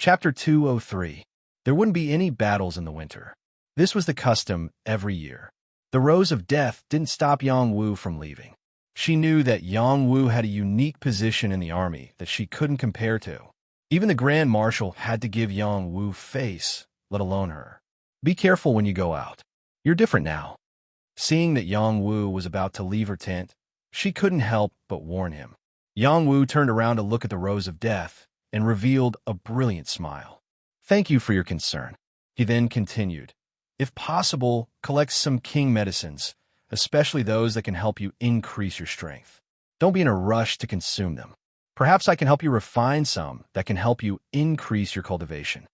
Chapter 203. There wouldn't be any battles in the winter. This was the custom every year. The Rose of Death didn't stop Yang Wu from leaving. She knew that Yang Wu had a unique position in the army that she couldn't compare to. Even the Grand Marshal had to give Yang Wu face, let alone her. Be careful when you go out. You're different now. Seeing that Yang Wu was about to leave her tent, she couldn't help but warn him. Yang Wu turned around to look at the Rose of Death and revealed a brilliant smile. Thank you for your concern. He then continued, if possible, collect some king medicines, especially those that can help you increase your strength. Don't be in a rush to consume them. Perhaps I can help you refine some that can help you increase your cultivation.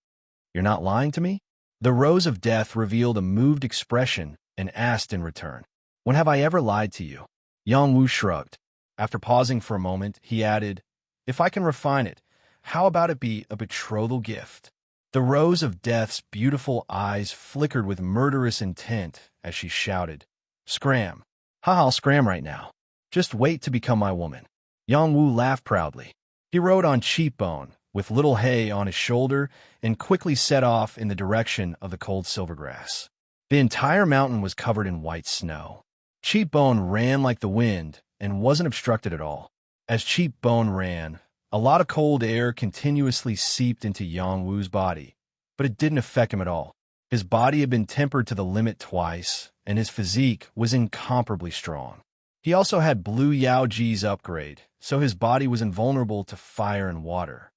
You're not lying to me? The Rose of Death revealed a moved expression and asked in return, when have I ever lied to you? Yang Wu shrugged. After pausing for a moment, he added, if I can refine it, how about it be a betrothal gift? The Rose of Death's beautiful eyes flickered with murderous intent as she shouted, scram. I'll scram right now. Just wait to become my woman. Yang Wu laughed proudly. He rode on Cheapbone, with little hay on his shoulder, and quickly set off in the direction of the cold silvergrass. The entire mountain was covered in white snow. Cheapbone ran like the wind and wasn't obstructed at all. As Cheapbone ran, a lot of cold air continuously seeped into Yang Wu's body, but it didn't affect him at all. His body had been tempered to the limit twice, and his physique was incomparably strong. He also had Blue Yao Ji's upgrade, so his body was invulnerable to fire and water.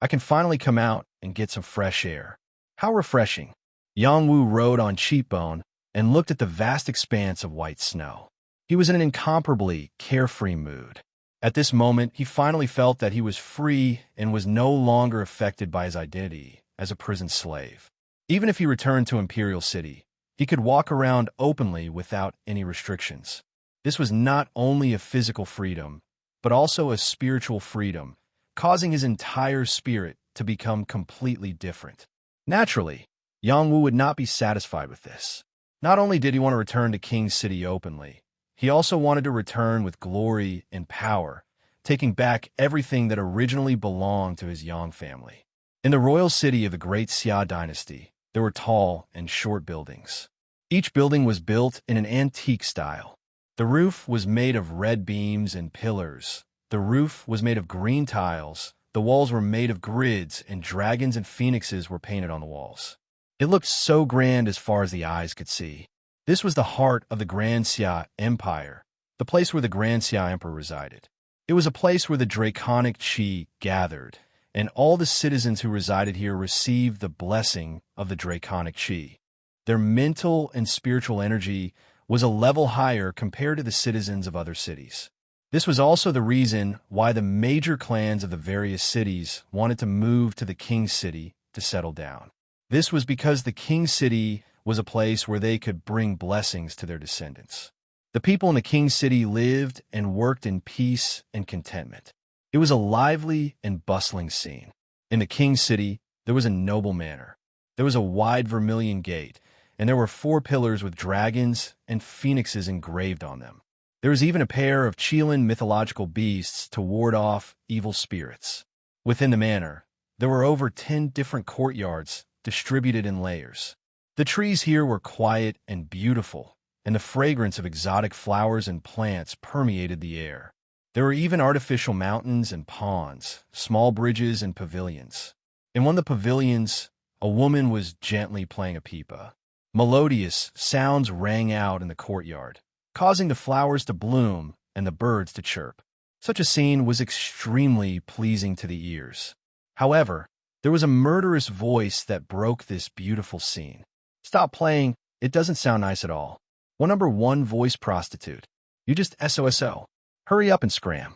I can finally come out and get some fresh air. How refreshing. Yang Wu rode on Cheapbone and looked at the vast expanse of white snow. He was in an incomparably carefree mood. At this moment, he finally felt that he was free and was no longer affected by his identity as a prison slave. Even if he returned to Imperial City, he could walk around openly without any restrictions. This was not only a physical freedom, but also a spiritual freedom, causing his entire spirit to become completely different. Naturally, Yang Wu would not be satisfied with this. Not only did he want to return to King City openly, he also wanted to return with glory and power, taking back everything that originally belonged to his Yang family. In the royal city of the Great Xia dynasty, there were tall and short buildings. Each building was built in an antique style. The roof was made of red beams and pillars. The roof was made of green tiles. The walls were made of grids, and dragons and phoenixes were painted on the walls. It looked so grand as far as the eyes could see. This was the heart of the Grand Xia Empire, the place where the Grand Xia Emperor resided. It was a place where the draconic qi gathered, and all the citizens who resided here received the blessing of the draconic qi. Their mental and spiritual energy was a level higher compared to the citizens of other cities. This was also the reason why the major clans of the various cities wanted to move to the King City to settle down. This was because the King City was a place where they could bring blessings to their descendants. The people in the King City lived and worked in peace and contentment. It was a lively and bustling scene. In the King City, there was a noble manor. There was a wide vermilion gate, and there were 4 pillars with dragons and phoenixes engraved on them. There was even a pair of Chilean mythological beasts to ward off evil spirits. Within the manor, there were over 10 different courtyards distributed in layers. The trees here were quiet and beautiful, and the fragrance of exotic flowers and plants permeated the air. There were even artificial mountains and ponds, small bridges and pavilions. In one of the pavilions, a woman was gently playing a pipa. Melodious sounds rang out in the courtyard, causing the flowers to bloom and the birds to chirp. Such a scene was extremely pleasing to the ears. However, there was a murderous voice that broke this beautiful scene. Stop playing, it doesn't sound nice at all. One voice prostitute. You just SOSO. Hurry up and scram.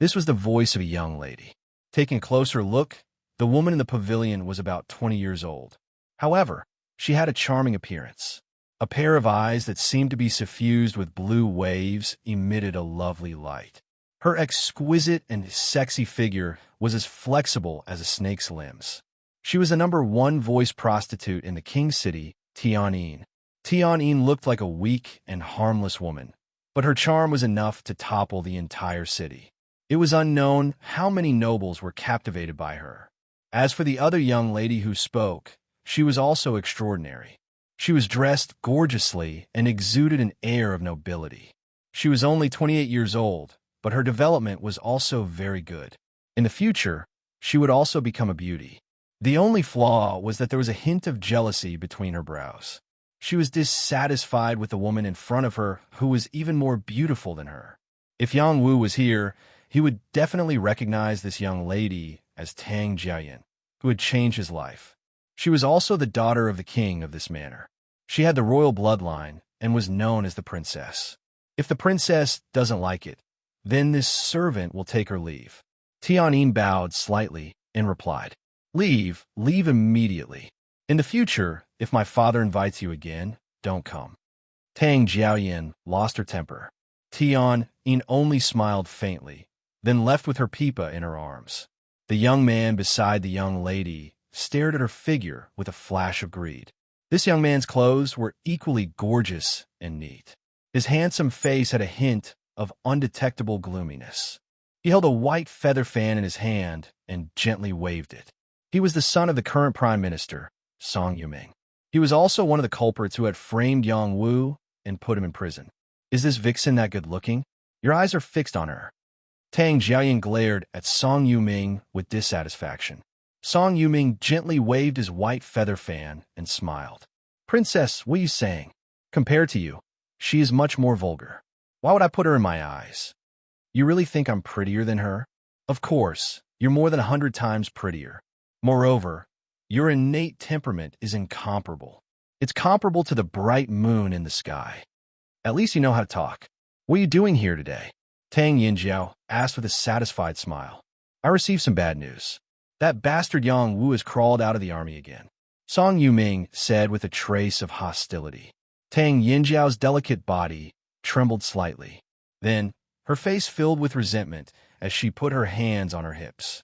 This was the voice of a young lady. Taking a closer look, the woman in the pavilion was about 20 years old. However, she had a charming appearance. A pair of eyes that seemed to be suffused with blue waves emitted a lovely light. Her exquisite and sexy figure was as flexible as a snake's limbs. She was the #1 voice prostitute in the King City, Tianyin. Tianyin looked like a weak and harmless woman, but her charm was enough to topple the entire city. It was unknown how many nobles were captivated by her. As for the other young lady who spoke, she was also extraordinary. She was dressed gorgeously and exuded an air of nobility. She was only 28 years old, but her development was also very good. In the future, she would also become a beauty. The only flaw was that there was a hint of jealousy between her brows. She was dissatisfied with the woman in front of her who was even more beautiful than her. If Yang Wu was here, he would definitely recognize this young lady as Tang Jiayan, who had changed his life. She was also the daughter of the king of this manor. She had the royal bloodline and was known as the princess. If the princess doesn't like it, then this servant will take her leave. Tianyin bowed slightly and replied, Leave immediately. In the future, if my father invites you again, don't come. Tang Jiaoyan lost her temper. Tianyin only smiled faintly, then left with her pipa in her arms. The young man beside the young lady stared at her figure with a flash of greed. This young man's clothes were equally gorgeous and neat. His handsome face had a hint of undetectable gloominess. He held a white feather fan in his hand and gently waved it. He was the son of the current prime minister, Song Yuming. He was also one of the culprits who had framed Yang Wu and put him in prison. Is this vixen that good-looking? Your eyes are fixed on her. Tang Jiayan glared at Song Yuming with dissatisfaction. Song Yuming gently waved his white feather fan and smiled. Princess, what are you saying? Compared to you, she is much more vulgar. Why would I put her in my eyes? You really think I'm prettier than her? Of course, you're more than 100 times prettier. Moreover, your innate temperament is incomparable. It's comparable to the bright moon in the sky. At least you know how to talk. What are you doing here today? Tang Yinjiao asked with a satisfied smile. I received some bad news. That bastard Yang Wu has crawled out of the army again. Song Yuming said with a trace of hostility. Tang Yinjiao's delicate body trembled slightly. Then, her face filled with resentment as she put her hands on her hips.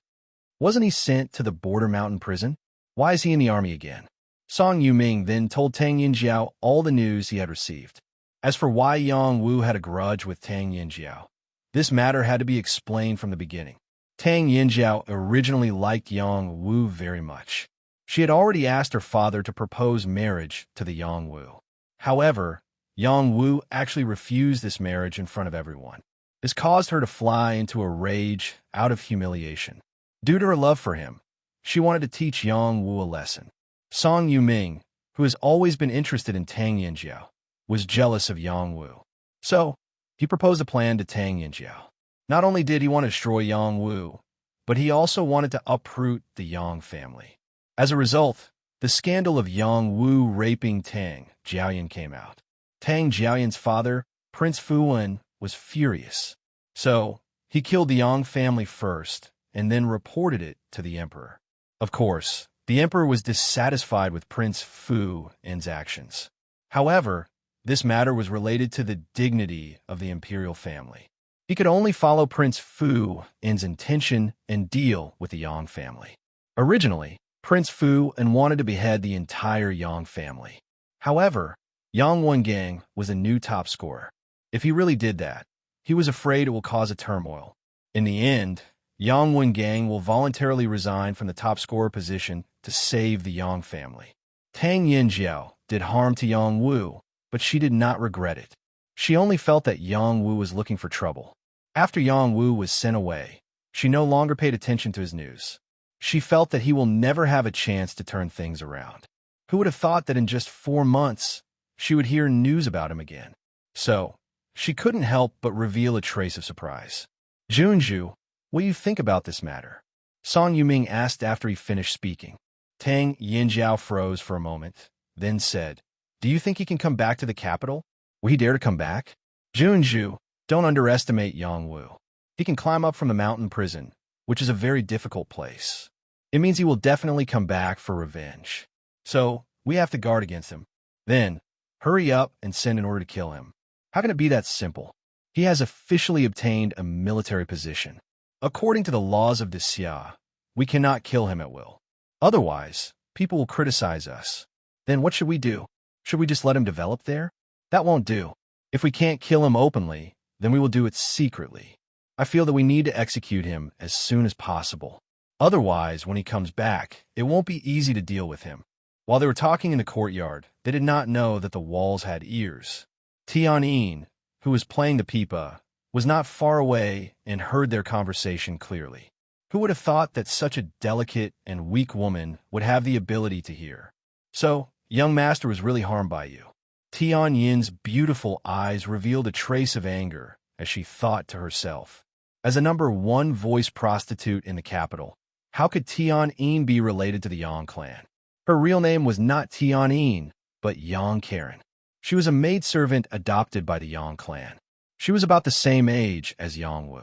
Wasn't he sent to the border mountain prison? Why is he in the army again? Song Yuming then told Tang Yinjiao all the news he had received. As for why Yang Wu had a grudge with Tang Yinjiao, this matter had to be explained from the beginning. Tang Yinjiao originally liked Yang Wu very much. She had already asked her father to propose marriage to the Yang Wu. However, Yang Wu actually refused this marriage in front of everyone. This caused her to fly into a rage out of humiliation. Due to her love for him, she wanted to teach Yang Wu a lesson. Song Yuming, who has always been interested in Tang Yinjiao, was jealous of Yang Wu. So, he proposed a plan to Tang Yinjiao. Not only did he want to destroy Yang Wu, but he also wanted to uproot the Yang family. As a result, the scandal of Yang Wu raping Tang Jiaoyan came out. Tang Jiaoyan's father, Prince Fuwen, was furious. So, he killed the Yang family first and then reported it to the emperor. Of course, the emperor was dissatisfied with Prince Fuwen's actions. However, this matter was related to the dignity of the imperial family. He could only follow Prince Fuwen's intention and deal with the Yang family. Originally, Prince Fuwen wanted to behead the entire Yang family. However, Yang Wengang was a new top scorer. If he really did that, he was afraid it will cause a turmoil. In the end, Yang Wengang will voluntarily resign from the top scorer position to save the Yang family. Tang Yinjiao did harm to Yang Wu, but she did not regret it. She only felt that Yang Wu was looking for trouble. After Yang Wu was sent away, she no longer paid attention to his news. She felt that he will never have a chance to turn things around. Who would have thought that in just 4 months, she would hear news about him again? So, she couldn't help but reveal a trace of surprise. Junju, what do you think about this matter? Song Yuming asked after he finished speaking. Tang Yinjiao froze for a moment, then said, Do you think he can come back to the capital? Will he dare to come back? Junju, don't underestimate Yang Wu. He can climb up from the mountain prison, which is a very difficult place. It means he will definitely come back for revenge. So, we have to guard against him. Then, hurry up and send an order to kill him. How can it be that simple? He has officially obtained a military position. According to the laws of Xia, we cannot kill him at will. Otherwise, people will criticize us. Then what should we do? Should we just let him develop there? That won't do. If we can't kill him openly, then we will do it secretly. I feel that we need to execute him as soon as possible. Otherwise, when he comes back, it won't be easy to deal with him. While they were talking in the courtyard, they did not know that the walls had ears. Tianyin, who was playing the pipa, was not far away and heard their conversation clearly. Who would have thought that such a delicate and weak woman would have the ability to hear? So, young master was really harmed by you. Tianyin's beautiful eyes revealed a trace of anger as she thought to herself. As a number 1 voice prostitute in the capital, how could Tianyin be related to the Yang clan? Her real name was not Tianyin, but Yang Karen. She was a maidservant adopted by the Yang clan. She was about the same age as Yang Wu.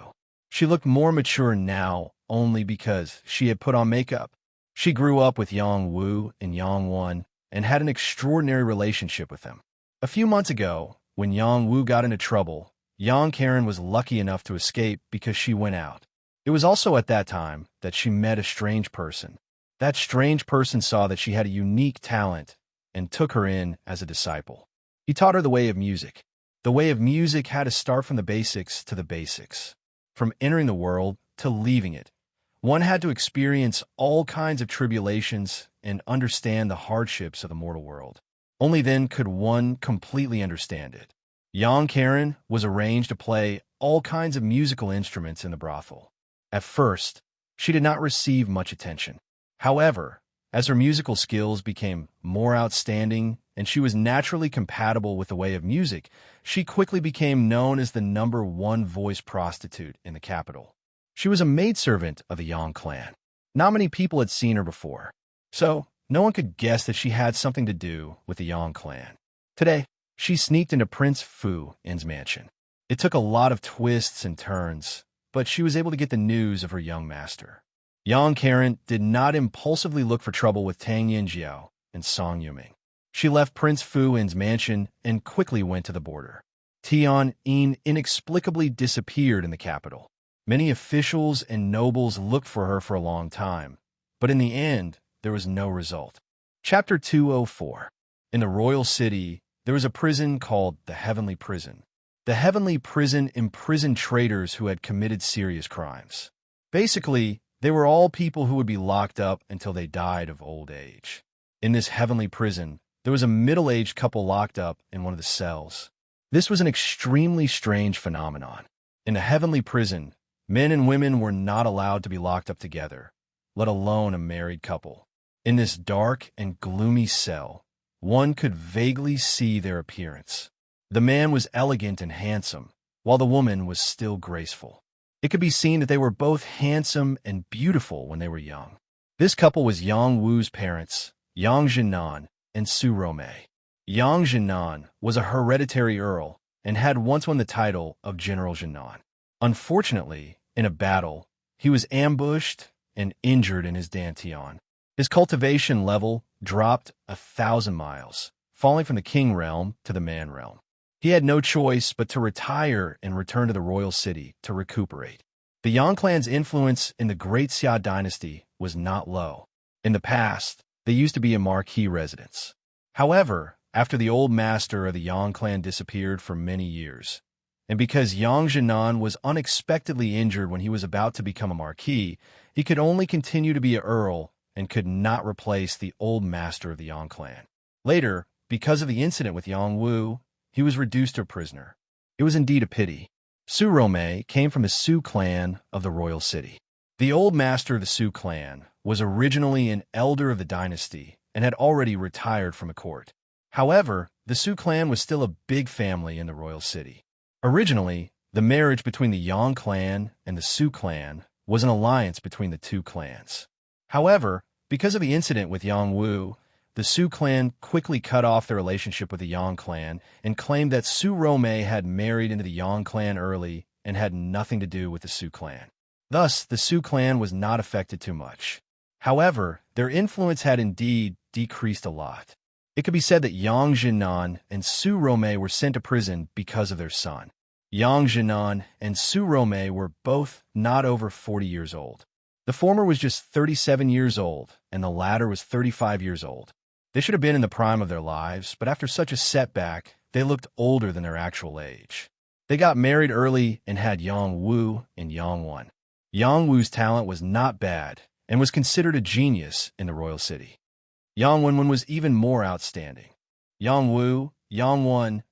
She looked more mature now only because she had put on makeup. She grew up with Yang Wu and Yang Wan and had an extraordinary relationship with them. A few months ago, when Yang Wu got into trouble, Yang Karen was lucky enough to escape because she went out. It was also at that time that she met a strange person. That strange person saw that she had a unique talent and took her in as a disciple. He taught her the way of music. The way of music had to start from the basics to the basics. From entering the world to leaving it. One had to experience all kinds of tribulations and understand the hardships of the mortal world. Only then could one completely understand it. Yang Karen was arranged to play all kinds of musical instruments in the brothel. At first, she did not receive much attention. However, as her musical skills became more outstanding and she was naturally compatible with the way of music, she quickly became known as the number 1 voice prostitute in the capital. She was a maidservant of the Yang clan. Not many people had seen her before, so no one could guess that she had something to do with the Yang clan. Today, she sneaked into Prince Fu Yin's mansion. It took a lot of twists and turns, but she was able to get the news of her young master. Yang Karen did not impulsively look for trouble with Tang Yinjiao and Song Yuming. She left Prince Fu Yin's mansion and quickly went to the border. Tian Yin inexplicably disappeared in the capital. Many officials and nobles looked for her for a long time, but in the end, there was no result. Chapter 204. In the royal city, there was a prison called the Heavenly Prison. The Heavenly Prison imprisoned traitors who had committed serious crimes. Basically, they were all people who would be locked up until they died of old age. In this heavenly prison, there was a middle-aged couple locked up in one of the cells. This was an extremely strange phenomenon. In the heavenly prison, men and women were not allowed to be locked up together, let alone a married couple. In this dark and gloomy cell, one could vaguely see their appearance. The man was elegant and handsome, while the woman was still graceful. It could be seen that they were both handsome and beautiful when they were young. This couple was Yang Wu's parents, Yang Jinan and Su Romei. Yang Jinan was a hereditary earl and had once won the title of General Jinan. Unfortunately, in a battle, he was ambushed and injured in his dantian. His cultivation level dropped 1,000 miles, falling from the king realm to the man realm. He had no choice but to retire and return to the royal city to recuperate. The Yang clan's influence in the Great Xia dynasty was not low. In the past, they used to be a marquis residence. However, after the old master of the Yang clan disappeared for many years, and because Yang Jinan was unexpectedly injured when he was about to become a marquis, he could only continue to be an earl and could not replace the old master of the Yang clan. Later, because of the incident with Yang Wu, he was reduced to a prisoner. It was indeed a pity. Su Romei came from the Su clan of the royal city. The old master of the Su clan was originally an elder of the dynasty and had already retired from a court. However, the Su clan was still a big family in the royal city. Originally, the marriage between the Yang clan and the Su clan was an alliance between the two clans. However, because of the incident with Yang Wu, the Su clan quickly cut off their relationship with the Yang clan and claimed that Su Romei had married into the Yang clan early and had nothing to do with the Su clan. Thus, the Su clan was not affected too much. However, their influence had indeed decreased a lot. It could be said that Yang Jinan and Su Romei were sent to prison because of their son. Yang Jinan and Su Romei were both not over 40 years old. The former was just 37 years old, and the latter was 35 years old. They should have been in the prime of their lives, but after such a setback, they looked older than their actual age. They got married early and had Yang Wu and Yang Wan. Yang Wu's talent was not bad, and was considered a genius in the royal city. Yang Wenwen was even more outstanding. Yang Wu, Yang Wen,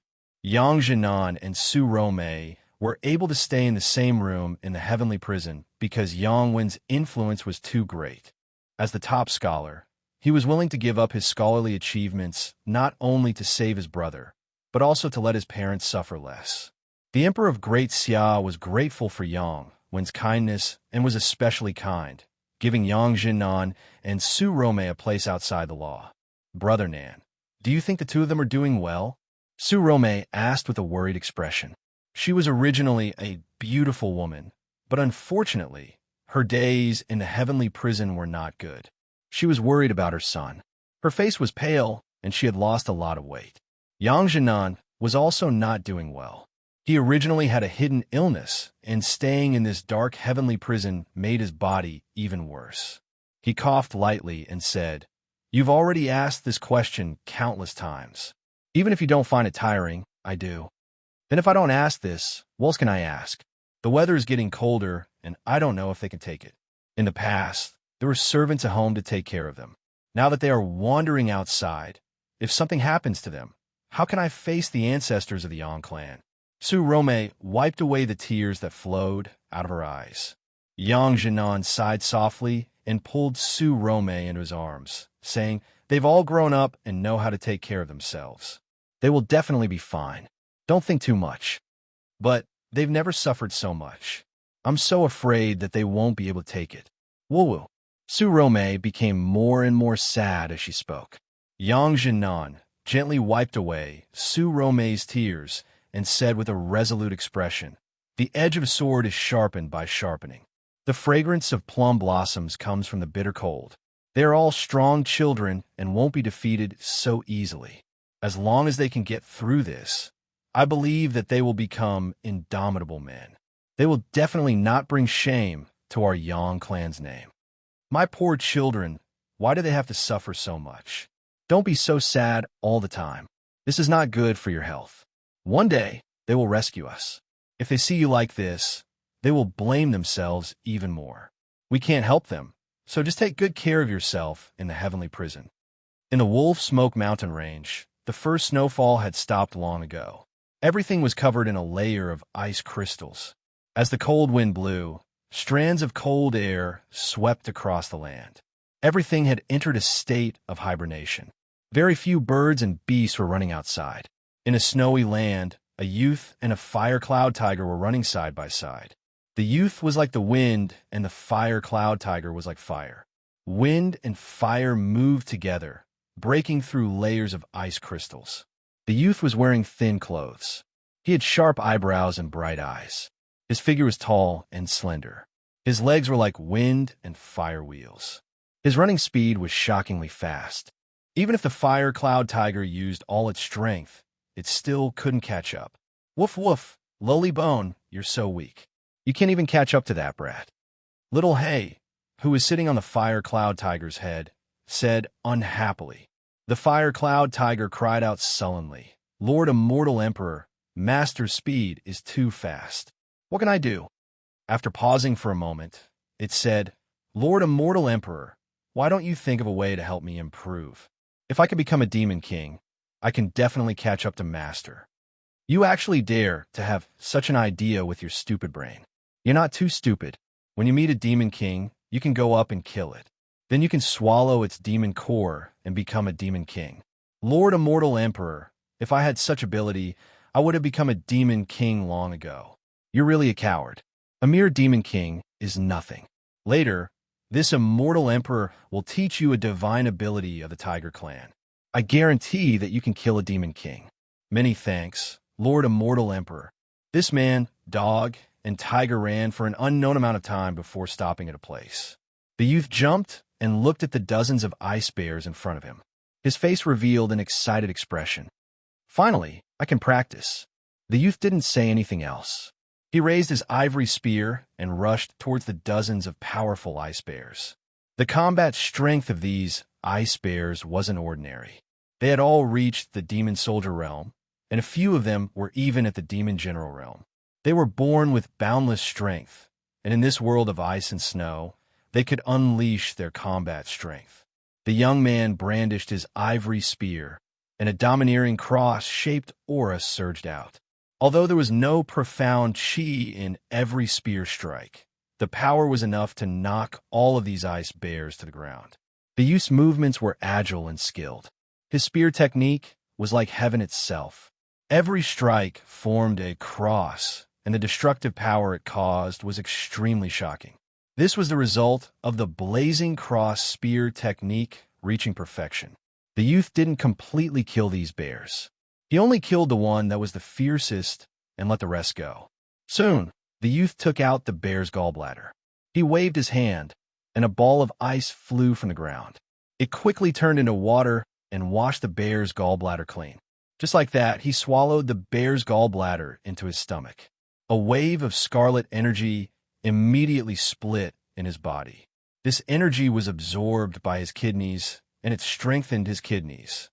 Yang Jinan, and Su Romei were able to stay in the same room in the heavenly prison because Yang Wen's influence was too great. As the top scholar, he was willing to give up his scholarly achievements not only to save his brother, but also to let his parents suffer less. The Emperor of Great Xia was grateful for Yang Wen's kindness and was especially kind, giving Yang Jinan and Su Romei a place outside the law. "Brother Nan, do you think the two of them are doing well?" Su Romei asked with a worried expression. She was originally a beautiful woman, but unfortunately, her days in the heavenly prison were not good. She was worried about her son. Her face was pale, and she had lost a lot of weight. Yang Jinan was also not doing well. He originally had a hidden illness, and staying in this dark heavenly prison made his body even worse. He coughed lightly and said, "You've already asked this question countless times. Even if you don't find it tiring, I do. Then if I don't ask this, what else can I ask? The weather is getting colder, and I don't know if they can take it. In the past, there were servants at home to take care of them. Now that they are wandering outside, if something happens to them, how can I face the ancestors of the Yang clan?" Su Romei wiped away the tears that flowed out of her eyes. Yang Jinan sighed softly and pulled Su Romei into his arms, saying, "They've all grown up and know how to take care of themselves. They will definitely be fine. Don't think too much. But they've never suffered so much. I'm so afraid that they won't be able to take it." Woo-woo. Su Romei became more and more sad as she spoke. Yang Jinan gently wiped away Su Romei's tears and said with a resolute expression, "The edge of a sword is sharpened by sharpening. The fragrance of plum blossoms comes from the bitter cold. They are all strong children and won't be defeated so easily. As long as they can get through this, I believe that they will become indomitable men. They will definitely not bring shame to our Yang clan's name. My poor children, why do they have to suffer so much? Don't be so sad all the time. This is not good for your health. One day, they will rescue us. If they see you like this, they will blame themselves even more. We can't help them, so just take good care of yourself in the heavenly prison." In the Wolf Smoke Mountain Range, the first snowfall had stopped long ago. Everything was covered in a layer of ice crystals. As the cold wind blew, strands of cold air swept across the land. Everything had entered a state of hibernation. Very few birds and beasts were running outside. In a snowy land, a youth and a fire cloud tiger were running side by side. The youth was like the wind, and the fire cloud tiger was like fire. Wind and fire moved together, breaking through layers of ice crystals. The youth was wearing thin clothes. He had sharp eyebrows and bright eyes. His figure was tall and slender. His legs were like wind and fire wheels. His running speed was shockingly fast. Even if the fire cloud tiger used all its strength, it still couldn't catch up. "Woof woof, lowly bone, you're so weak. You can't even catch up to that brat." Little Hay, who was sitting on the fire cloud tiger's head, said unhappily. The fire cloud tiger cried out sullenly, "Lord Immortal Emperor, Master's speed is too fast. What can I do?" After pausing for a moment, it said, "Lord Immortal Emperor, why don't you think of a way to help me improve? If I could become a demon king, I can definitely catch up to Master. You actually dare to have such an idea with your stupid brain. You're not too stupid. When you meet a demon king, you can go up and kill it. Then you can swallow its demon core and become a demon king. Lord Immortal Emperor, if I had such ability, I would have become a demon king long ago. You're really a coward. A mere demon king is nothing. Later, this immortal emperor will teach you a divine ability of the Tiger Clan. I guarantee that you can kill a demon king. Many thanks, Lord Immortal Emperor." This man, dog, and tiger ran for an unknown amount of time before stopping at a place. The youth jumped and looked at the dozens of ice bears in front of him. His face revealed an excited expression. "Finally, I can practice." The youth didn't say anything else. He raised his ivory spear and rushed towards the dozens of powerful ice bears. The combat strength of these ice bears wasn't ordinary. They had all reached the demon soldier realm, and a few of them were even at the demon general realm. They were born with boundless strength, and in this world of ice and snow, they could unleash their combat strength. The young man brandished his ivory spear, and a domineering cross-shaped aura surged out. Although there was no profound chi in every spear strike, the power was enough to knock all of these ice bears to the ground. The youth's movements were agile and skilled. His spear technique was like heaven itself. Every strike formed a cross, and the destructive power it caused was extremely shocking. This was the result of the blazing cross spear technique reaching perfection. The youth didn't completely kill these bears. He only killed the one that was the fiercest and let the rest go. Soon, the youth took out the bear's gallbladder. He waved his hand, and a ball of ice flew from the ground. It quickly turned into water and washed the bear's gallbladder clean. Just like that, he swallowed the bear's gallbladder into his stomach. A wave of scarlet energy immediately split in his body. This energy was absorbed by his kidneys, and it strengthened his kidneys.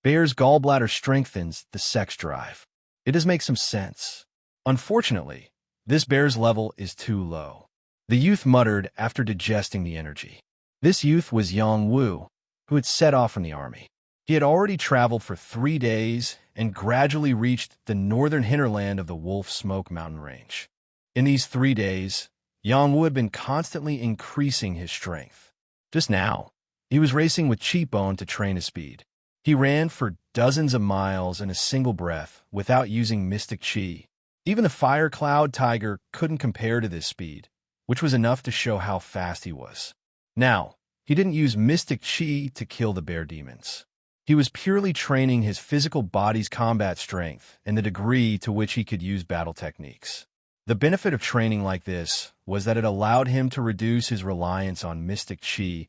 Bear's gallbladder strengthens the sex drive. It does make some sense. Unfortunately, this bear's level is too low. The youth muttered after digesting the energy. This youth was Yang Wu, who had set off from the army. He had already traveled for 3 days and gradually reached the northern hinterland of the Wolf Smoke mountain range. In these 3 days, Yang Wu had been constantly increasing his strength. Just now, he was racing with Cheekbone to train his speed. He ran for dozens of miles in a single breath without using mystic chi. Even the Fire Cloud Tiger couldn't compare to this speed, which was enough to show how fast he was. Now, he didn't use mystic chi to kill the bear demons. He was purely training his physical body's combat strength and the degree to which he could use battle techniques. The benefit of training like this was that it allowed him to reduce his reliance on mystic chi,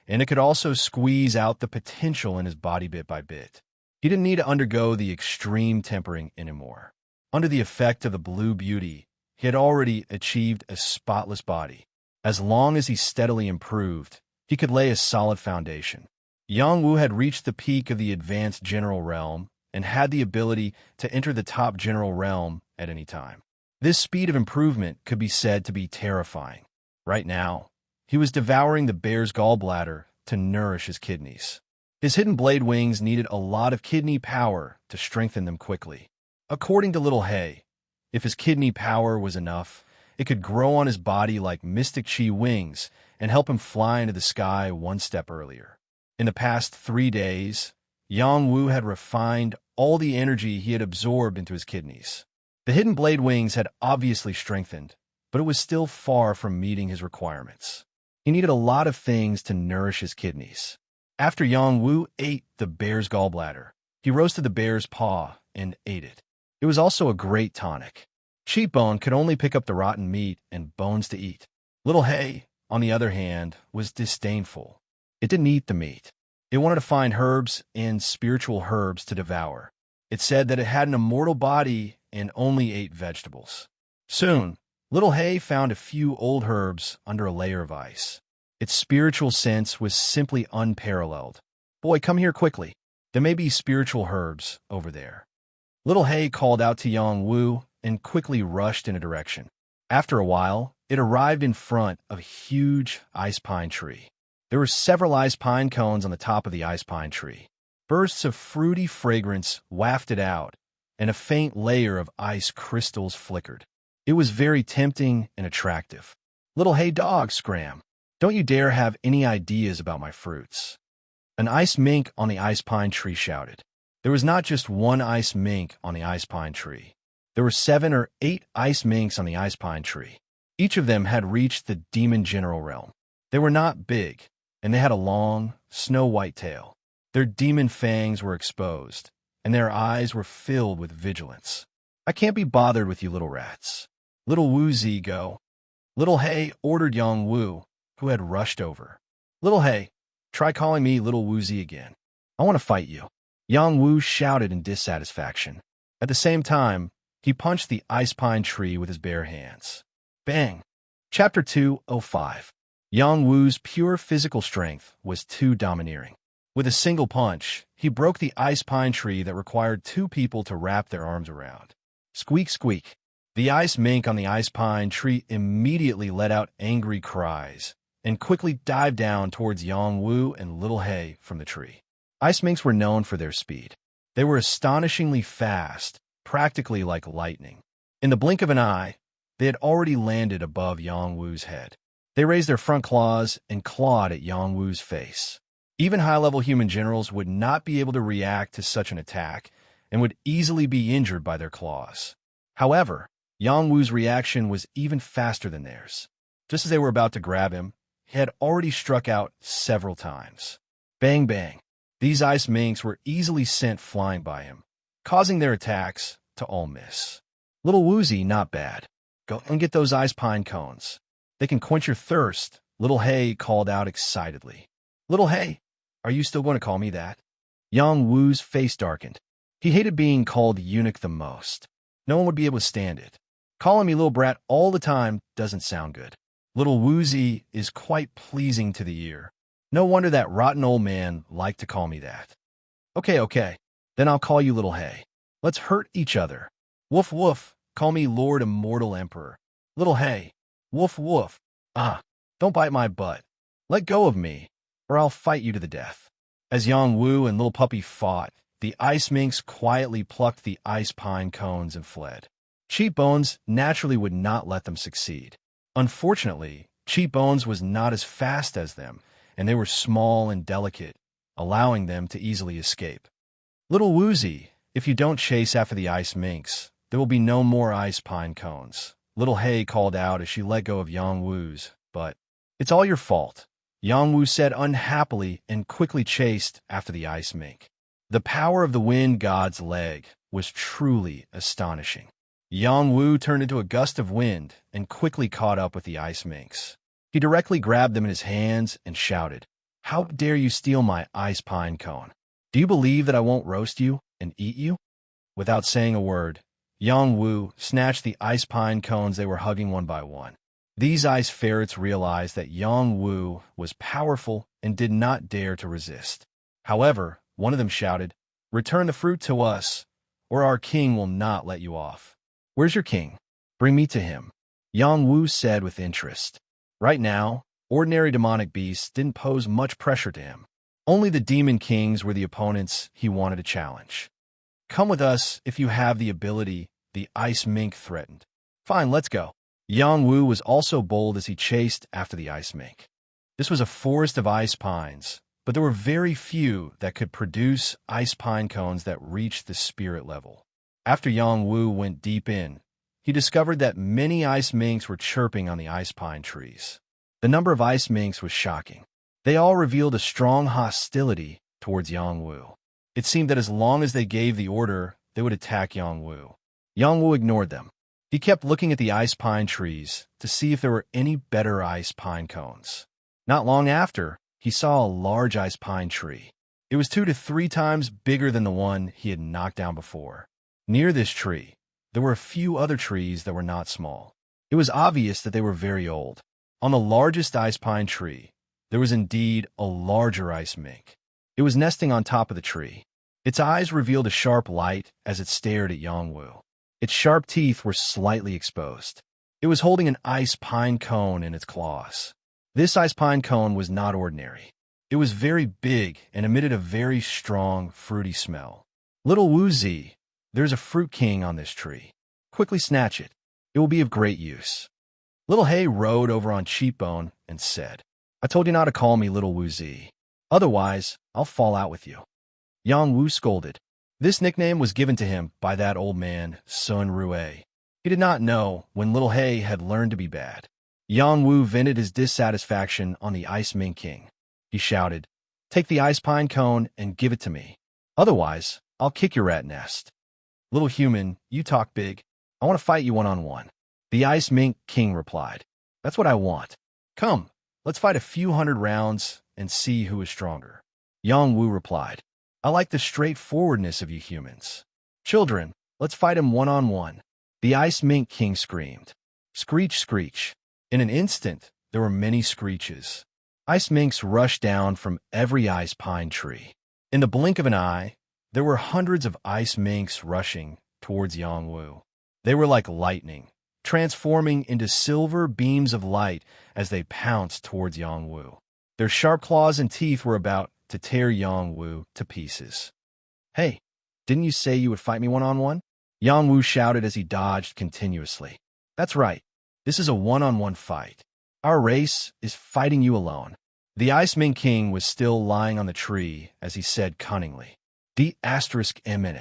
and it could also squeeze out the potential in his body bit by bit. He didn't need to undergo the extreme tempering anymore. Under the effect of the Blue Beauty, he had already achieved a spotless body. As long as he steadily improved, he could lay a solid foundation. Yang Wu had reached the peak of the advanced general realm and had the ability to enter the top general realm at any time. This speed of improvement could be said to be terrifying. Right now, he was devouring the bear's gallbladder to nourish his kidneys. His hidden blade wings needed a lot of kidney power to strengthen them quickly. According to Little Hay, if his kidney power was enough, it could grow on his body like mystic chi wings and help him fly into the sky one step earlier. In the past 3 days, Yang Wu had refined all the energy he had absorbed into his kidneys. The hidden blade wings had obviously strengthened, but it was still far from meeting his requirements. He needed a lot of things to nourish his kidneys. After Yang Wu ate the bear's gallbladder, he roasted the bear's paw and ate it. It was also a great tonic. Cheekbone could only pick up the rotten meat and bones to eat. Little Hay, on the other hand, was disdainful. It didn't eat the meat. It wanted to find herbs and spiritual herbs to devour. It said that it had an immortal body and only ate vegetables. Soon, Little Hay found a few old herbs under a layer of ice. Its spiritual sense was simply unparalleled. "Boy, come here quickly. There may be spiritual herbs over there." Little Hay called out to Yang Wu and quickly rushed in a direction. After a while, it arrived in front of a huge ice pine tree. There were several ice pine cones on the top of the ice pine tree. Bursts of fruity fragrance wafted out, and a faint layer of ice crystals flickered. It was very tempting and attractive. "Little Hay dog, scram! Don't you dare have any ideas about my fruits." An ice mink on the ice pine tree shouted. There was not just one ice mink on the ice pine tree. There were 7 or 8 ice minks on the ice pine tree. Each of them had reached the demon general realm. They were not big, and they had a long, snow-white tail. Their demon fangs were exposed, and their eyes were filled with vigilance. "I can't be bothered with you little rats. Little Woozy, go." Little Hay ordered Yang Wu, who had rushed over. "Little Hay, try calling me Little Woozy again. I want to fight you." Yang Wu shouted in dissatisfaction. At the same time, he punched the ice pine tree with his bare hands. Bang! Chapter 205. Yang Wu's pure physical strength was too domineering. With a single punch, he broke the ice pine tree that required 2 people to wrap their arms around. Squeak, squeak. The ice mink on the ice pine tree immediately let out angry cries, and quickly dived down towards Yang Wu and Little Hay from the tree. Ice minks were known for their speed. They were astonishingly fast, practically like lightning. In the blink of an eye, they had already landed above Yang Wu's head. They raised their front claws and clawed at Yang Wu's face. Even high-level human generals would not be able to react to such an attack and would easily be injured by their claws. However, Yang Wu's reaction was even faster than theirs. Just as they were about to grab him, he had already struck out several times. Bang, bang. These ice minks were easily sent flying by him, causing their attacks to all miss. Little Woozy, not bad. Go and get those ice pine cones. They can quench your thirst, Little Hay called out excitedly. Little Hay, are you still going to call me that? Yang Wu's face darkened. He hated being called eunuch the most. No one would be able to stand it. Calling me little brat all the time doesn't sound good. Little Woozy is quite pleasing to the ear. No wonder that rotten old man liked to call me that. Okay, then I'll call you Little Hay. Let's hurt each other. Woof woof, call me Lord Immortal Emperor. Little Hay, woof woof. Don't bite my butt. Let go of me, or I'll fight you to the death. As Yang Wu and Little Puppy fought, the ice minks quietly plucked the ice pine cones and fled. Cheap Bones naturally would not let them succeed. Unfortunately, Cheap Bones was not as fast as them, and they were small and delicate, allowing them to easily escape. Little Woozy, if you don't chase after the ice minks, there will be no more ice pine cones, Little Hay called out as she let go of Yang Wu's, but it's all your fault, Yang Wu said unhappily and quickly chased after the ice mink. The power of the wind god's leg was truly astonishing. Yang Wu turned into a gust of wind and quickly caught up with the ice minks. He directly grabbed them in his hands and shouted, "How dare you steal my ice pine cone? Do you believe that I won't roast you and eat you?" Without saying a word, Yang Wu snatched the ice pine cones they were hugging one by one. These ice ferrets realized that Yang Wu was powerful and did not dare to resist. However, one of them shouted, "Return the fruit to us, or our king will not let you off." "Where's your king? Bring me to him," Yang Wu said with interest. Right now, ordinary demonic beasts didn't pose much pressure to him. Only the demon kings were the opponents he wanted to challenge. "Come with us if you have the ability," the ice mink threatened. "Fine, let's go." Yang Wu was also bold as he chased after the ice mink. This was a forest of ice pines, but there were very few that could produce ice pine cones that reached the spirit level. After Yang Wu went deep in, he discovered that many ice minks were chirping on the ice pine trees. The number of ice minks was shocking. They all revealed a strong hostility towards Yang Wu. It seemed that as long as they gave the order, they would attack Yang Wu. Yang Wu ignored them. He kept looking at the ice pine trees to see if there were any better ice pine cones. Not long after, he saw a large ice pine tree. It was 2 to 3 times bigger than the one he had knocked down before. Near this tree, there were a few other trees that were not small. It was obvious that they were very old. On the largest ice pine tree, there was indeed a larger ice mink. It was nesting on top of the tree. Its eyes revealed a sharp light as it stared at Yang Wu. Its sharp teeth were slightly exposed. It was holding an ice pine cone in its claws. This ice pine cone was not ordinary. It was very big and emitted a very strong, fruity smell. "Little Woozy, there's a fruit king on this tree. Quickly snatch it. It will be of great use." Little Hay rode over on Cheekbone and said, "I told you not to call me Little Woozy. Otherwise, I'll fall out with you." Yang Wu scolded. This nickname was given to him by that old man, Sun Rue. He did not know when Little Hay had learned to be bad. Yang Wu vented his dissatisfaction on the Ice Mink King. He shouted, "Take the ice pine cone and give it to me. Otherwise, I'll kick your rat nest." "Little human, you talk big. I want to fight you one-on-one." The Ice Mink King replied, "That's what I want. Come, let's fight a few hundred rounds and see who is stronger." Yang Wu replied, "I like the straightforwardness of you humans. Children, let's fight him one-on-one." The Ice Mink King screamed. Screech, screech. In an instant, there were many screeches. Ice minks rushed down from every ice pine tree. In the blink of an eye, there were hundreds of ice minks rushing towards Yang Wu. They were like lightning, transforming into silver beams of light as they pounced towards Yongwu. Their sharp claws and teeth were about to tear Yongwu to pieces. "Hey, didn't you say you would fight me one-on-one?" Yongwu shouted as he dodged continuously. "That's right. This is a one-on-one fight. Our race is fighting you alone." The Ice Mink King was still lying on the tree as he said cunningly, "D***M*.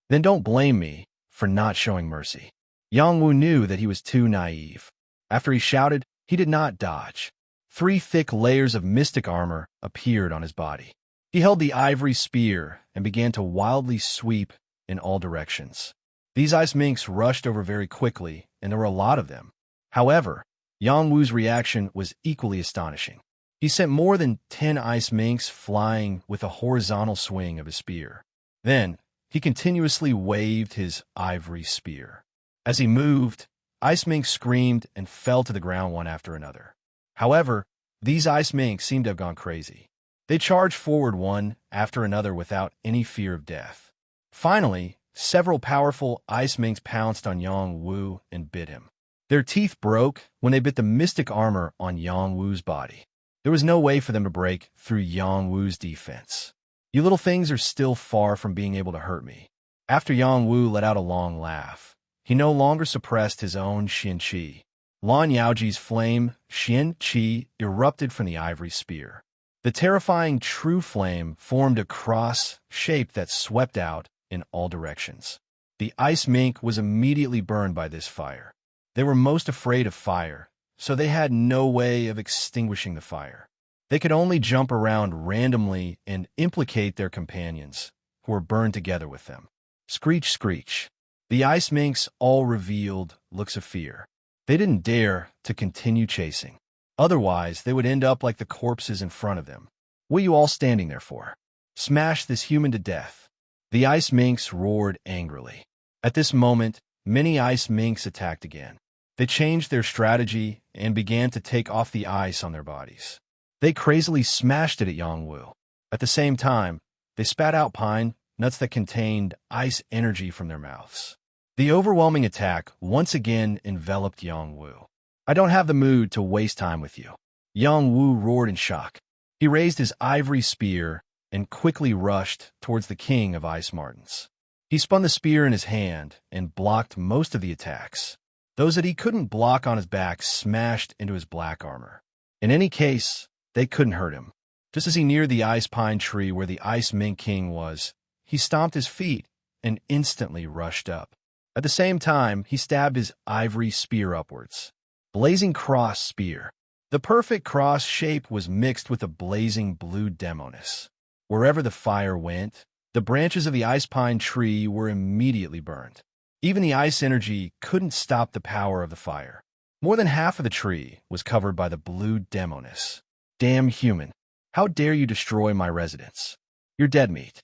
Then don't blame me for not showing mercy." Yongwu knew that he was too naive. After he shouted, he did not dodge. 3 thick layers of mystic armor appeared on his body. He held the ivory spear and began to wildly sweep in all directions. These ice minks rushed over very quickly, and there were a lot of them. However, Yongwu's reaction was equally astonishing. He sent more than 10 ice minks flying with a horizontal swing of his spear. Then, he continuously waved his ivory spear. As he moved, ice minks screamed and fell to the ground one after another. However, these ice minks seemed to have gone crazy. They charged forward one after another without any fear of death. Finally, several powerful ice minks pounced on Yongwu and bit him. Their teeth broke when they bit the mystic armor on Yongwu's body. There was no way for them to break through Yongwu's defense. "You little things are still far from being able to hurt me." After Yongwu let out a long laugh, he no longer suppressed his own Xian Qi. Lan Yaoji's flame, Xian Qi, erupted from the ivory spear. The terrifying true flame formed a cross shape that swept out in all directions. The ice mink was immediately burned by this fire. They were most afraid of fire, so they had no way of extinguishing the fire. They could only jump around randomly and implicate their companions, who were burned together with them. Screech, screech. The ice minks all revealed looks of fear. They didn't dare to continue chasing. Otherwise, they would end up like the corpses in front of them. "What are you all standing there for? Smash this human to death." The ice minks roared angrily. At this moment, many ice minks attacked again. They changed their strategy and began to take off the ice on their bodies. They crazily smashed it at Yongwu. At the same time, they spat out pine nuts that contained ice energy from their mouths. The overwhelming attack once again enveloped Yongwu. "I don't have the mood to waste time with you." Yongwu roared in shock. He raised his ivory spear and quickly rushed towards the king of ice martens. He spun the spear in his hand and blocked most of the attacks. Those that he couldn't block on his back smashed into his black armor. In any case, they couldn't hurt him. Just as he neared the ice pine tree where the Ice Mink King was, he stomped his feet and instantly rushed up. At the same time, he stabbed his ivory spear upwards. Blazing cross spear. The perfect cross shape was mixed with a blazing blue demoness. Wherever the fire went, the branches of the ice pine tree were immediately burned. Even the ice energy couldn't stop the power of the fire. More than half of the tree was covered by the blue demoness. "Damn human! How dare you destroy my residence? You're dead meat."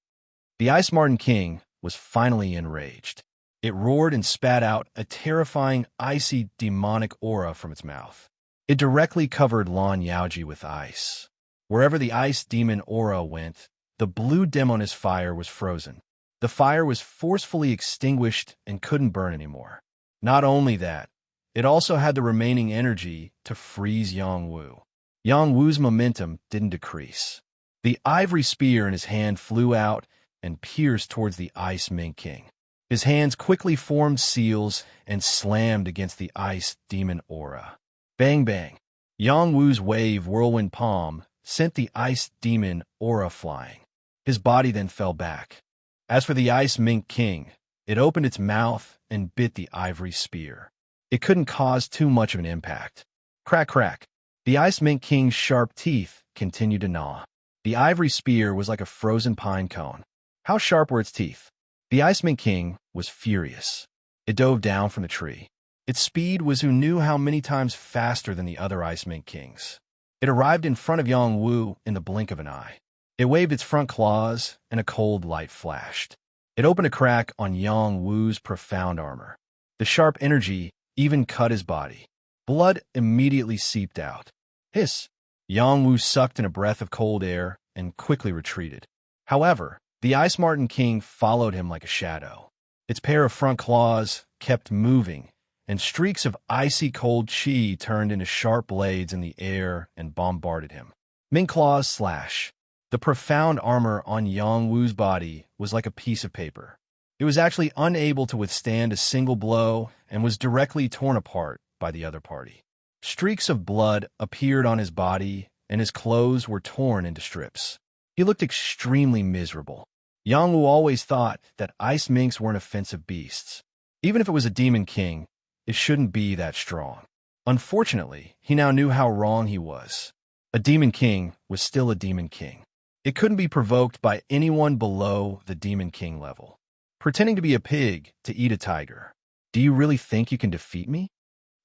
The Ice Marten King was finally enraged. It roared and spat out a terrifying, icy, demonic aura from its mouth. It directly covered Lan Yaoji with ice. Wherever the ice demon aura went, the blue demoness fire was frozen. The fire was forcefully extinguished and couldn't burn anymore. Not only that, it also had the remaining energy to freeze Yongwu. Yongwu's momentum didn't decrease. The ivory spear in his hand flew out and pierced towards the Ice Mink King. His hands quickly formed seals and slammed against the ice demon aura. Bang bang. Yongwu's wave whirlwind palm sent the ice demon aura flying. His body then fell back. As for the Ice Mink King, it opened its mouth and bit the ivory spear. It couldn't cause too much of an impact. Crack crack. The Ice Mink King's sharp teeth continued to gnaw. The ivory spear was like a frozen pine cone. How sharp were its teeth? The Ice Mink King was furious. It dove down from the tree. Its speed was who knew how many times faster than the other Ice Mink Kings. It arrived in front of Yongwu in the blink of an eye. It waved its front claws, and a cold light flashed. It opened a crack on Yongwu's profound armor. The sharp energy even cut his body. Blood immediately seeped out. Hiss! Yongwu sucked in a breath of cold air and quickly retreated. However, the Ice Marten King followed him like a shadow. Its pair of front claws kept moving, and streaks of icy cold chi turned into sharp blades in the air and bombarded him. Mink claws slash. The profound armor on Yongwu's body was like a piece of paper. It was actually unable to withstand a single blow and was directly torn apart by the other party. Streaks of blood appeared on his body, and his clothes were torn into strips. He looked extremely miserable. Yongwu always thought that ice minks weren't offensive beasts. Even if it was a demon king, it shouldn't be that strong. Unfortunately, he now knew how wrong he was. A demon king was still a demon king. It couldn't be provoked by anyone below the demon king level. Pretending to be a pig to eat a tiger. Do you really think you can defeat me?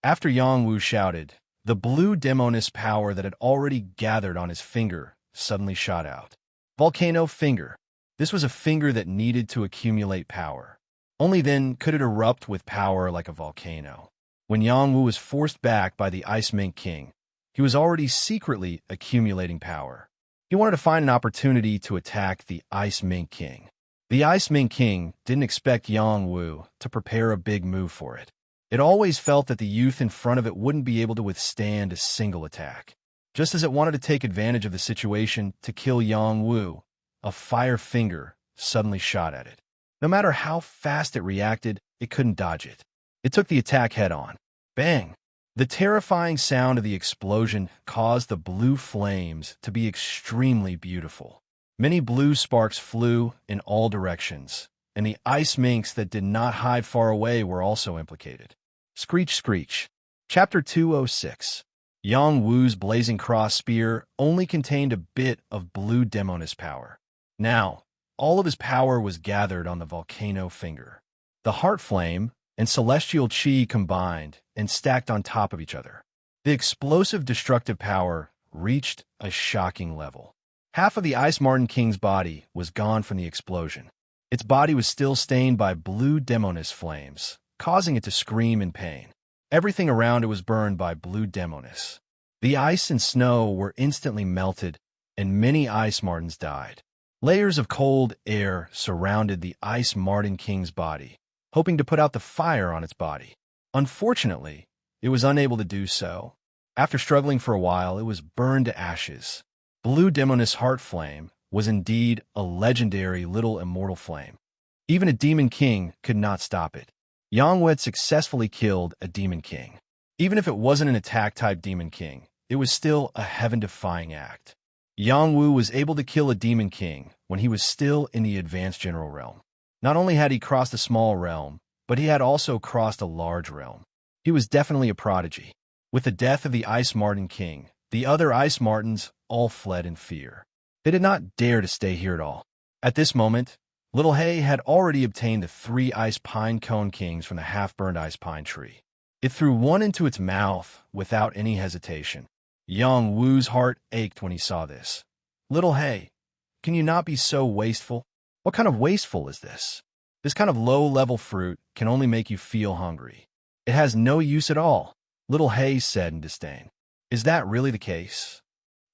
After Yongwu shouted, the blue demoness power that had already gathered on his finger suddenly shot out. Volcano finger. This was a finger that needed to accumulate power. Only then could it erupt with power like a volcano. When Yongwu was forced back by the Ice Mink King, he was already secretly accumulating power. He wanted to find an opportunity to attack the Ice Mink King. The Ice Mink King didn't expect Yongwu to prepare a big move for it. It always felt that the youth in front of it wouldn't be able to withstand a single attack. Just as it wanted to take advantage of the situation to kill Yongwu, a fire finger suddenly shot at it. No matter how fast it reacted, it couldn't dodge it. It took the attack head-on. Bang! The terrifying sound of the explosion caused the blue flames to be extremely beautiful. Many blue sparks flew in all directions, and the ice minks that did not hide far away were also implicated. Screech, screech. Chapter 206. Yongwu's blazing cross spear only contained a bit of blue demoness power. Now, all of his power was gathered on the volcano finger. The heart flame and celestial chi combined and stacked on top of each other. The explosive destructive power reached a shocking level. Half of the Ice Marten King's body was gone from the explosion. Its body was still stained by blue demoness flames, causing it to scream in pain. Everything around it was burned by blue demoness. The ice and snow were instantly melted, and many Ice Martens died. Layers of cold air surrounded the Ice Marten King's body, hoping to put out the fire on its body. Unfortunately, it was unable to do so. After struggling for a while, it was burned to ashes. Blue demoness heart flame was indeed a legendary little immortal flame. Even a demon king could not stop it. Yongwu had successfully killed a demon king. Even if it wasn't an attack-type demon king, it was still a heaven-defying act. Yongwu was able to kill a demon king when he was still in the advanced general realm. Not only had he crossed a small realm, but he had also crossed a large realm. He was definitely a prodigy. With the death of the Ice Marten King, the other Ice Martens all fled in fear. They did not dare to stay here at all. At this moment, Little Hay had already obtained the 3 ice pine cone kings from the half-burned ice pine tree. It threw one into its mouth without any hesitation. Yongwu's heart ached when he saw this. Little Hay, can you not be so wasteful? What kind of wasteful is this? This kind of low-level fruit can only make you feel hungry. It has no use at all, Little Hay said in disdain. Is that really the case?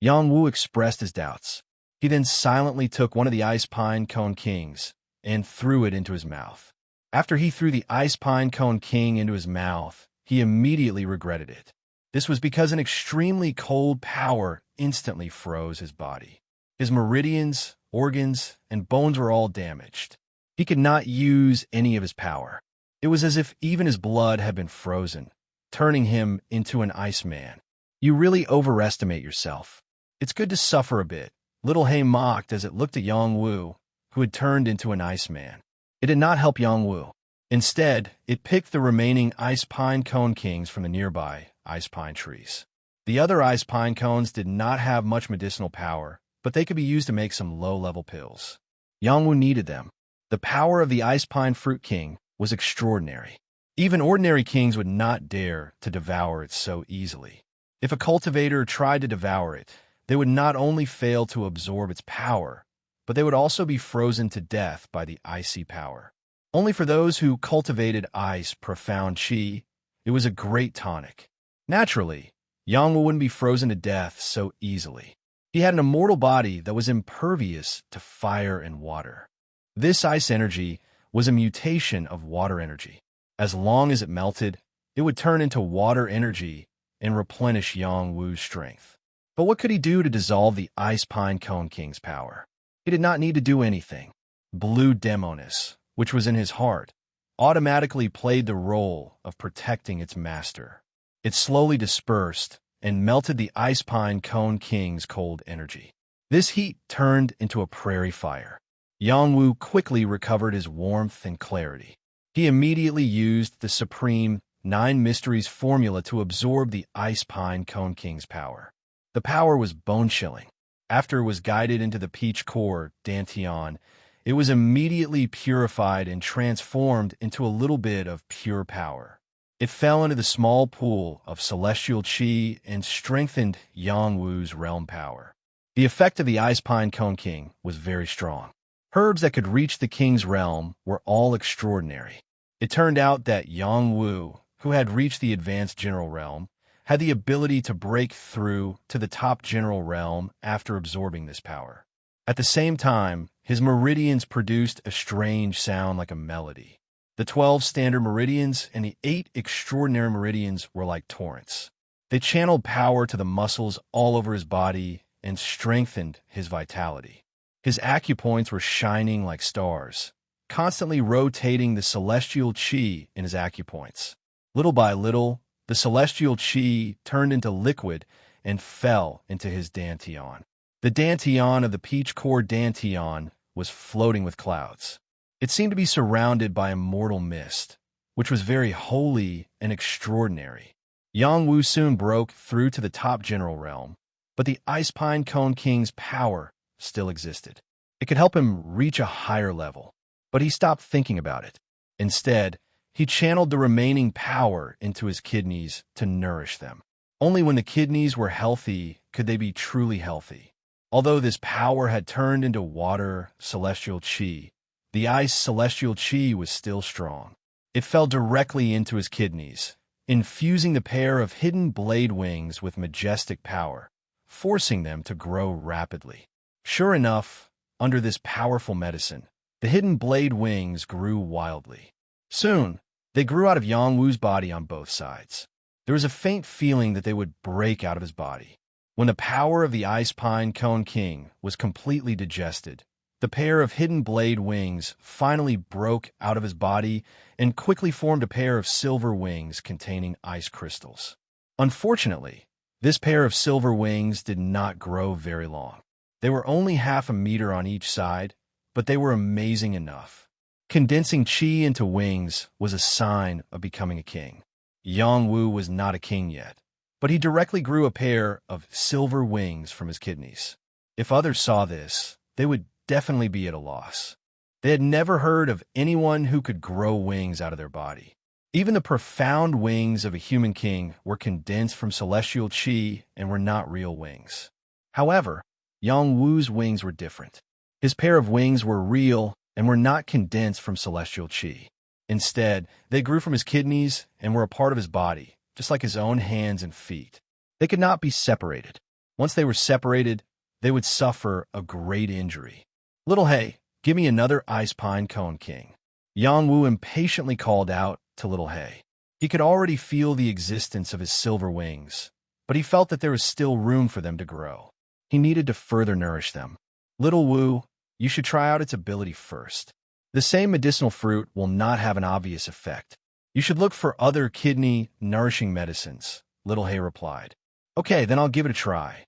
Yongwu expressed his doubts. He then silently took one of the ice pine cone kings and threw it into his mouth. After he threw the ice pine cone king into his mouth, he immediately regretted it. This was because an extremely cold power instantly froze his body. His meridians, organs, and bones were all damaged. He could not use any of his power. It was as if even his blood had been frozen, turning him into an ice man. You really overestimate yourself. It's good to suffer a bit, Little Hay mocked as it looked at Yongwu, who had turned into an ice man. It did not help Yongwu. Instead, it picked the remaining ice pine cone kings from the nearby ice pine trees. The other ice pine cones did not have much medicinal power, but they could be used to make some low-level pills. Yongwu needed them. The power of the ice pine fruit king was extraordinary. Even ordinary kings would not dare to devour it so easily. If a cultivator tried to devour it, they would not only fail to absorb its power, but they would also be frozen to death by the icy power. Only for those who cultivated ice profound chi, it was a great tonic. Naturally, Yongwu wouldn't be frozen to death so easily. He had an immortal body that was impervious to fire and water. This ice energy was a mutation of water energy. As long as it melted, it would turn into water energy and replenish Yangwu's strength. But what could he do to dissolve the Ice Pine Cone King's power? He did not need to do anything. Blue Demonis, which was in his heart, automatically played the role of protecting its master. It slowly dispersed and melted the Ice Pine Cone King's cold energy. This heat turned into a prairie fire. Yangwu quickly recovered his warmth and clarity. He immediately used the supreme 9 Mysteries formula to absorb the Ice Pine Cone King's power. The power was bone-chilling. After it was guided into the peach core, Dantian, it was immediately purified and transformed into a little bit of pure power. It fell into the small pool of celestial qi and strengthened Yangwu's realm power. The effect of the Ice Pine Cone King was very strong. Herbs that could reach the king's realm were all extraordinary. It turned out that Yangwu, who had reached the advanced general realm, had the ability to break through to the top general realm after absorbing this power. At the same time, his meridians produced a strange sound like a melody. The 12 standard meridians and the 8 extraordinary meridians were like torrents. They channeled power to the muscles all over his body and strengthened his vitality. His acupoints were shining like stars, constantly rotating the celestial qi in his acupoints. Little by little, the celestial qi turned into liquid and fell into his Dantian. The Dantian of the peach core Dantian was floating with clouds. It seemed to be surrounded by immortal mist, which was very holy and extraordinary. Yangwu soon broke through to the top general realm, but the Ice Pine Cone King's power still existed. It could help him reach a higher level, but he stopped thinking about it. Instead, he channeled the remaining power into his kidneys to nourish them. Only when the kidneys were healthy could they be truly healthy. Although this power had turned into water celestial qi, the ice celestial qi was still strong. It fell directly into his kidneys, infusing the pair of hidden blade wings with majestic power, forcing them to grow rapidly. Sure enough, under this powerful medicine, the hidden blade wings grew wildly. Soon, they grew out of Yangwu's body on both sides. There was a faint feeling that they would break out of his body. When the power of the Ice Pine Cone King was completely digested, the pair of hidden blade wings finally broke out of his body and quickly formed a pair of silver wings containing ice crystals. Unfortunately, this pair of silver wings did not grow very long. They were only half a meter on each side, but they were amazing enough. Condensing qi into wings was a sign of becoming a king. Yangwu was not a king yet, but he directly grew a pair of silver wings from his kidneys. If others saw this, they would definitely be at a loss. They had never heard of anyone who could grow wings out of their body. Even the profound wings of a human king were condensed from celestial qi and were not real wings. However, Yangwu's wings were different. His pair of wings were real and were not condensed from celestial qi. Instead, they grew from his kidneys and were a part of his body, just like his own hands and feet. They could not be separated. Once they were separated, they would suffer a great injury. "Little Hay, give me another Ice Pine Cone King." Yangwu impatiently called out to Little Hay. He could already feel the existence of his silver wings, but he felt that there was still room for them to grow. He needed to further nourish them. "Little Wu, you should try out its ability first. The same medicinal fruit will not have an obvious effect. You should look for other kidney-nourishing medicines," Little Hay replied. "Okay, then I'll give it a try."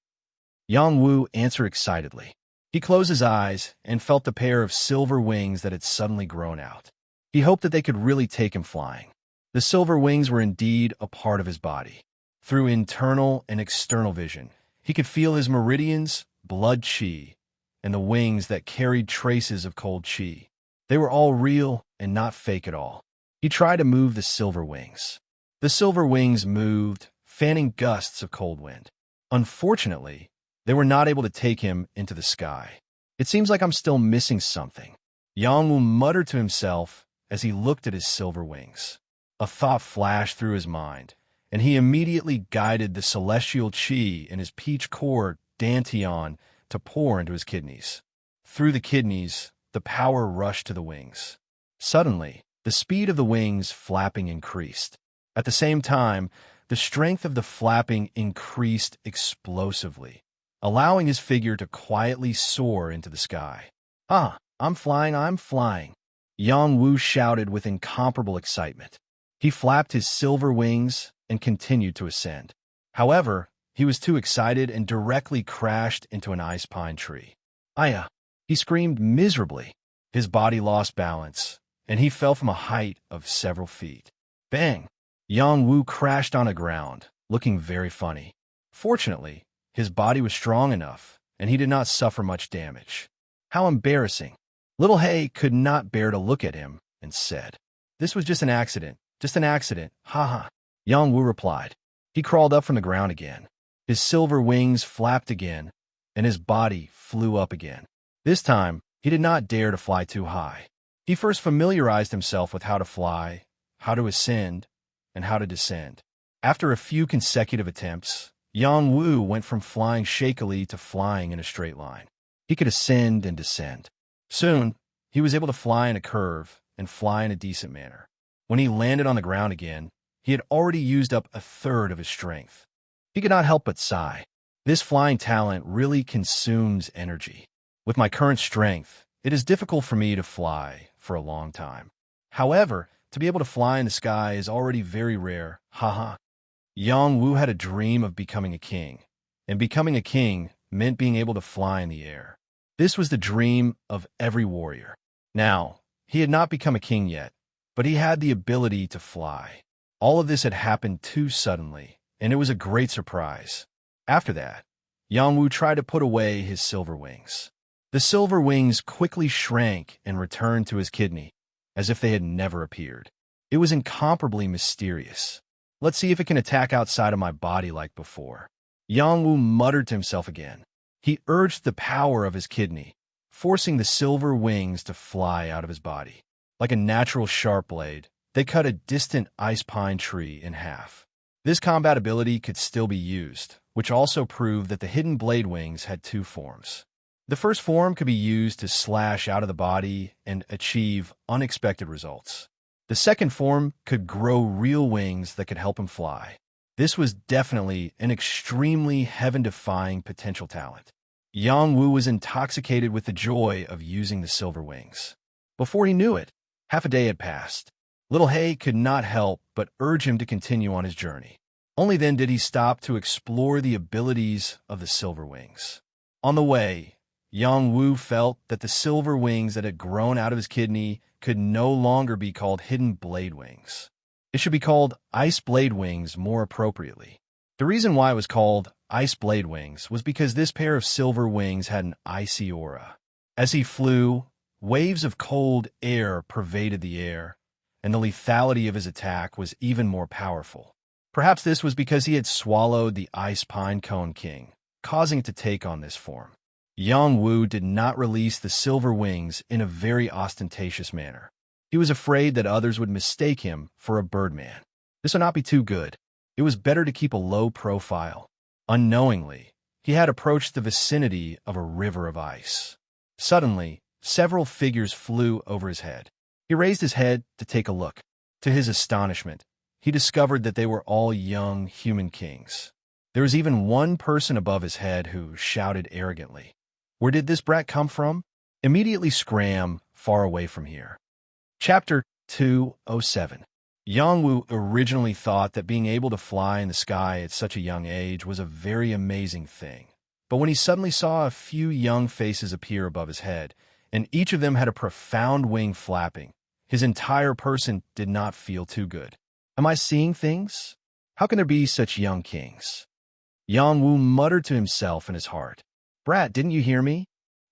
Yangwu answered excitedly. He closed his eyes and felt the pair of silver wings that had suddenly grown out. He hoped that they could really take him flying. The silver wings were indeed a part of his body. Through internal and external vision, he could feel his meridians, blood qi, and the wings that carried traces of cold qi. They were all real and not fake at all. He tried to move the silver wings. The silver wings moved, fanning gusts of cold wind. Unfortunately, they were not able to take him into the sky. "It seems like I'm still missing something," Yangwu muttered to himself as he looked at his silver wings. A thought flashed through his mind, and he immediately guided the celestial qi in his peach core Dantian to pour into his kidneys. Through the kidneys, the power rushed to the wings. Suddenly, the speed of the wings flapping increased. At the same time, the strength of the flapping increased explosively, allowing his figure to quietly soar into the sky. "Ah, I'm flying, I'm flying," Yang Wu shouted with incomparable excitement. He flapped his silver wings and continued to ascend. However, he was too excited and directly crashed into an ice pine tree. "Aya!" He screamed miserably. His body lost balance, and he fell from a height of several feet. Bang! Yang Wu crashed on the ground, looking very funny. Fortunately, his body was strong enough, and he did not suffer much damage. How embarrassing! Little Hay could not bear to look at him and said, "This was just an accident, ha ha." Yang Wu replied. He crawled up from the ground again. His silver wings flapped again, and his body flew up again. This time, he did not dare to fly too high. He first familiarized himself with how to fly, how to ascend, and how to descend. After a few consecutive attempts, Yang Wu went from flying shakily to flying in a straight line. He could ascend and descend. Soon, he was able to fly in a curve and fly in a decent manner. When he landed on the ground again, he had already used up a third of his strength. He could not help but sigh. This flying talent really consumes energy. With my current strength, it is difficult for me to fly for a long time. However, to be able to fly in the sky is already very rare, haha. Yang Wu had a dream of becoming a king, and becoming a king meant being able to fly in the air. This was the dream of every warrior. Now, he had not become a king yet, but he had the ability to fly. All of this had happened too suddenly, and it was a great surprise. After that, Yang Wu tried to put away his silver wings. The silver wings quickly shrank and returned to his kidney, as if they had never appeared. It was incomparably mysterious. Let's see if it can attack outside of my body like before. Yang Wu muttered to himself again. He urged the power of his kidney, forcing the silver wings to fly out of his body. Like a natural sharp blade, they cut a distant ice pine tree in half. This combat ability could still be used, which also proved that the hidden blade wings had two forms. The first form could be used to slash out of the body and achieve unexpected results. The second form could grow real wings that could help him fly. This was definitely an extremely heaven-defying potential talent. Yang Wu was intoxicated with the joy of using the silver wings. Before he knew it, half a day had passed. Little Hay could not help but urge him to continue on his journey. Only then did he stop to explore the abilities of the silver wings. On the way, Yang Wu felt that the silver wings that had grown out of his kidney could no longer be called hidden blade wings. It should be called ice blade wings more appropriately. The reason why it was called ice blade wings was because this pair of silver wings had an icy aura. As he flew, waves of cold air pervaded the air, and the lethality of his attack was even more powerful. Perhaps this was because he had swallowed the ice pine cone king, causing it to take on this form. Yang Wu did not release the silver wings in a very ostentatious manner. He was afraid that others would mistake him for a birdman. This would not be too good. It was better to keep a low profile. Unknowingly, he had approached the vicinity of a river of ice. Suddenly, several figures flew over his head. He raised his head to take a look. To his astonishment, he discovered that they were all young human kings. There was even one person above his head who shouted arrogantly, "Where did this brat come from? Immediately scram far away from here." Chapter 207. Yang Wu originally thought that being able to fly in the sky at such a young age was a very amazing thing. But when he suddenly saw a few young faces appear above his head, and each of them had a profound wing flapping, his entire person did not feel too good. Am I seeing things? How can there be such young kings? Yang Wu muttered to himself in his heart. "Brat, didn't you hear me?"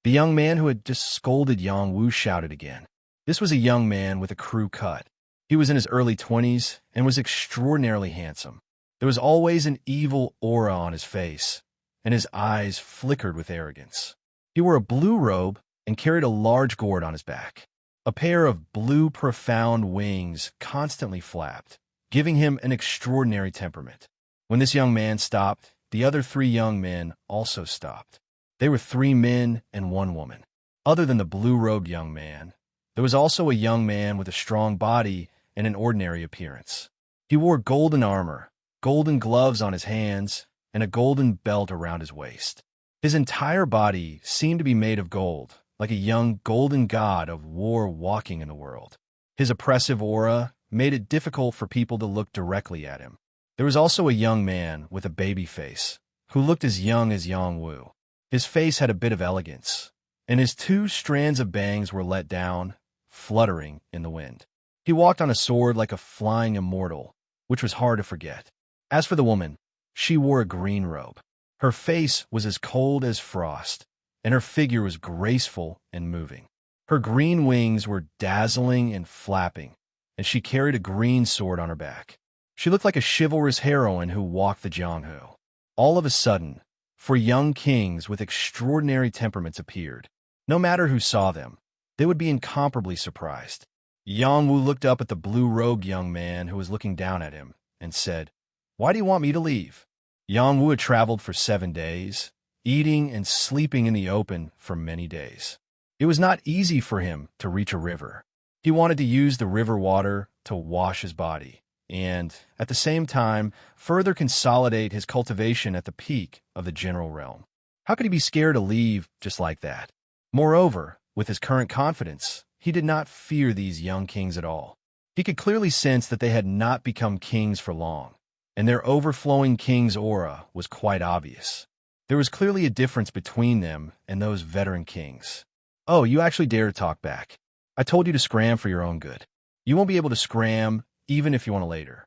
The young man who had just scolded Yang Wu shouted again. This was a young man with a crew cut. He was in his early 20s and was extraordinarily handsome. There was always an evil aura on his face, and his eyes flickered with arrogance. He wore a blue robe and carried a large gourd on his back. A pair of blue profound wings constantly flapped, giving him an extraordinary temperament. When this young man stopped, the other three young men also stopped. They were 3 men and 1 woman. Other than the blue-robed young man, there was also a young man with a strong body and an ordinary appearance. He wore golden armor, golden gloves on his hands, and a golden belt around his waist. His entire body seemed to be made of gold, like a young golden god of war walking in the world. His oppressive aura made it difficult for people to look directly at him. There was also a young man with a baby face, who looked as young as Yongwu. His face had a bit of elegance, and his 2 strands of bangs were let down, fluttering in the wind. He walked on a sword like a flying immortal, which was hard to forget. As for the woman, she wore a green robe. Her face was as cold as frost, and her figure was graceful and moving. Her green wings were dazzling and flapping, and she carried a green sword on her back. She looked like a chivalrous heroine who walked the Jianghu. All of a sudden, 4 young kings with extraordinary temperaments appeared. No matter who saw them, they would be incomparably surprised. Yongwu looked up at the blue-robed young man who was looking down at him and said, "Why do you want me to leave?" Yongwu had traveled for 7 days, eating and sleeping in the open for many days. It was not easy for him to reach a river. He wanted to use the river water to wash his body and, at the same time, further consolidate his cultivation at the peak of the general realm. How could he be scared to leave just like that? Moreover, with his current confidence, he did not fear these young kings at all. He could clearly sense that they had not become kings for long, and their overflowing king's aura was quite obvious. There was clearly a difference between them and those veteran kings. "Oh, you actually dare to talk back. I told you to scram for your own good. You won't be able to scram even if you want to later."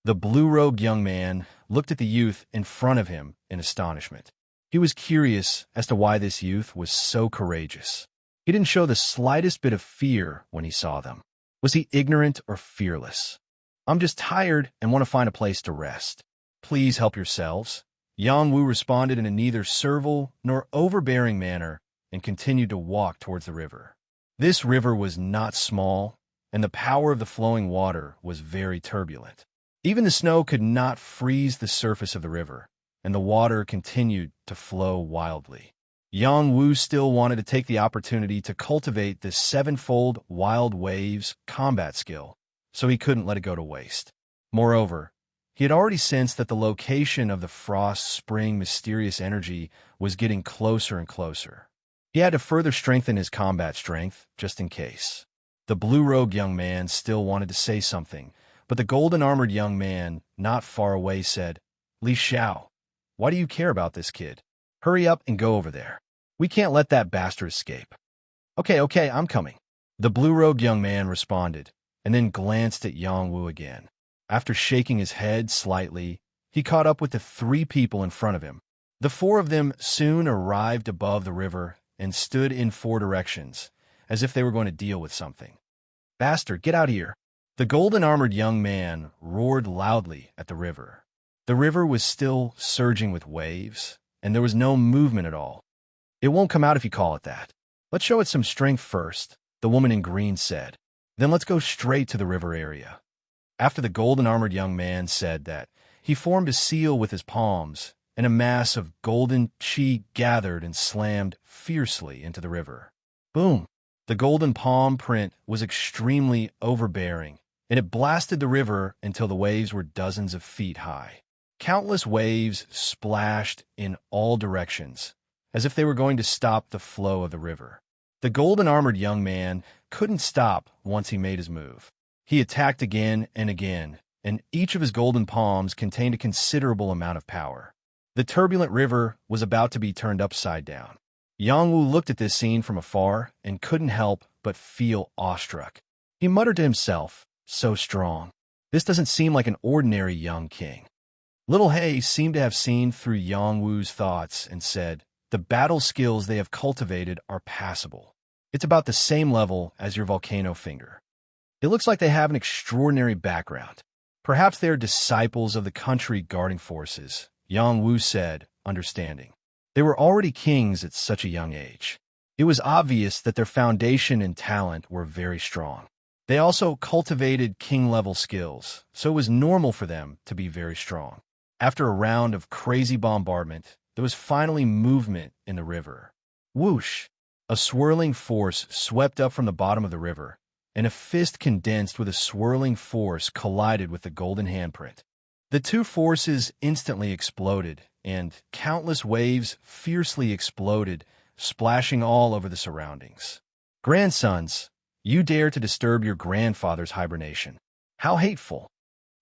The blue-robed young man looked at the youth in front of him in astonishment. He was curious as to why this youth was so courageous. He didn't show the slightest bit of fear when he saw them. Was he ignorant or fearless? "I'm just tired and want to find a place to rest. Please help yourselves." Yongwu responded in a neither servile nor overbearing manner and continued to walk towards the river. This river was not small, and the power of the flowing water was very turbulent. Even the snow could not freeze the surface of the river, and the water continued to flow wildly. Yongwu still wanted to take the opportunity to cultivate this 7-fold wild waves combat skill, so he couldn't let it go to waste. Moreover, he had already sensed that the location of the frost spring mysterious energy was getting closer and closer. He had to further strengthen his combat strength, just in case. The blue-robed young man still wanted to say something, but the golden-armored young man not far away said, "Li Xiao, why do you care about this kid? Hurry up and go over there. We can't let that bastard escape." Okay, I'm coming," the blue-robed young man responded, and then glanced at Yongwu again. After shaking his head slightly, he caught up with the 3 people in front of him. The 4 of them soon arrived above the river and stood in 4 directions, as if they were going to deal with something. "Bastard, get out here!" The golden-armored young man roared loudly at the river. The river was still surging with waves, and there was no movement at all. "It won't come out if you call it that. Let's show it some strength first," the woman in green said. "Then let's go straight to the river area." After the golden-armored young man said that, he formed a seal with his palms, and a mass of golden chi gathered and slammed fiercely into the river. Boom! The golden palm print was extremely overbearing, and it blasted the river until the waves were dozens of feet high. Countless waves splashed in all directions, as if they were going to stop the flow of the river. The golden-armored young man couldn't stop once he made his move. He attacked again and again, and each of his golden palms contained a considerable amount of power. The turbulent river was about to be turned upside down. Yongwu looked at this scene from afar and couldn't help but feel awestruck. He muttered to himself, "So strong. This doesn't seem like an ordinary young king." Little Hay seemed to have seen through Yongwu's thoughts and said, "The battle skills they have cultivated are passable. It's about the same level as your volcano finger. It looks like they have an extraordinary background. Perhaps they are disciples of the country guarding forces," Yongwu said, understanding. They were already kings at such a young age. It was obvious that their foundation and talent were very strong. They also cultivated king-level skills, so it was normal for them to be very strong. After a round of crazy bombardment, there was finally movement in the river. Whoosh! A swirling force swept up from the bottom of the river, and a fist condensed with a swirling force collided with the golden handprint. The two forces instantly exploded, and countless waves fiercely exploded, splashing all over the surroundings. Grandsons, you dare to disturb your grandfather's hibernation. How hateful!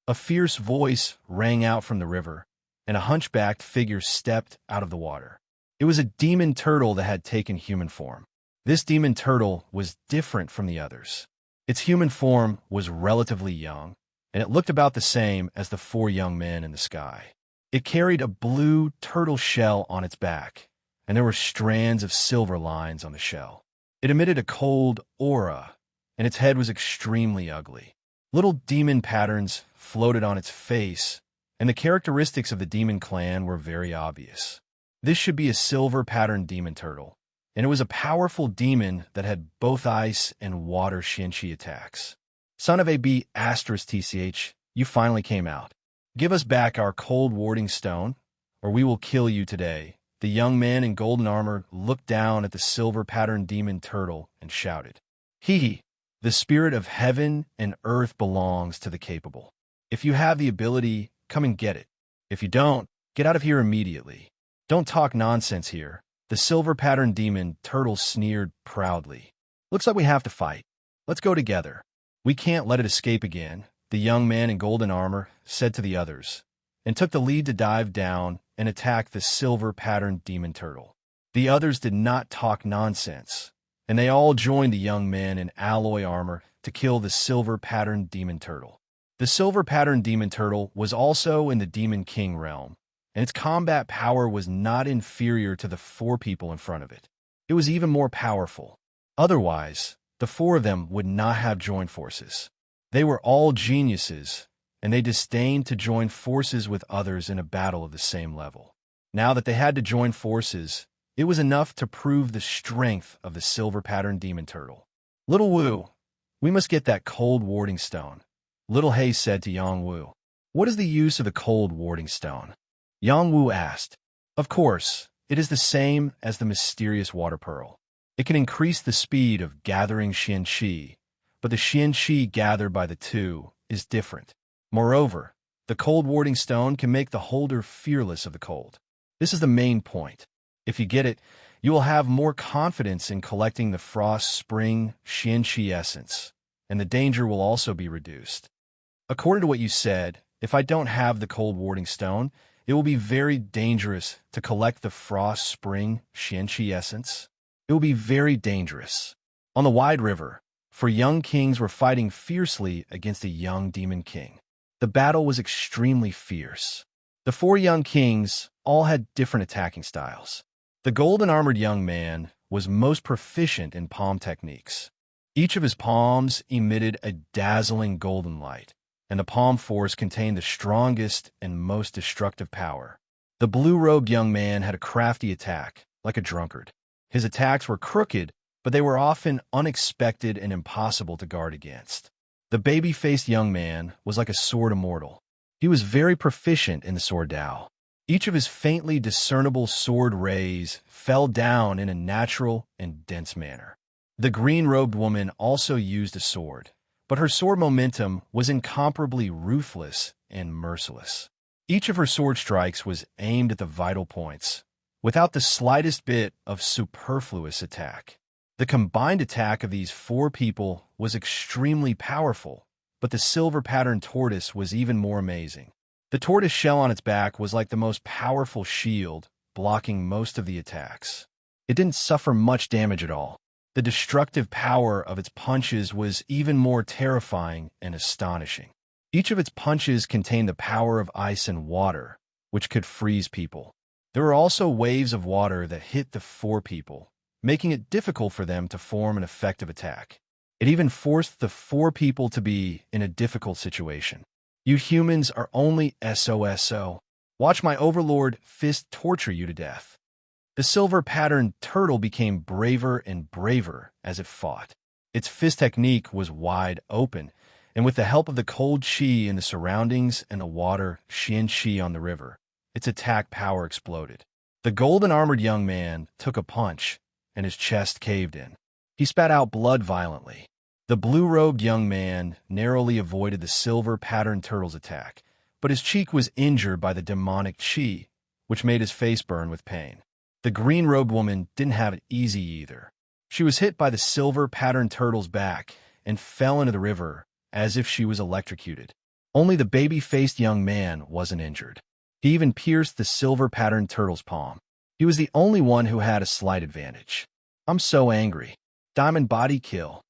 A fierce voice rang out from the river, and a hunchbacked figure stepped out of the water. It was a demon turtle that had taken human form. This demon turtle was different from the others. Its human form was relatively young, and it looked about the same as the four young men in the sky. It carried a blue turtle shell on its back, and there were strands of silver lines on the shell. It emitted a cold aura, and its head was extremely ugly. Little demon patterns floated on its face, and the characteristics of the demon clan were very obvious. This should be a silver-patterned demon turtle, and it was a powerful demon that had both ice and water Xianqi attacks. Son of a B****, you finally came out. Give us back our cold warding stone, or we will kill you today. The young man in golden armor looked down at the silver-patterned demon turtle and shouted, "Hee! The spirit of heaven and earth belongs to the capable. If you have the ability, come and get it. If you don't, get out of here immediately. Don't talk nonsense here." The silver-patterned demon turtle sneered proudly. "Looks like we have to fight. Let's go together. We can't let it escape again," the young man in golden armor said to the others, and took the lead to dive down and attack the silver-patterned demon turtle. The others did not talk nonsense, and they all joined the young man in alloy armor to kill the silver-patterned demon turtle. The silver-patterned demon turtle was also in the Demon King realm, and its combat power was not inferior to the four people in front of it. It was even more powerful. Otherwise, the four of them would not have joined forces. They were all geniuses, and they disdained to join forces with others in a battle of the same level. Now that they had to join forces, it was enough to prove the strength of the silver-patterned demon turtle. "Little Wu, we must get that cold warding stone," Little Hay said to Yang Wu. "What is the use of the cold warding stone?" Yang Wu asked. "Of course, it is the same as the mysterious water pearl. It can increase the speed of gathering Xianqi, but the Xianqi gathered by the two is different. Moreover, the cold warding stone can make the holder fearless of the cold. This is the main point. If you get it, you will have more confidence in collecting the Frost Spring Xianqi essence, and the danger will also be reduced. According to what you said, if I don't have the cold warding stone, it will be very dangerous to collect the Frost Spring Xianqi essence. It will be very dangerous. On the wide river, four young kings were fighting fiercely against a young demon king. The battle was extremely fierce. The four young kings all had different attacking styles. The golden-armored young man was most proficient in palm techniques. Each of his palms emitted a dazzling golden light, and the palm force contained the strongest and most destructive power. The blue-robed young man had a crafty attack, like a drunkard. His attacks were crooked, but they were often unexpected and impossible to guard against. The baby-faced young man was like a sword immortal. He was very proficient in the sword Dao. Each of his faintly discernible sword rays fell down in a natural and dense manner. The green-robed woman also used a sword, but her sword momentum was incomparably ruthless and merciless. Each of her sword strikes was aimed at the vital points, without the slightest bit of superfluous attack. The combined attack of these four people was extremely powerful, but the silver-patterned tortoise was even more amazing. The tortoise shell on its back was like the most powerful shield, blocking most of the attacks. It didn't suffer much damage at all. The destructive power of its punches was even more terrifying and astonishing. Each of its punches contained the power of ice and water, which could freeze people. There were also waves of water that hit the four people, making it difficult for them to form an effective attack. It even forced the four people to be in a difficult situation. "You humans are only SOSO. Watch my overlord fist torture you to death." The silver-patterned turtle became braver and braver as it fought. Its fist technique was wide open, and with the help of the cold qi in the surroundings and the water Xianqi on the river, its attack power exploded. The golden-armored young man took a punch, and his chest caved in. He spat out blood violently. The blue-robed young man narrowly avoided the silver-patterned turtle's attack, but his cheek was injured by the demonic chi, which made his face burn with pain. The green-robed woman didn't have it easy either. She was hit by the silver-patterned turtle's back and fell into the river as if she was electrocuted. Only the baby-faced young man wasn't injured. He even pierced the silver-patterned turtle's palm. He was the only one who had a slight advantage. "I'm so angry. Diamond body kill."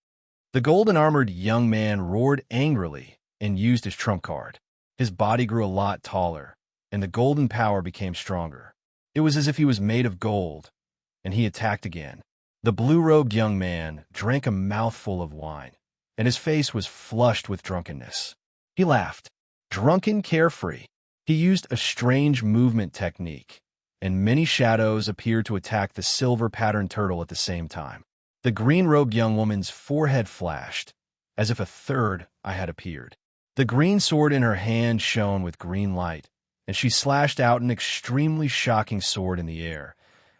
The golden-armored young man roared angrily and used his trump card. His body grew a lot taller, and the golden power became stronger. It was as if he was made of gold, and he attacked again. The blue-robed young man drank a mouthful of wine, and his face was flushed with drunkenness. He laughed, drunken, carefree. He used a strange movement technique, and many shadows appeared to attack the silver-patterned turtle at the same time. The green-robed young woman's forehead flashed, as if a third eye had appeared. The green sword in her hand shone with green light, and she slashed out an extremely shocking sword in the air,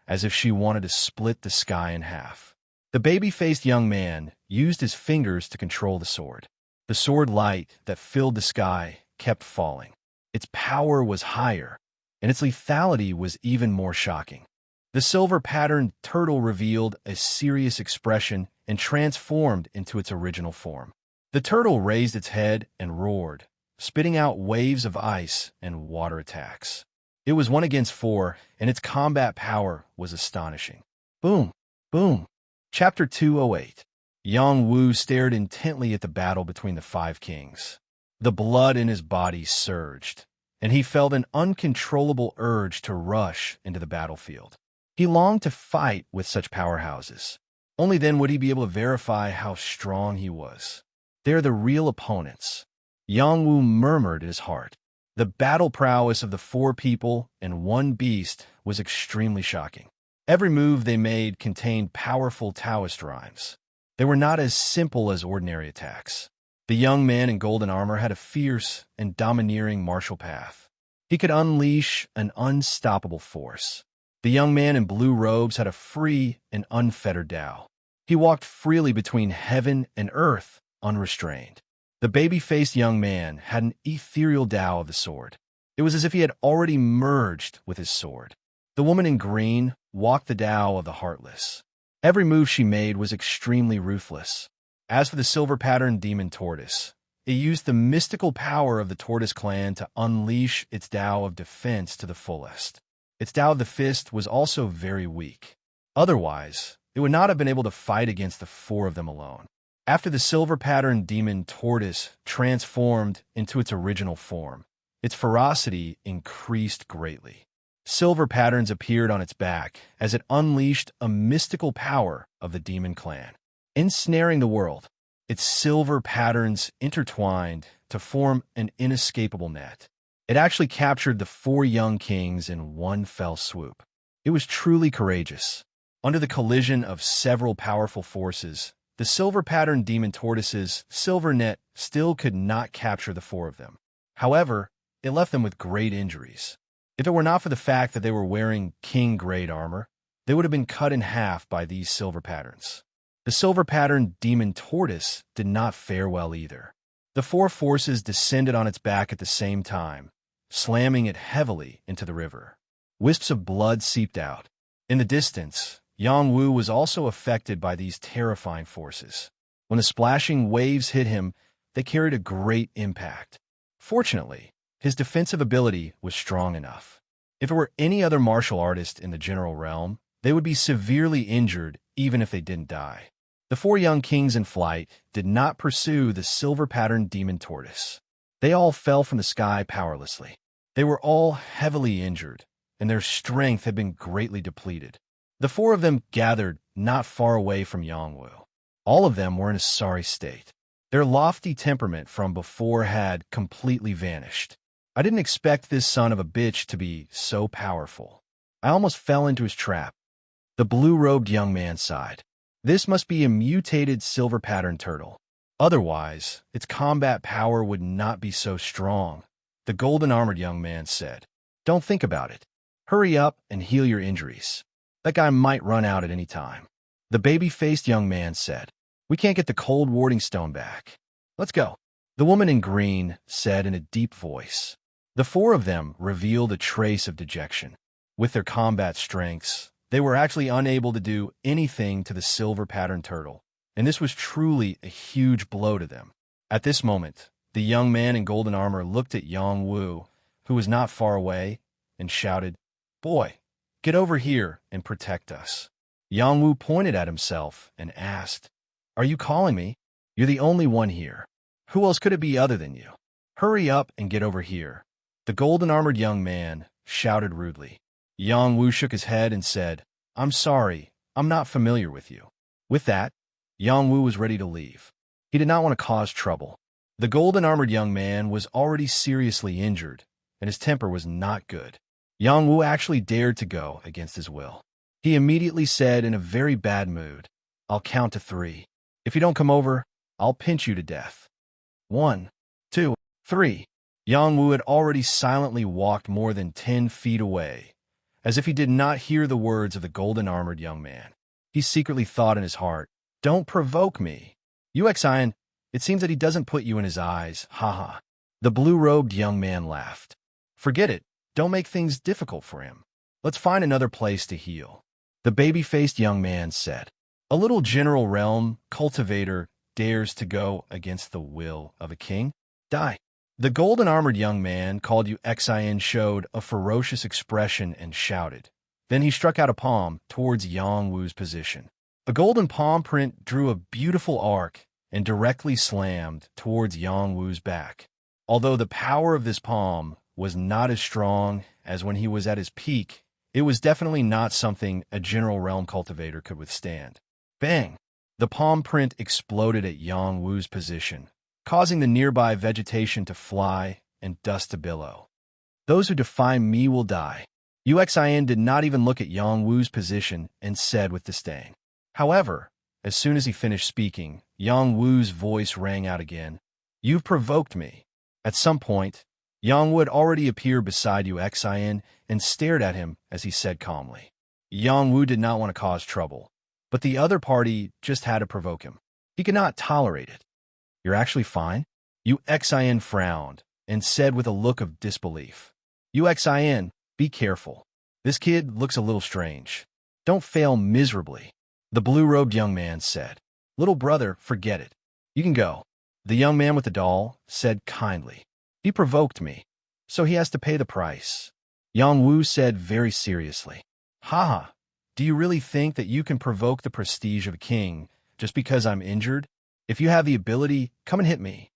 as if she wanted to split the sky in half. The baby-faced young man used his fingers to control the sword. The sword light that filled the sky kept falling. Its power was higher, and its lethality was even more shocking. The silver-patterned turtle revealed a serious expression and transformed into its original form. The turtle raised its head and roared, spitting out waves of ice and water attacks. It was 1 against 4, and its combat power was astonishing. Boom! Boom! Chapter 208. Yang Wu stared intently at the battle between the 5 kings. The blood in his body surged, and he felt an uncontrollable urge to rush into the battlefield. He longed to fight with such powerhouses. Only then would he be able to verify how strong he was. They're the real opponents. Yang Wu murmured in his heart. The battle prowess of the 4 people and 1 beast was extremely shocking. Every move they made contained powerful Taoist rhymes. They were not as simple as ordinary attacks. The young man in golden armor had a fierce and domineering martial path. He could unleash an unstoppable force. The young man in blue robes had a free and unfettered Tao. He walked freely between heaven and earth, unrestrained. The baby-faced young man had an ethereal Tao of the sword. It was as if he had already merged with his sword. The woman in green walked the Tao of the heartless. Every move she made was extremely ruthless. As for the silver-patterned demon tortoise, it used the mystical power of the tortoise clan to unleash its Tao of defense to the fullest. Its Tao of the fist was also very weak. Otherwise, it would not have been able to fight against the 4 of them alone. After the silver-patterned demon tortoise transformed into its original form, its ferocity increased greatly. Silver patterns appeared on its back as it unleashed a mystical power of the demon clan. Ensnaring the world, its silver patterns intertwined to form an inescapable net. It actually captured the 4 young kings in one fell swoop. It was truly courageous. Under the collision of several powerful forces, the silver-patterned demon tortoise's silver net still could not capture the 4 of them. However, it left them with great injuries. If it were not for the fact that they were wearing king-grade armor, they would have been cut in half by these silver patterns. The silver-patterned demon tortoise did not fare well either. The 4 forces descended on its back at the same time, slamming it heavily into the river. Wisps of blood seeped out. In the distance, Yang Wu was also affected by these terrifying forces. When the splashing waves hit him, they carried a great impact. Fortunately, his defensive ability was strong enough. If it were any other martial artist in the general realm, they would be severely injured even if they didn't die. The 4 young kings in flight did not pursue the silver-patterned demon tortoise. They all fell from the sky powerlessly. They were all heavily injured, and their strength had been greatly depleted. The 4 of them gathered not far away from Yang Wu. All of them were in a sorry state. Their lofty temperament from before had completely vanished. I didn't expect this son of a bitch to be so powerful. I almost fell into his trap. The blue-robed young man sighed. This must be a mutated silver-patterned turtle. Otherwise, its combat power would not be so strong, the golden-armored young man said. Don't think about it. Hurry up and heal your injuries. That guy might run out at any time. The baby-faced young man said. We can't get the cold warding stone back. Let's go. The woman in green said in a deep voice. The four of them revealed a trace of dejection. With their combat strengths, they were actually unable to do anything to the silver-patterned turtle, and this was truly a huge blow to them. At this moment, the young man in golden armor looked at Yang Wu, who was not far away, and shouted, "Boy, get over here and protect us." Yang Wu pointed at himself and asked, "Are you calling me? You're the only one here. Who else could it be other than you? Hurry up and get over here." The golden-armored young man shouted rudely. Yang Wu shook his head and said, "I'm sorry, I'm not familiar with you." With that, Yang Wu was ready to leave. He did not want to cause trouble. The golden-armored young man was already seriously injured, and his temper was not good. Yang Wu actually dared to go against his will. He immediately said in a very bad mood, "I'll count to 3. If you don't come over, I'll pinch you to death. 1, 2, 3. Yang Wu had already silently walked more than 10 feet away, as if he did not hear the words of the golden-armored young man. He secretly thought in his heart, "Don't provoke me. Xian, it seems that he doesn't put you in his eyes, haha." The blue-robed young man laughed. "Forget it. Don't make things difficult for him. Let's find another place to heal." The baby-faced young man said, "A little general realm cultivator dares to go against the will of a king? Die." The golden-armored young man called Xian showed a ferocious expression and shouted. Then he struck out a palm towards Yang Wu's position. A golden palm print drew a beautiful arc and directly slammed towards Yang Wu's back. Although the power of this palm was not as strong as when he was at his peak, it was definitely not something a general realm cultivator could withstand. Bang! The palm print exploded at Yang Wu's position, causing the nearby vegetation to fly and dust to billow. "Those who defy me will die." Xian did not even look at Yang Wu's position and said with disdain. However, as soon as he finished speaking, Yang Wu's voice rang out again. "You've provoked me." At some point, Yang Wu had already appeared beside Xian and stared at him as he said calmly. Yang Wu did not want to cause trouble, but the other party just had to provoke him. He could not tolerate it. "You're actually fine?" Xian frowned and said with a look of disbelief. "Xian, be careful. This kid looks a little strange. Don't fail miserably." The blue-robed young man said, "Little brother, forget it. You can go." The young man with the doll said kindly, "He provoked me, so he has to pay the price." Yang Wu said very seriously, "Haha, do you really think that you can provoke the prestige of a king just because I'm injured? If you have the ability, come and hit me."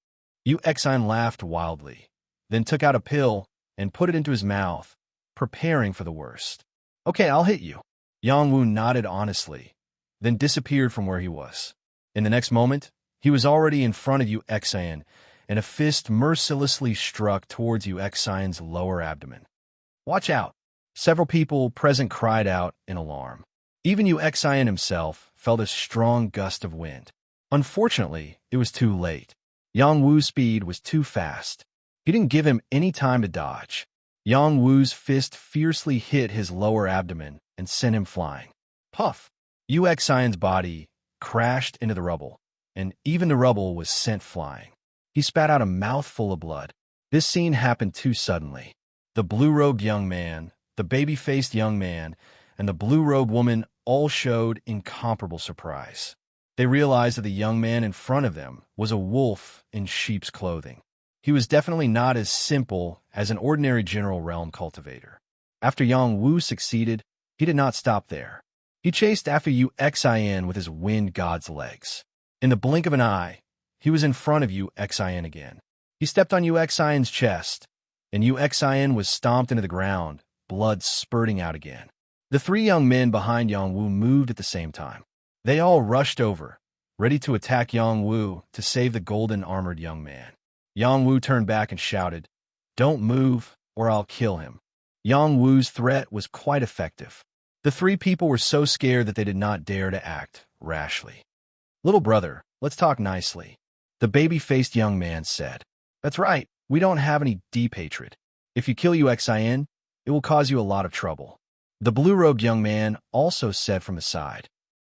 Xian laughed wildly, then took out a pill and put it into his mouth, preparing for the worst. "Okay, I'll hit you." Yang Wu nodded honestly, then disappeared from where he was. In the next moment, he was already in front of Xian, and a fist mercilessly struck towards Xian's lower abdomen. "Watch out!" Several people present cried out in alarm. Even Xian himself felt a strong gust of wind. Unfortunately, it was too late. Yang Wu's speed was too fast. He didn't give him any time to dodge. Yang Wu's fist fiercely hit his lower abdomen and sent him flying. Puff! Xian's body crashed into the rubble, and even the rubble was sent flying. He spat out a mouthful of blood. This scene happened too suddenly. The blue-robed young man, the baby-faced young man, and the blue-robed woman all showed incomparable surprise. They realized that the young man in front of them was a wolf in sheep's clothing. He was definitely not as simple as an ordinary general realm cultivator. After Yang Wu succeeded, he did not stop there. He chased after Xian with his wind god's legs. In the blink of an eye, he was in front of Xian again. He stepped on Xian's chest, and Xian was stomped into the ground, blood spurting out again. The three young men behind Yang Wu moved at the same time. They all rushed over, ready to attack Yang Wu to save the golden-armored young man. Yang Wu turned back and shouted, "Don't move, or I'll kill him." Yang Wu's threat was quite effective. The three people were so scared that they did not dare to act rashly. "Little brother, let's talk nicely," the baby-faced young man said. "That's right, we don't have any deep hatred. If you kill Xian, it will cause you a lot of trouble." The blue-robed young man also said from the side,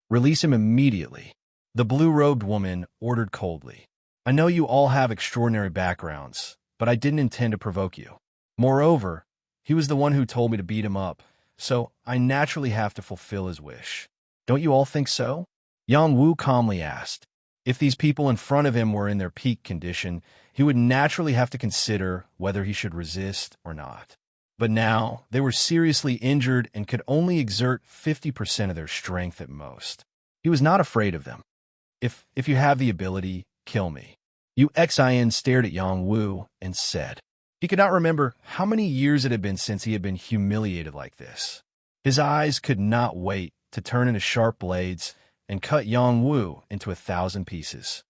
"Release him immediately." The blue-robed woman ordered coldly. I know you all have extraordinary backgrounds, but I didn't intend to provoke you. Moreover, he was the one who told me to beat him up, so I naturally have to fulfill his wish. Don't you all think so? Yang Wu calmly asked. If these people in front of him were in their peak condition, he would naturally have to consider whether he should resist or not. But now, they were seriously injured and could only exert 50% of their strength at most. He was not afraid of them. If you have the ability, kill me. Yu Xin stared at Yang Wu and said. He could not remember how many years it had been since he had been humiliated like this. His eyes could not wait to turn into sharp blades and cut Yang Wu into 1,000 pieces.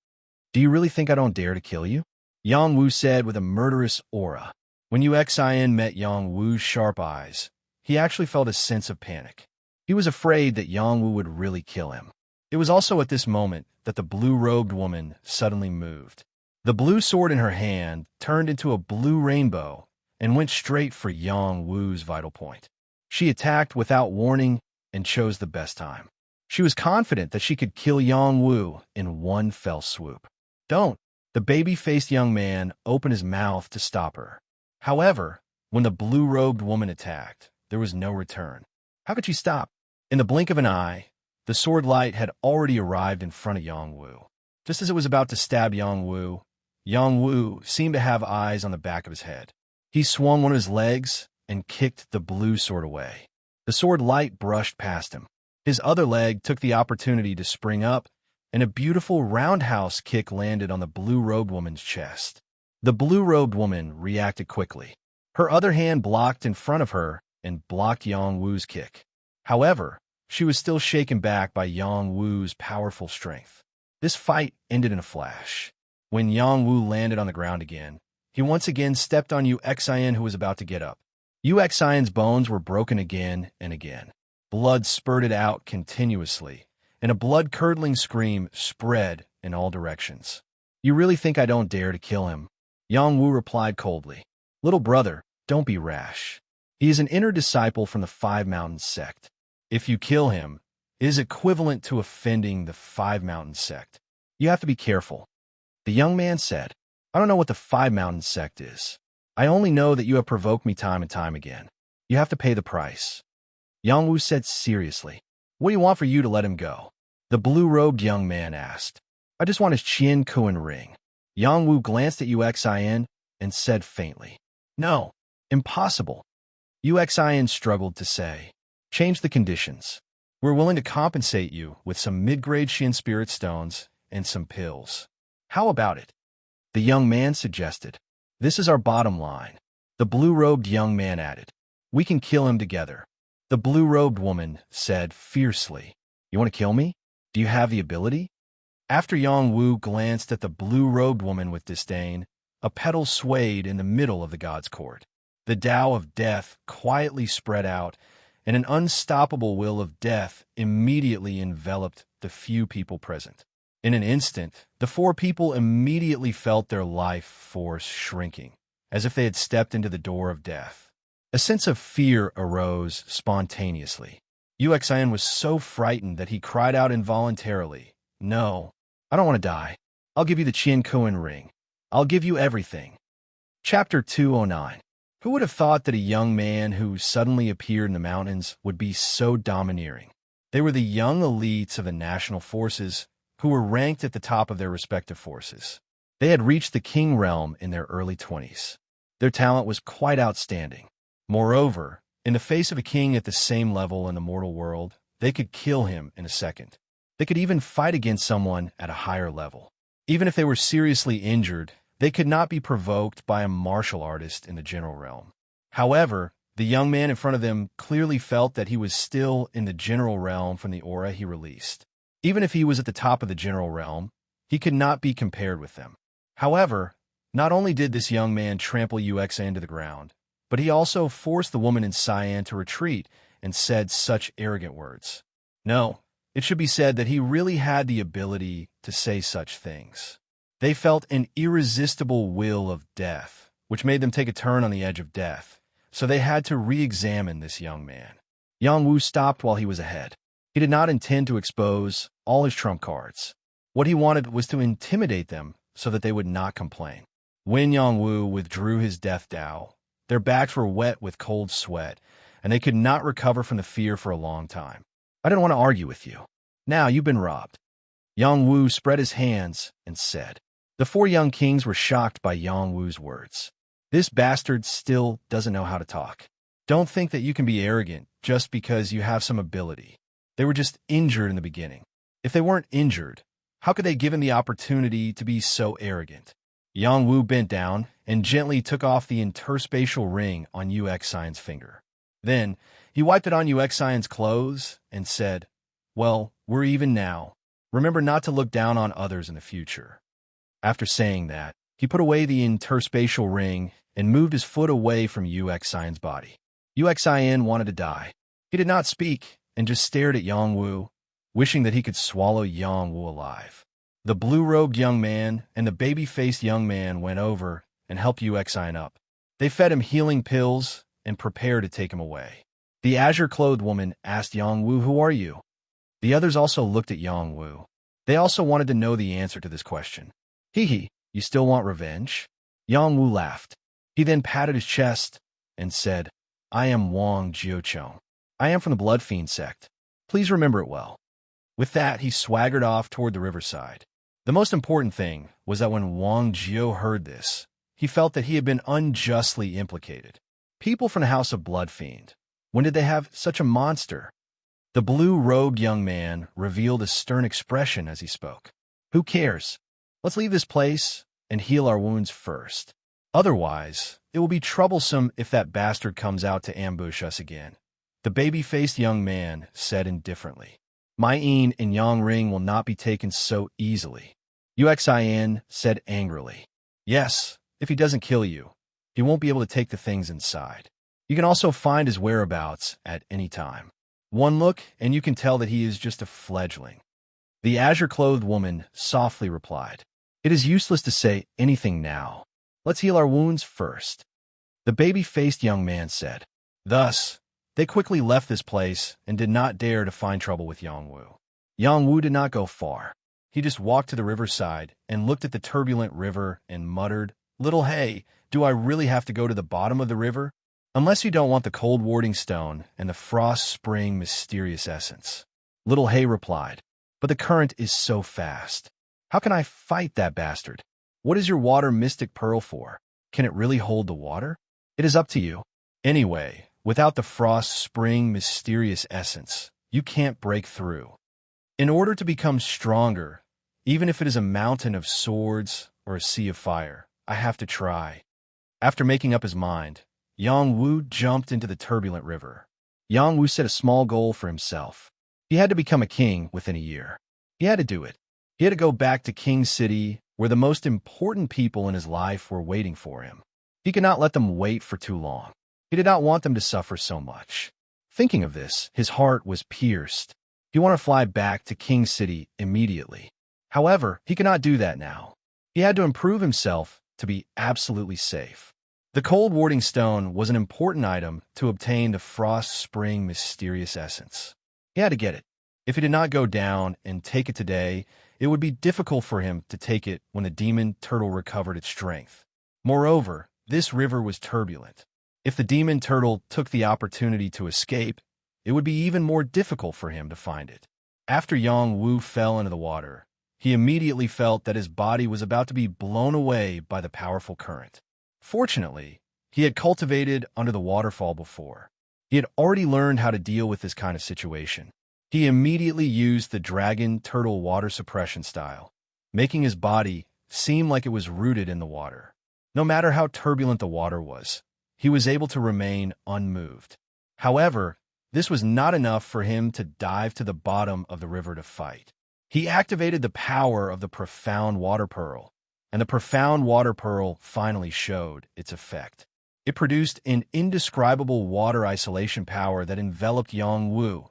Do you really think I don't dare to kill you? Yang Wu said with a murderous aura. When Yu Xin met Yang Wu's sharp eyes, he actually felt a sense of panic. He was afraid that Yang Wu would really kill him. It was also at this moment that the blue-robed woman suddenly moved. The blue sword in her hand turned into a blue rainbow and went straight for Yang Wu's vital point. She attacked without warning and chose the best time. She was confident that she could kill Yang Wu in one fell swoop. Don't! The baby-faced young man opened his mouth to stop her. However, when the blue-robed woman attacked, there was no return. How could she stop? In the blink of an eye, the sword light had already arrived in front of Yang Wu. Just as it was about to stab Yang Wu seemed to have eyes on the back of his head. He swung one of his legs and kicked the blue sword away. The sword light brushed past him. His other leg took the opportunity to spring up, and a beautiful roundhouse kick landed on the blue-robed woman's chest. The blue-robed woman reacted quickly. Her other hand blocked in front of her and blocked Yang Wu's kick. However, she was still shaken back by Yang Wu's powerful strength. This fight ended in a flash. When Yang Wu landed on the ground again, he once again stepped on Yu Xin, who was about to get up. Yu Xin's bones were broken again and again. Blood spurted out continuously, and a blood-curdling scream spread in all directions. You really think I don't dare to kill him? Yang Wu replied coldly. Little brother, don't be rash. He is an inner disciple from the Five Mountains sect. If you kill him, it is equivalent to offending the Five Mountains sect. You have to be careful. The young man said, I don't know what the Five Mountains sect is. I only know that you have provoked me time and time again. You have to pay the price. Yang Wu said seriously. What do you want for you to let him go? The blue-robed young man asked. I just want his Qian Kuan ring. Yang Wu glanced at Yu Xin and said faintly. No, impossible. Yu Xin struggled to say. Change the conditions. We're willing to compensate you with some mid-grade Qian spirit stones and some pills. How about it? The young man suggested. This is our bottom line. The blue-robed young man added. We can kill him together. The blue-robed woman said fiercely. You want to kill me? Do you have the ability? After Yang Wu glanced at the blue-robed woman with disdain, a petal swayed in the middle of the god's court. The Tao of death quietly spread out, and an unstoppable will of death immediately enveloped the few people present. In an instant, the four people immediately felt their life force shrinking, as if they had stepped into the door of death. A sense of fear arose spontaneously. Yu Xin was so frightened that he cried out involuntarily, No, I don't want to die. I'll give you the Qian Kuan ring. I'll give you everything. Chapter 209. Who would have thought that a young man who suddenly appeared in the mountains would be so domineering? They were the young elites of the national forces who were ranked at the top of their respective forces. They had reached the king realm in their early 20s. Their talent was quite outstanding. Moreover, in the face of a king at the same level in the mortal world, they could kill him in a second. They could even fight against someone at a higher level. Even if they were seriously injured, they could not be provoked by a martial artist in the general realm. However, the young man in front of them clearly felt that he was still in the general realm from the aura he released. Even if he was at the top of the general realm, he could not be compared with them. However, not only did this young man trample Uxa to the ground, but he also forced the woman in cyan to retreat and said such arrogant words. No, it should be said that he really had the ability to say such things. They felt an irresistible will of death, which made them take a turn on the edge of death, so they had to re-examine this young man. Yang Wu stopped while he was ahead. He did not intend to expose all his trump cards. What he wanted was to intimidate them so that they would not complain. When Yongwu withdrew his death Dao, their backs were wet with cold sweat, and they could not recover from the fear for a long time. I didn't want to argue with you. Now you've been robbed. Yongwu spread his hands and said. The four young kings were shocked by Yongwu's words. This bastard still doesn't know how to talk. Don't think that you can be arrogant just because you have some ability. They were just injured in the beginning. If they weren't injured, how could they give him the opportunity to be so arrogant? Yongwu bent down and gently took off the interspatial ring on Yu Xian's finger. Then, he wiped it on Yu Xian's clothes and said, Well, we're even now. Remember not to look down on others in the future. After saying that, he put away the interspatial ring and moved his foot away from Yu Xian's body. Yu Xian wanted to die. He did not speak and just stared at Yongwu, wishing that he could swallow Yongwu alive. The blue-robed young man and the baby-faced young man went over and helped Yu Xian up. They fed him healing pills and prepared to take him away. The azure-clothed woman asked Yongwu, Who are you? The others also looked at Yongwu. They also wanted to know the answer to this question. Hee, you still want revenge? Yongwu laughed. He then patted his chest and said, I am Wang Jiuchong. I am from the Blood Fiend sect. Please remember it well. With that, he swaggered off toward the riverside. The most important thing was that when Wang Jiu heard this, he felt that he had been unjustly implicated. People from the House of Blood Fiend. When did they have such a monster? The blue-robed young man revealed a stern expression as he spoke. Who cares? Let's leave this place and heal our wounds first. Otherwise, it will be troublesome if that bastard comes out to ambush us again. The baby-faced young man said indifferently. My Yin and Yang Ring will not be taken so easily. Yu Xian said angrily. Yes, if he doesn't kill you, he won't be able to take the things inside. You can also find his whereabouts at any time. One look, and you can tell that he is just a fledgling. The azure-clothed woman softly replied. It is useless to say anything now. Let's heal our wounds first. The baby-faced young man said. Thus, they quickly left this place and did not dare to find trouble with Yongwu. Yongwu did not go far. He just walked to the riverside and looked at the turbulent river and muttered, Little Hay, do I really have to go to the bottom of the river? Unless you don't want the cold warding stone and the frost spring mysterious essence. Little Hay replied, But the current is so fast. How can I fight that bastard? What is your water mystic pearl for? Can it really hold the water? It is up to you. Anyway, without the frost spring mysterious essence, you can't break through. In order to become stronger, even if it is a mountain of swords or a sea of fire, I have to try. After making up his mind, Yongwu jumped into the turbulent river. Yongwu set a small goal for himself. He had to become a king within a year. He had to do it. He had to go back to King City, where the most important people in his life were waiting for him. He could not let them wait for too long. He did not want them to suffer so much. Thinking of this, his heart was pierced. He wanted to fly back to King City immediately. However, he could not do that now. He had to improve himself to be absolutely safe. The cold warding stone was an important item to obtain the frost spring mysterious essence. He had to get it. If he did not go down and take it today, it would be difficult for him to take it when the demon turtle recovered its strength. Moreover, this river was turbulent. If the demon turtle took the opportunity to escape, it would be even more difficult for him to find it. After Yongwu fell into the water, he immediately felt that his body was about to be blown away by the powerful current. Fortunately, he had cultivated under the waterfall before. He had already learned how to deal with this kind of situation. He immediately used the dragon turtle water suppression style, making his body seem like it was rooted in the water. No matter how turbulent the water was, he was able to remain unmoved. However, this was not enough for him to dive to the bottom of the river to fight. He activated the power of the profound water pearl, and the profound water pearl finally showed its effect. It produced an indescribable water isolation power that enveloped Yongwu,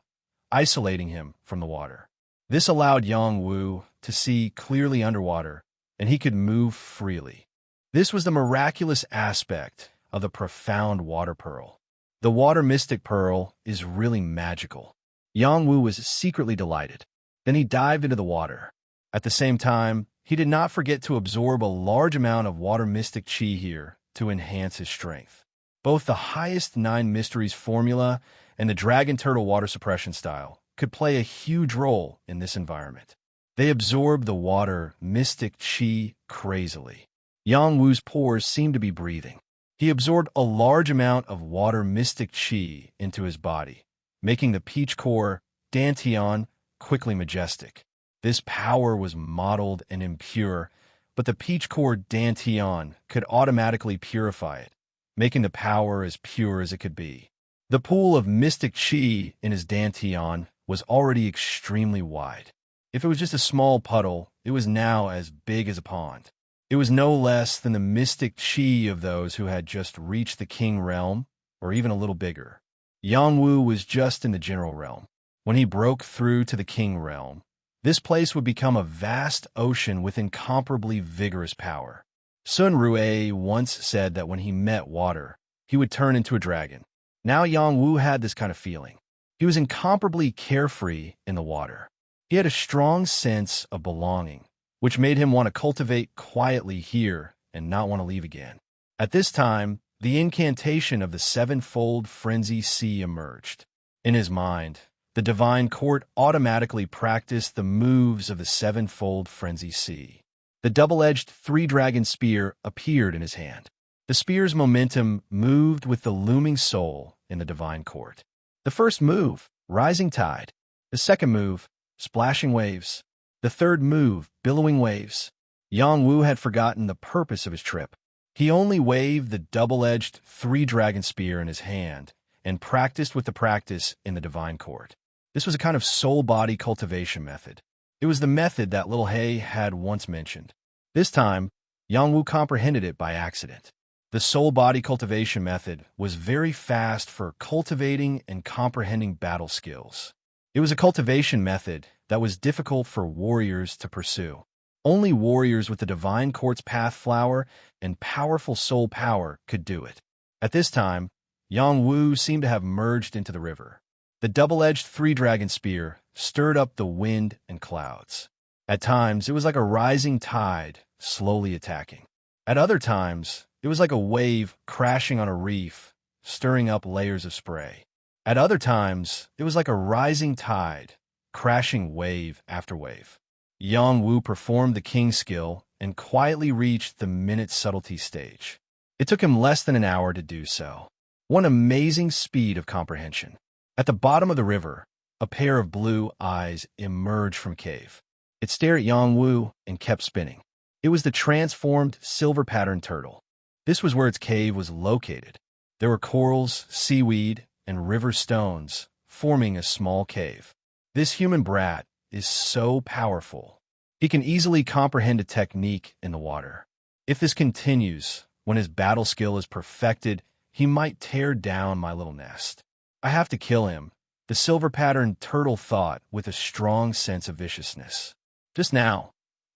isolating him from the water. This allowed Yongwu to see clearly underwater, and he could move freely. This was the miraculous aspect of the profound water pearl. The water mystic pearl is really magical. Yongwu was secretly delighted. Then he dived into the water. At the same time, he did not forget to absorb a large amount of water mystic chi here to enhance his strength. Both the highest 9 mysteries formula and the dragon turtle water suppression style could play a huge role in this environment. They absorbed the water mystic chi crazily. Yang Wu's pores seemed to be breathing. He absorbed a large amount of water mystic chi into his body, making the peach core dantian quickly majestic. This power was mottled and impure, but the peach core dantian could automatically purify it, making the power as pure as it could be. The pool of mystic chi in his dantian was already extremely wide. If it was just a small puddle, it was now as big as a pond. It was no less than the mystic chi of those who had just reached the king realm, or even a little bigger. Yang Wu was just in the general realm. When he broke through to the king realm, this place would become a vast ocean with incomparably vigorous power. Sun Rue once said that when he met water, he would turn into a dragon. Now Yang Wu had this kind of feeling. He was incomparably carefree in the water. He had a strong sense of belonging, which made him want to cultivate quietly here and not want to leave again. At this time, the incantation of the sevenfold frenzy sea emerged. In his mind, the divine court automatically practiced the moves of the sevenfold frenzy sea. The double-edged 3-dragon spear appeared in his hand. The spear's momentum moved with the looming soul in the divine court. The first move, rising tide. The second move, splashing waves. The third move, billowing waves. Yang Wu had forgotten the purpose of his trip. He only waved the double-edged 3-dragon spear in his hand and practiced with the practice in the divine court. This was a kind of soul-body cultivation method. It was the method that Little Hay had once mentioned. This time, Yang Wu comprehended it by accident. The soul-body cultivation method was very fast for cultivating and comprehending battle skills. It was a cultivation method that was difficult for warriors to pursue. Only warriors with the divine court's path flower and powerful soul power could do it. At this time, Yang Wu seemed to have merged into the river. The double-edged 3-dragon spear stirred up the wind and clouds. At times, it was like a rising tide slowly attacking. At other times, it was like a wave crashing on a reef, stirring up layers of spray. At other times, it was like a rising tide, crashing wave after wave. Yang Wu performed the king skill and quietly reached the minute subtlety stage. It took him less than an hour to do so. One amazing speed of comprehension. At the bottom of the river, a pair of blue eyes emerged from cave. It stared at Yang Wu and kept spinning. It was the transformed silver-patterned turtle. This was where its cave was located. There were corals, seaweed, and river stones forming a small cave. This human brat is so powerful. He can easily comprehend a technique in the water. If this continues, when his battle skill is perfected, he might tear down my little nest. I have to kill him, the silver-patterned turtle thought with a strong sense of viciousness. Just now,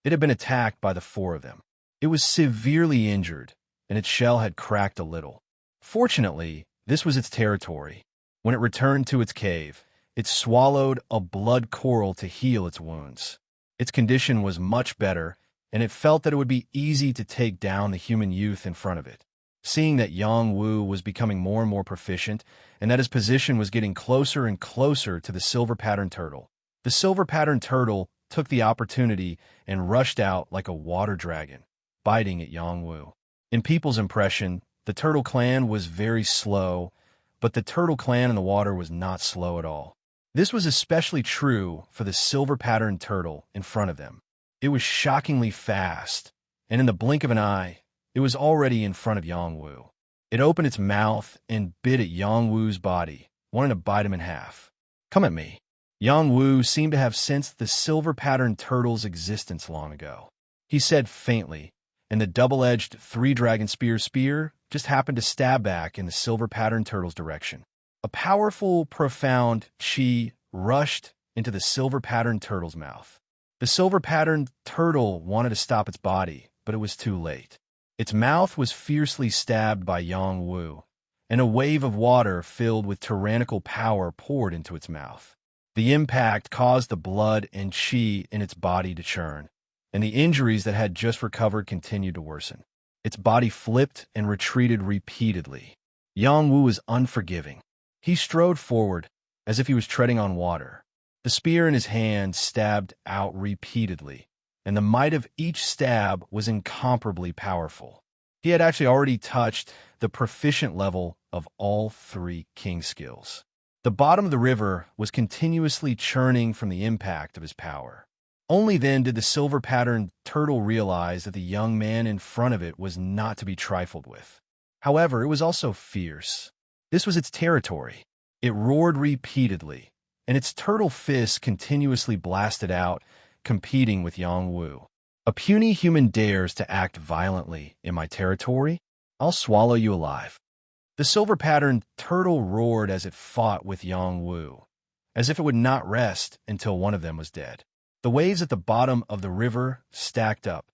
it had been attacked by the 4 of them. It was severely injured, and its shell had cracked a little. Fortunately, this was its territory. When it returned to its cave, it swallowed a blood coral to heal its wounds. Its condition was much better, and it felt that it would be easy to take down the human youth in front of it. Seeing that Yang Wu was becoming more and more proficient, and that his position was getting closer and closer to the silver-patterned turtle, the silver-patterned turtle took the opportunity and rushed out like a water dragon, biting at Yang Wu. In people's impression, the turtle clan was very slow, but the turtle clan in the water was not slow at all. This was especially true for the silver-patterned turtle in front of them. It was shockingly fast, and in the blink of an eye, it was already in front of Yang Wu. It opened its mouth and bit at Yang Wu's body, wanting to bite him in half. "Come at me." Yang Wu seemed to have sensed the silver-patterned turtle's existence long ago. He said faintly, and the double-edged 3-dragon spear just happened to stab back in the silver-patterned turtle's direction. A powerful, profound chi rushed into the silver-patterned turtle's mouth. The silver-patterned turtle wanted to stop its body, but it was too late. Its mouth was fiercely stabbed by Yang Wu, and a wave of water filled with tyrannical power poured into its mouth. The impact caused the blood and qi in its body to churn, and the injuries that had just recovered continued to worsen. Its body flipped and retreated repeatedly. Yang Wu was unforgiving. He strode forward, as if he was treading on water. The spear in his hand stabbed out repeatedly, and the might of each stab was incomparably powerful. He had actually already touched the proficient level of all three king skills. The bottom of the river was continuously churning from the impact of his power. Only then did the silver-patterned turtle realize that the young man in front of it was not to be trifled with. However, it was also fierce. This was its territory. It roared repeatedly, and its turtle fists continuously blasted out, competing with Yang Wu. A puny human dares to act violently in my territory? I'll swallow you alive. The silver-patterned turtle roared as it fought with Yang Wu, as if it would not rest until one of them was dead. The waves at the bottom of the river stacked up.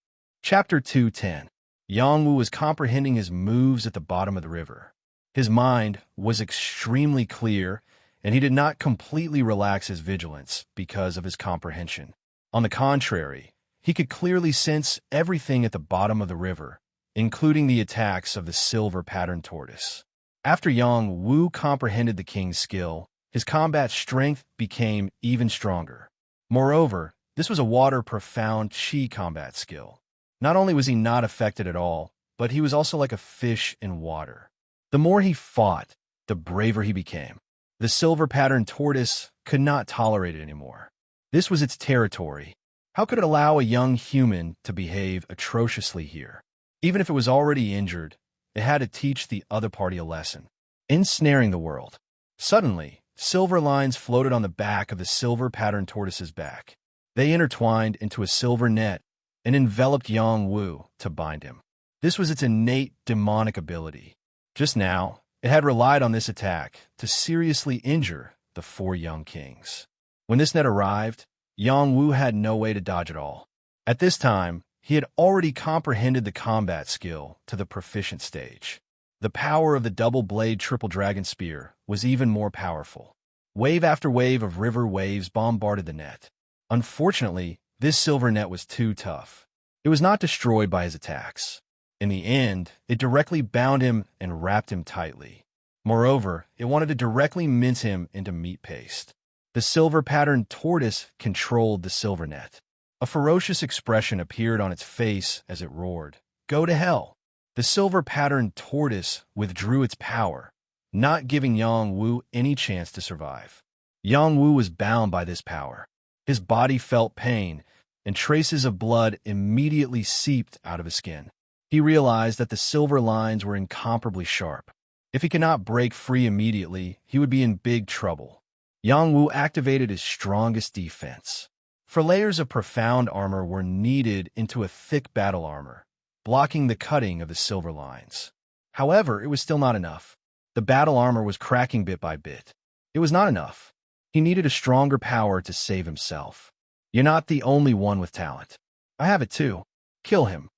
Chapter 2:10. Yang Wu was comprehending his moves at the bottom of the river. His mind was extremely clear, and he did not completely relax his vigilance because of his comprehension. On the contrary, he could clearly sense everything at the bottom of the river, including the attacks of the silver-patterned tortoise. After Yang Wu comprehended the king's skill, his combat strength became even stronger. Moreover, this was a water-profound qi combat skill. Not only was he not affected at all, but he was also like a fish in water. The more he fought, the braver he became. The silver-patterned tortoise could not tolerate it anymore. This was its territory. How could it allow a young human to behave atrociously here? Even if it was already injured, it had to teach the other party a lesson. Ensnaring the world. Suddenly, silver lines floated on the back of the silver-patterned tortoise's back. They intertwined into a silver net and enveloped Yang Wu to bind him. This was its innate demonic ability. Just now, it had relied on this attack to seriously injure the four young kings. When this net arrived, Yang Wu had no way to dodge it all. At this time, he had already comprehended the combat skill to the proficient stage. The power of the double-blade triple dragon spear was even more powerful. Wave after wave of river waves bombarded the net. Unfortunately, this silver net was too tough. It was not destroyed by his attacks. In the end, it directly bound him and wrapped him tightly. Moreover, it wanted to directly mince him into meat paste. The silver-patterned tortoise controlled the silver net. A ferocious expression appeared on its face as it roared. Go to hell! The silver-patterned tortoise withdrew its power, not giving Yang Wu any chance to survive. Yang Wu was bound by this power. His body felt pain, and traces of blood immediately seeped out of his skin. He realized that the silver lines were incomparably sharp. If he could not break free immediately, he would be in big trouble. Yang Wu activated his strongest defense. For layers of profound armor were kneaded into a thick battle armor, blocking the cutting of the silver lines. However, it was still not enough. The battle armor was cracking bit by bit. It was not enough. He needed a stronger power to save himself. You're not the only one with talent. I have it too. Kill him.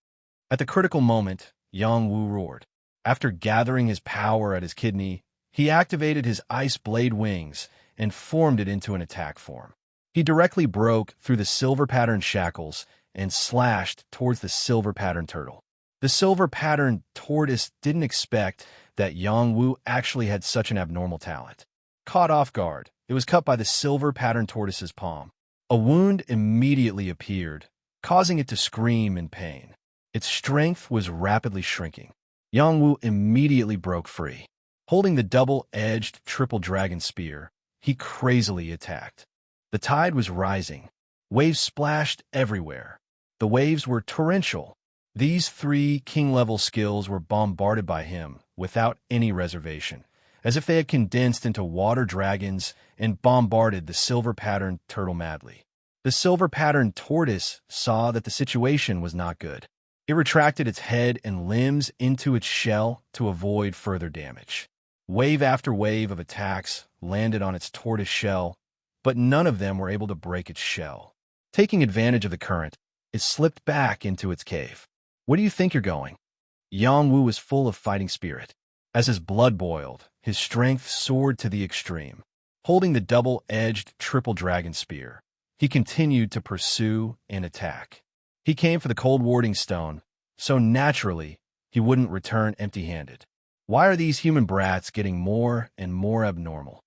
At the critical moment, Yang Wu roared. After gathering his power at his kidney, he activated his ice blade wings and formed it into an attack form. He directly broke through the silver-patterned shackles and slashed towards the silver-patterned turtle. The silver-patterned tortoise didn't expect that Yang Wu actually had such an abnormal talent. Caught off guard, it was cut by the silver-patterned tortoise's palm. A wound immediately appeared, causing it to scream in pain. Its strength was rapidly shrinking. Yang Wu immediately broke free. Holding the double-edged triple dragon spear, he crazily attacked. The tide was rising. Waves splashed everywhere. The waves were torrential. These three king-level skills were bombarded by him without any reservation, as if they had condensed into water dragons and bombarded the silver-patterned turtle madly. The silver-patterned tortoise saw that the situation was not good. It retracted its head and limbs into its shell to avoid further damage. Wave after wave of attacks landed on its tortoise shell, but none of them were able to break its shell. Taking advantage of the current, it slipped back into its cave. Where do you think you're going? Yang Wu was full of fighting spirit. As his blood boiled, his strength soared to the extreme. Holding the double-edged triple dragon spear, he continued to pursue and attack. He came for the cold warding stone, so naturally he wouldn't return empty-handed. Why are these human brats getting more and more abnormal?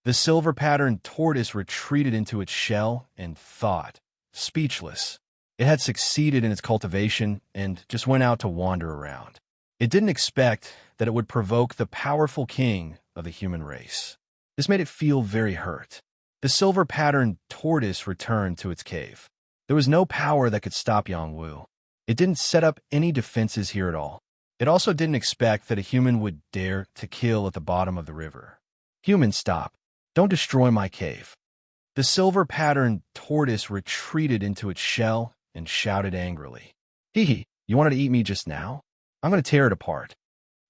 The silver-patterned tortoise retreated into its shell and thought, speechless. It had succeeded in its cultivation and just went out to wander around. It didn't expect that it would provoke the powerful king of the human race. This made it feel very hurt. The silver-patterned tortoise returned to its cave. There was no power that could stop Yangwu. It didn't set up any defenses here at all. It also didn't expect that a human would dare to kill at the bottom of the river. Human, stop. Don't destroy my cave. The silver-patterned tortoise retreated into its shell and shouted angrily. Hee, you wanted to eat me just now? I'm going to tear it apart.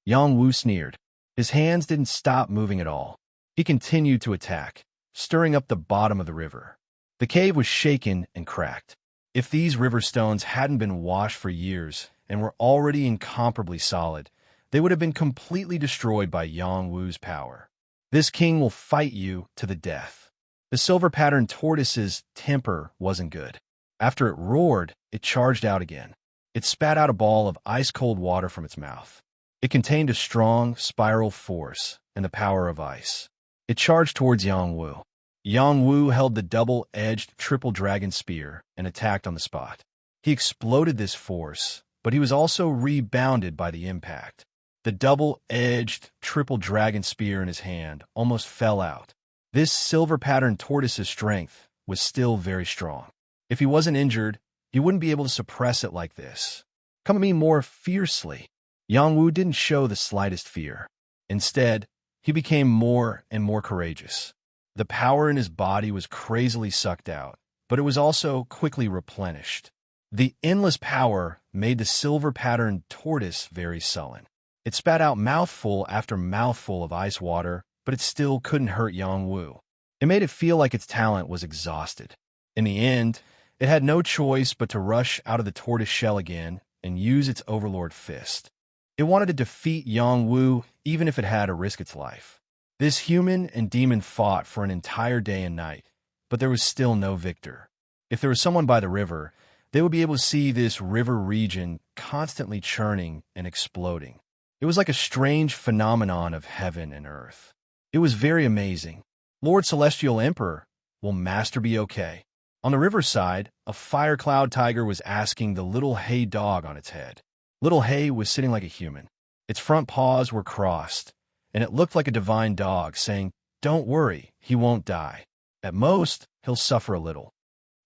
Yangwu sneered. His hands didn't stop moving at all. He continued to attack, stirring up the bottom of the river. The cave was shaken and cracked. If these river stones hadn't been washed for years and were already incomparably solid, they would have been completely destroyed by Yangwu's power. This king will fight you to the death. The silver-patterned tortoise's temper wasn't good. After it roared, it charged out again. It spat out a ball of ice-cold water from its mouth. It contained a strong spiral force and the power of ice. It charged towards Yangwu. Yangwu held the double-edged triple dragon spear and attacked on the spot. He exploded this force, but he was also rebounded by the impact. The double-edged triple dragon spear in his hand almost fell out. This silver-patterned tortoise's strength was still very strong. If he wasn't injured, he wouldn't be able to suppress it like this. Come at me more fiercely. Yangwu didn't show the slightest fear. Instead, he became more and more courageous. The power in his body was crazily sucked out, but it was also quickly replenished. The endless power made the silver-patterned tortoise very sullen. It spat out mouthful after mouthful of ice water, but it still couldn't hurt Yangwu. It made it feel like its talent was exhausted. In the end, it had no choice but to rush out of the tortoise shell again and use its overlord fist. It wanted to defeat Yangwu even if it had to risk its life. This human and demon fought for an entire day and night, but there was still no victor. If there was someone by the river, they would be able to see this river region constantly churning and exploding. It was like a strange phenomenon of heaven and earth. It was very amazing. Lord Celestial Emperor, will Master be okay? On the riverside, a fire cloud tiger was asking the little hay dog on its head. Little hay was sitting like a human. Its front paws were crossed, and it looked like a divine dog saying, "Don't worry, he won't die. At most, he'll suffer a little."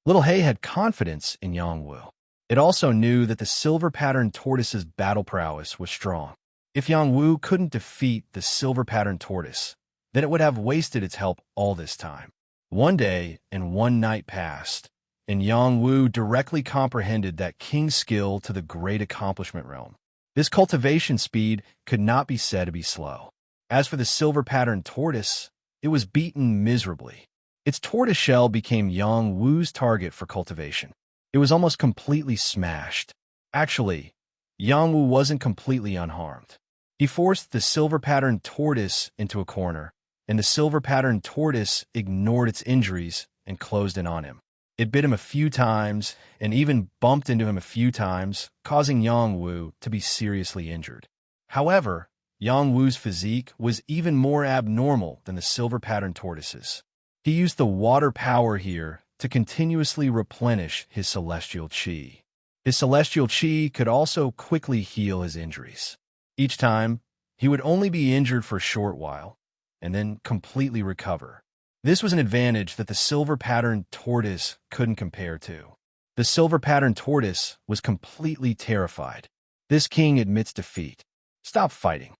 Little hay had confidence in Yangwu. It also knew that the silver-patterned tortoise's battle prowess was strong. If Yangwu couldn't defeat the silver-patterned tortoise, then it would have wasted its help all this time. One day and one night passed, and Yangwu directly comprehended that king's skill to the great accomplishment realm. This cultivation speed could not be said to be slow. As for the silver-patterned tortoise, it was beaten miserably. Its tortoise shell became Yangwu's target for cultivation. It was almost completely smashed. Actually, Yangwu wasn't completely unharmed. He forced the silver-patterned tortoise into a corner, and the silver-patterned tortoise ignored its injuries and closed in on him. It bit him a few times and even bumped into him a few times, causing Yangwu to be seriously injured. However, Yangwu's physique was even more abnormal than the silver-patterned tortoise's. He used the water power here to continuously replenish his celestial chi. His celestial chi could also quickly heal his injuries. Each time, he would only be injured for a short while, and then completely recover. This was an advantage that the silver-patterned tortoise couldn't compare to. The silver-patterned tortoise was completely terrified. This king admits defeat. Stop fighting.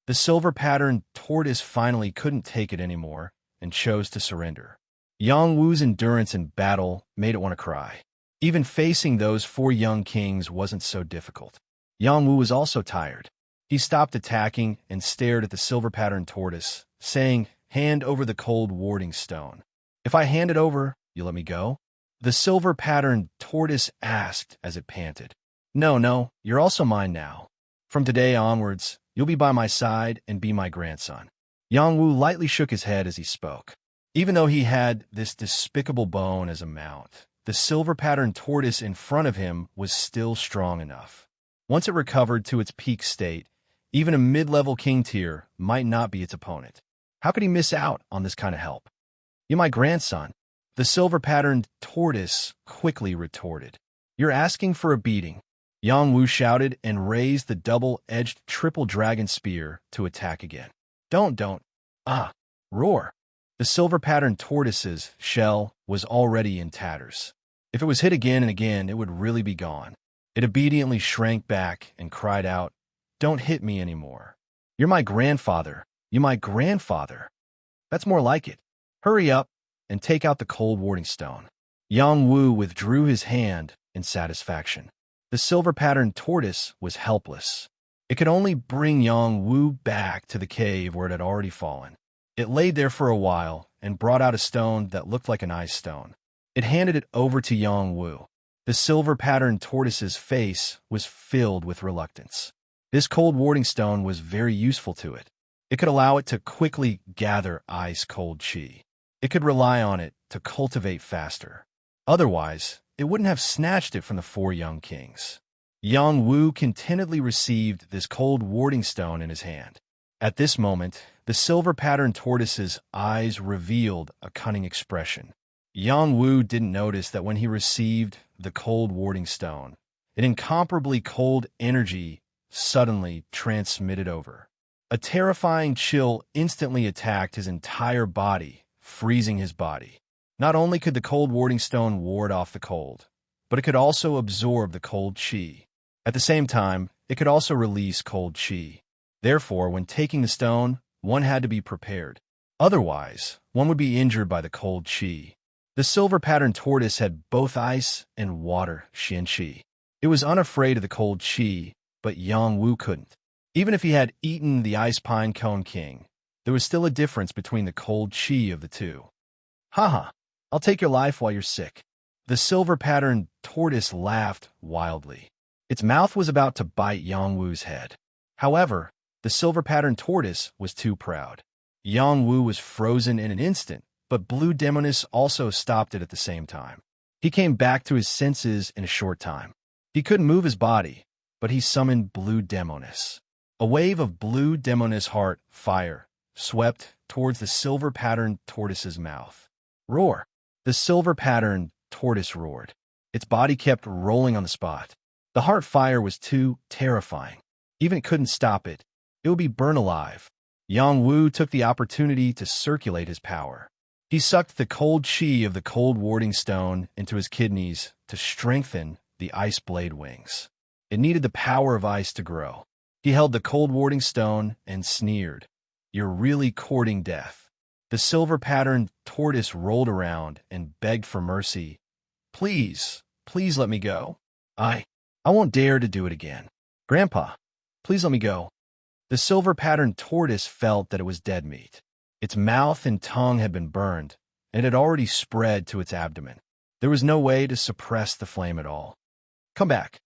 The silver-patterned tortoise finally couldn't take it anymore and chose to surrender. Yangwu's endurance in battle made it want to cry. Even facing those 4 young kings wasn't so difficult. Yangwu was also tired. He stopped attacking and stared at the silver-patterned tortoise, saying, "Hand over the cold warding stone. If I hand it over, you'll let me go?" The silver-patterned tortoise asked as it panted. No, you're also mine now. From today onwards, you'll be by my side and be my grandson." Yangwu lightly shook his head as he spoke. Even though he had this despicable bone as a mount, the silver-patterned tortoise in front of him was still strong enough. Once it recovered to its peak state, even a mid-level king tier might not be its opponent. How could he miss out on this kind of help? "You're my grandson," the silver-patterned tortoise quickly retorted. "You're asking for a beating," Yang Wu shouted and raised the double-edged triple dragon spear to attack again. Don't. Ah! Roar! The silver-patterned tortoise's shell was already in tatters. If it was hit again and again, it would really be gone. It obediently shrank back and cried out, "Don't hit me anymore. You're my grandfather. You're my grandfather." "That's more like it. Hurry up and take out the cold warding stone." Yang Wu withdrew his hand in satisfaction. The silver-patterned tortoise was helpless. It could only bring Yang Wu back to the cave where it had already fallen. It laid there for a while and brought out a stone that looked like an ice stone. It handed it over to Yang Wu. The silver-patterned tortoise's face was filled with reluctance. This cold warding stone was very useful to it. It could allow it to quickly gather ice-cold chi. It could rely on it to cultivate faster. Otherwise, it wouldn't have snatched it from the four young kings. Yang Wu contentedly received this cold warding stone in his hand. At this moment, the silver-patterned tortoise's eyes revealed a cunning expression. Yang Wu didn't notice that when he received the cold warding stone, an incomparably cold energy suddenly transmitted over. A terrifying chill instantly attacked his entire body, freezing his body. Not only could the cold warding stone ward off the cold, but it could also absorb the cold chi. At the same time, it could also release cold chi. Therefore, when taking the stone, one had to be prepared. Otherwise, one would be injured by the cold chi. The silver-patterned tortoise had both ice and water chi. It was unafraid of the cold chi, but Yang Wu couldn't. Even if he had eaten the ice pine cone king, there was still a difference between the cold chi of the two. "Haha, I'll take your life while you're sick." The silver-patterned tortoise laughed wildly. Its mouth was about to bite Yang Wu's head. However, the silver-patterned tortoise was too proud. Yang Wu was frozen in an instant, but Blue Demoness also stopped it at the same time. He came back to his senses in a short time. He couldn't move his body, but he summoned Blue Demoness. A wave of Blue Demoness heart fire swept towards the silver-patterned tortoise's mouth. Roar! The silver-patterned tortoise roared. Its body kept rolling on the spot. The heart fire was too terrifying. Even it couldn't stop it. It would be burned alive. Yang Wu took the opportunity to circulate his power. He sucked the cold chi of the cold warding stone into his kidneys to strengthen the ice blade wings. It needed the power of ice to grow. He held the cold warding stone and sneered. "You're really courting death." The silver-patterned tortoise rolled around and begged for mercy. Please let me go. I won't dare to do it again. Grandpa, please let me go." The silver-patterned tortoise felt that it was dead meat. Its mouth and tongue had been burned, and it had already spread to its abdomen. There was no way to suppress the flame at all. "Come back."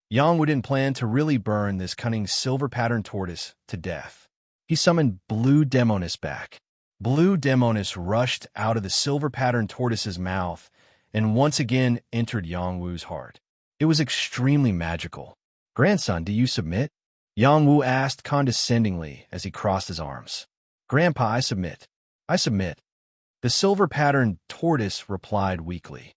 Yang Wu didn't plan to really burn this cunning silver-patterned tortoise to death. He summoned Blue Demoness back. Blue Demoness rushed out of the silver-patterned tortoise's mouth and once again entered Yang Wu's heart. It was extremely magical. "Grandson, do you submit?" Yang Wu asked condescendingly as he crossed his arms. "Grandpa, I submit. I submit." The silver-patterned tortoise replied weakly.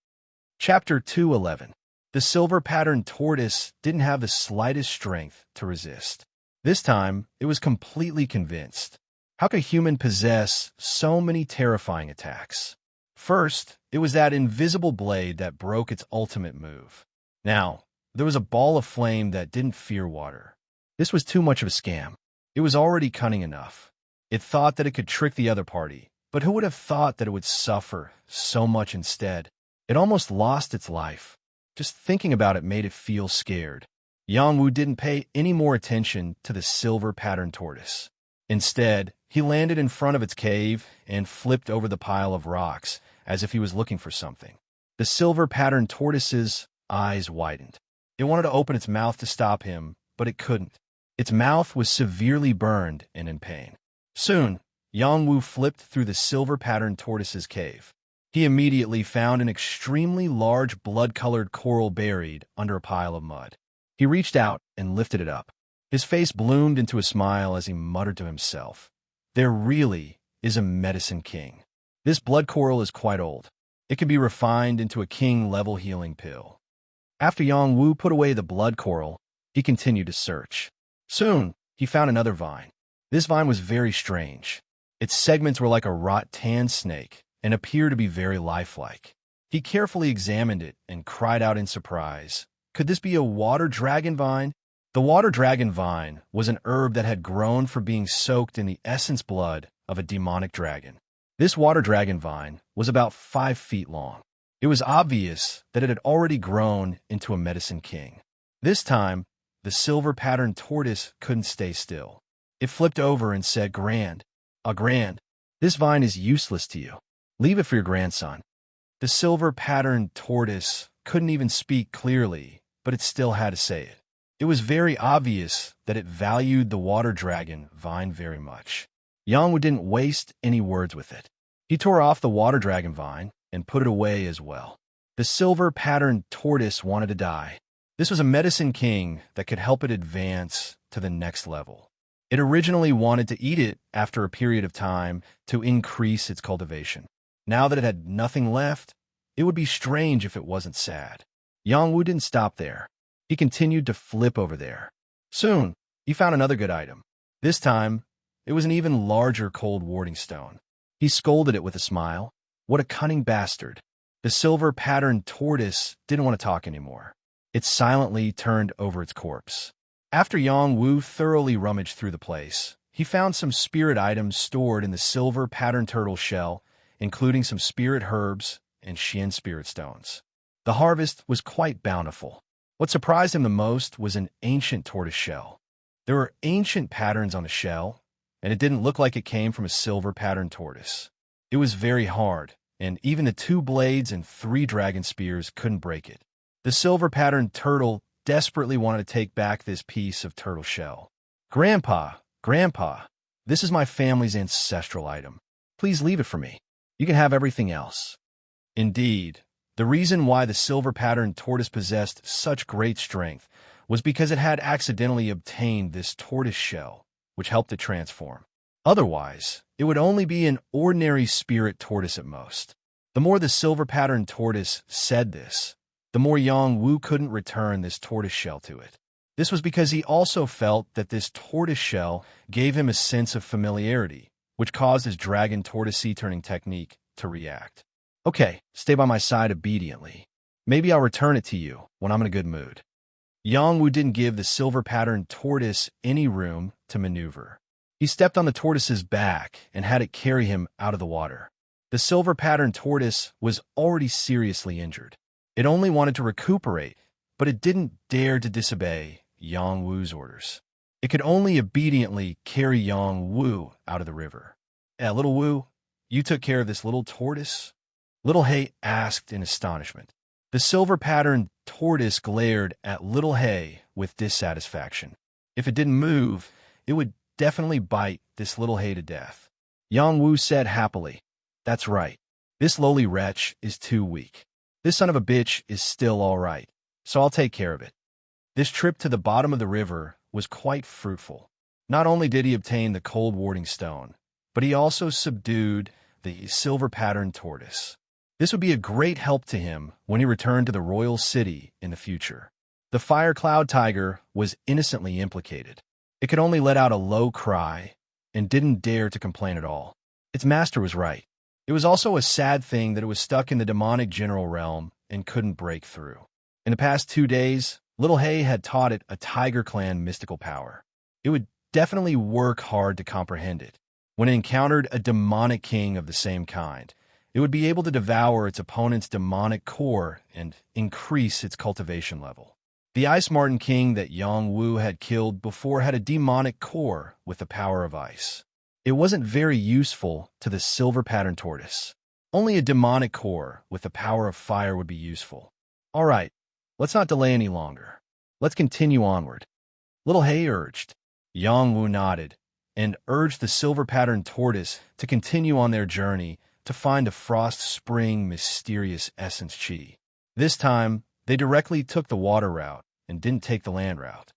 Chapter 211. The silver-patterned tortoise didn't have the slightest strength to resist. This time, it was completely convinced. How could a human possess so many terrifying attacks? First, it was that invisible blade that broke its ultimate move. Now, there was a ball of flame that didn't fear water. This was too much of a scam. It was already cunning enough. It thought that it could trick the other party, but who would have thought that it would suffer so much instead? It almost lost its life. Just thinking about it made it feel scared. Yang Wu didn't pay any more attention to the silver-patterned tortoise. Instead, he landed in front of its cave and flipped over the pile of rocks as if he was looking for something. The silver-patterned tortoise's eyes widened. It wanted to open its mouth to stop him, but it couldn't. Its mouth was severely burned and in pain. Soon, Yang Wu flipped through the silver-patterned tortoise's cave. He immediately found an extremely large blood-colored coral buried under a pile of mud. He reached out and lifted it up. His face bloomed into a smile as he muttered to himself, "There really is a medicine king. This blood coral is quite old. It can be refined into a king-level healing pill." After Yang Wu put away the blood coral, he continued to search. Soon, he found another vine. This vine was very strange. Its segments were like a rattan snake and appeared to be very lifelike. He carefully examined it and cried out in surprise, "Could this be a water dragon vine?" The water dragon vine was an herb that had grown from being soaked in the essence blood of a demonic dragon. This water dragon vine was about 5 feet long. It was obvious that it had already grown into a medicine king. This time, the silver-patterned tortoise couldn't stay still. It flipped over and said, "Grand, grand, this vine is useless to you. Leave it for your grandson." The silver-patterned tortoise couldn't even speak clearly, but it still had to say it. It was very obvious that it valued the water dragon vine very much. Yang Wu didn't waste any words with it. He tore off the water dragon vine and put it away as well. The silver-patterned tortoise wanted to die. This was a medicine king that could help it advance to the next level. It originally wanted to eat it after a period of time to increase its cultivation. Now that it had nothing left, it would be strange if it wasn't sad. Yang Wu didn't stop there. He continued to flip over there. Soon, he found another good item. This time, it was an even larger cold warding stone. He scolded it with a smile. What a cunning bastard. The silver-patterned tortoise didn't want to talk anymore. It silently turned over its corpse. After Yang Wu thoroughly rummaged through the place, he found some spirit items stored in the silver-patterned turtle shell, including some spirit herbs and Xian spirit stones. The harvest was quite bountiful. What surprised him the most was an ancient tortoise shell. There were ancient patterns on the shell, and it didn't look like it came from a silver-patterned tortoise. It was very hard, and even the 2 blades and 3 dragon spears couldn't break it. The silver-patterned turtle desperately wanted to take back this piece of turtle shell. Grandpa, this is my family's ancestral item. Please leave it for me. You can have everything else." Indeed, the reason why the silver-patterned tortoise possessed such great strength was because it had accidentally obtained this tortoise shell, which helped it transform. Otherwise, it would only be an ordinary spirit tortoise at most. The more the silver-patterned tortoise said this, the more Yang Wu couldn't return this tortoise shell to it. This was because he also felt that this tortoise shell gave him a sense of familiarity, which caused his dragon tortoisey turning technique to react. "Okay, stay by my side obediently. Maybe I'll return it to you when I'm in a good mood." Yang Wu didn't give the silver-patterned tortoise any room to maneuver. He stepped on the tortoise's back and had it carry him out of the water. The silver-patterned tortoise was already seriously injured. It only wanted to recuperate, but it didn't dare to disobey Yang Wu's orders. It could only obediently carry Yang Wu out of the river. Little Wu, you took care of this little tortoise?" Little Hay asked in astonishment. The silver-patterned tortoise glared at Little Hay with dissatisfaction. If it didn't move, it would definitely bite this Little Hay to death. Yang Wu said happily, "That's right. This lowly wretch is too weak. This son of a bitch is still all right, so I'll take care of it." This trip to the bottom of the river was quite fruitful. Not only did he obtain the cold warding stone, but he also subdued the silver-patterned tortoise. This would be a great help to him when he returned to the royal city in the future. The fire cloud tiger was innocently implicated. It could only let out a low cry and didn't dare to complain at all. Its master was right. It was also a sad thing that it was stuck in the demonic general realm and couldn't break through. In the past 2 days, Little Hay had taught it a Tiger Clan mystical power. It would definitely work hard to comprehend it. When it encountered a demonic king of the same kind, it would be able to devour its opponent's demonic core and increase its cultivation level. The Ice Marten King that Yang Wu had killed before had a demonic core with the power of ice. It wasn't very useful to the silver-patterned tortoise. Only a demonic core with the power of fire would be useful. All right, let's not delay any longer. Let's continue onward. Little Hay urged. Yang Wu nodded, and urged the silver-patterned tortoise to continue on their journey to find the frost spring mysterious essence chi. This time, they directly took the water route and didn't take the land route.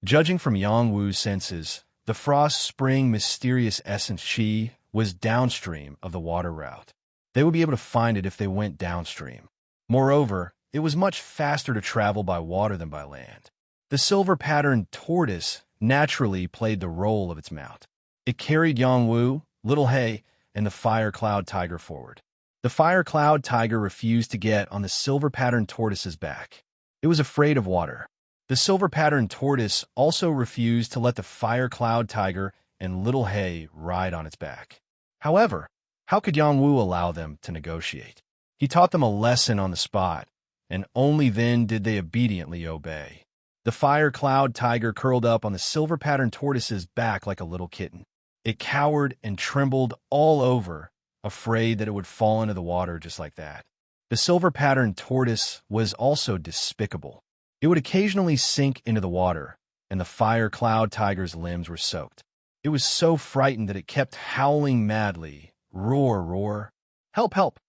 Judging from Yang Wu's senses, the frost spring mysterious essence chi was downstream of the water route. They would be able to find it if they went downstream. Moreover, it was much faster to travel by water than by land. The silver-patterned tortoise naturally played the role of its mount. It carried Yang Wu, Little Hay, and the fire cloud tiger forward. The fire cloud tiger refused to get on the silver-patterned tortoise's back. It was afraid of water. The silver-patterned tortoise also refused to let the fire cloud tiger and Little Hay ride on its back. However, how could Yang Wu allow them to negotiate? He taught them a lesson on the spot, and only then did they obediently obey. The fire cloud tiger curled up on the silver-patterned tortoise's back like a little kitten. It cowered and trembled all over, afraid that it would fall into the water just like that. The silver-patterned tortoise was also despicable. It would occasionally sink into the water, and the fire cloud tiger's limbs were soaked. It was so frightened that it kept howling madly, roar, roar, help, help.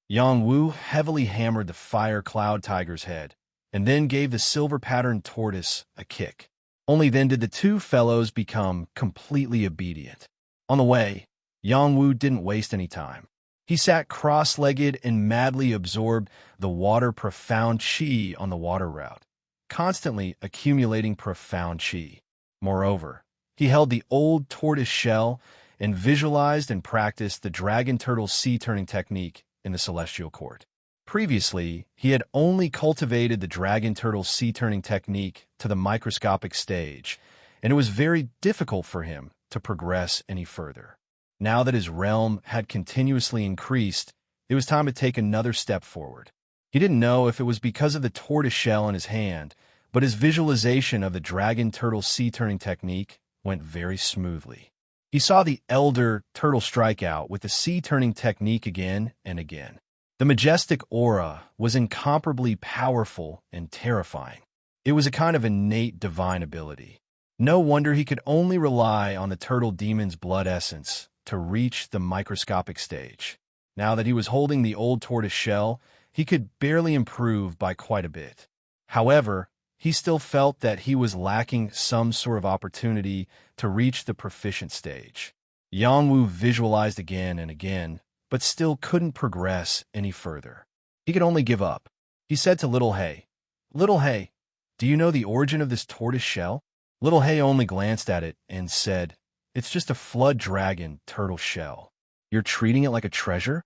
Yang Wu heavily hammered the fire cloud tiger's head, and then gave the silver-patterned tortoise a kick. Only then did the two fellows become completely obedient. On the way, Yang Wu didn't waste any time. He sat cross-legged and madly absorbed the water profound chi on the water route, constantly accumulating profound chi. Moreover, he held the old tortoise shell and visualized and practiced the dragon turtle sea-turning technique in the celestial court. Previously, he had only cultivated the dragon turtle sea-turning technique to the microscopic stage, and it was very difficult for him to progress any further. Now that his realm had continuously increased, it was time to take another step forward. He didn't know if it was because of the tortoise shell in his hand, but his visualization of the dragon turtle sea-turning technique went very smoothly. He saw the elder turtle strike out with the sea-turning technique again and again. The majestic aura was incomparably powerful and terrifying. It was a kind of innate divine ability. No wonder he could only rely on the turtle demon's blood essence to reach the microscopic stage. Now that he was holding the old tortoise shell, he could barely improve by quite a bit. However, he still felt that he was lacking some sort of opportunity to reach the proficient stage. Yang Wu visualized again and again, but still couldn't progress any further. He could only give up. He said to Little Hay, "Little Hay, do you know the origin of this tortoise shell?" Little Hay only glanced at it and said, "It's just a flood dragon turtle shell." "You're treating it like a treasure?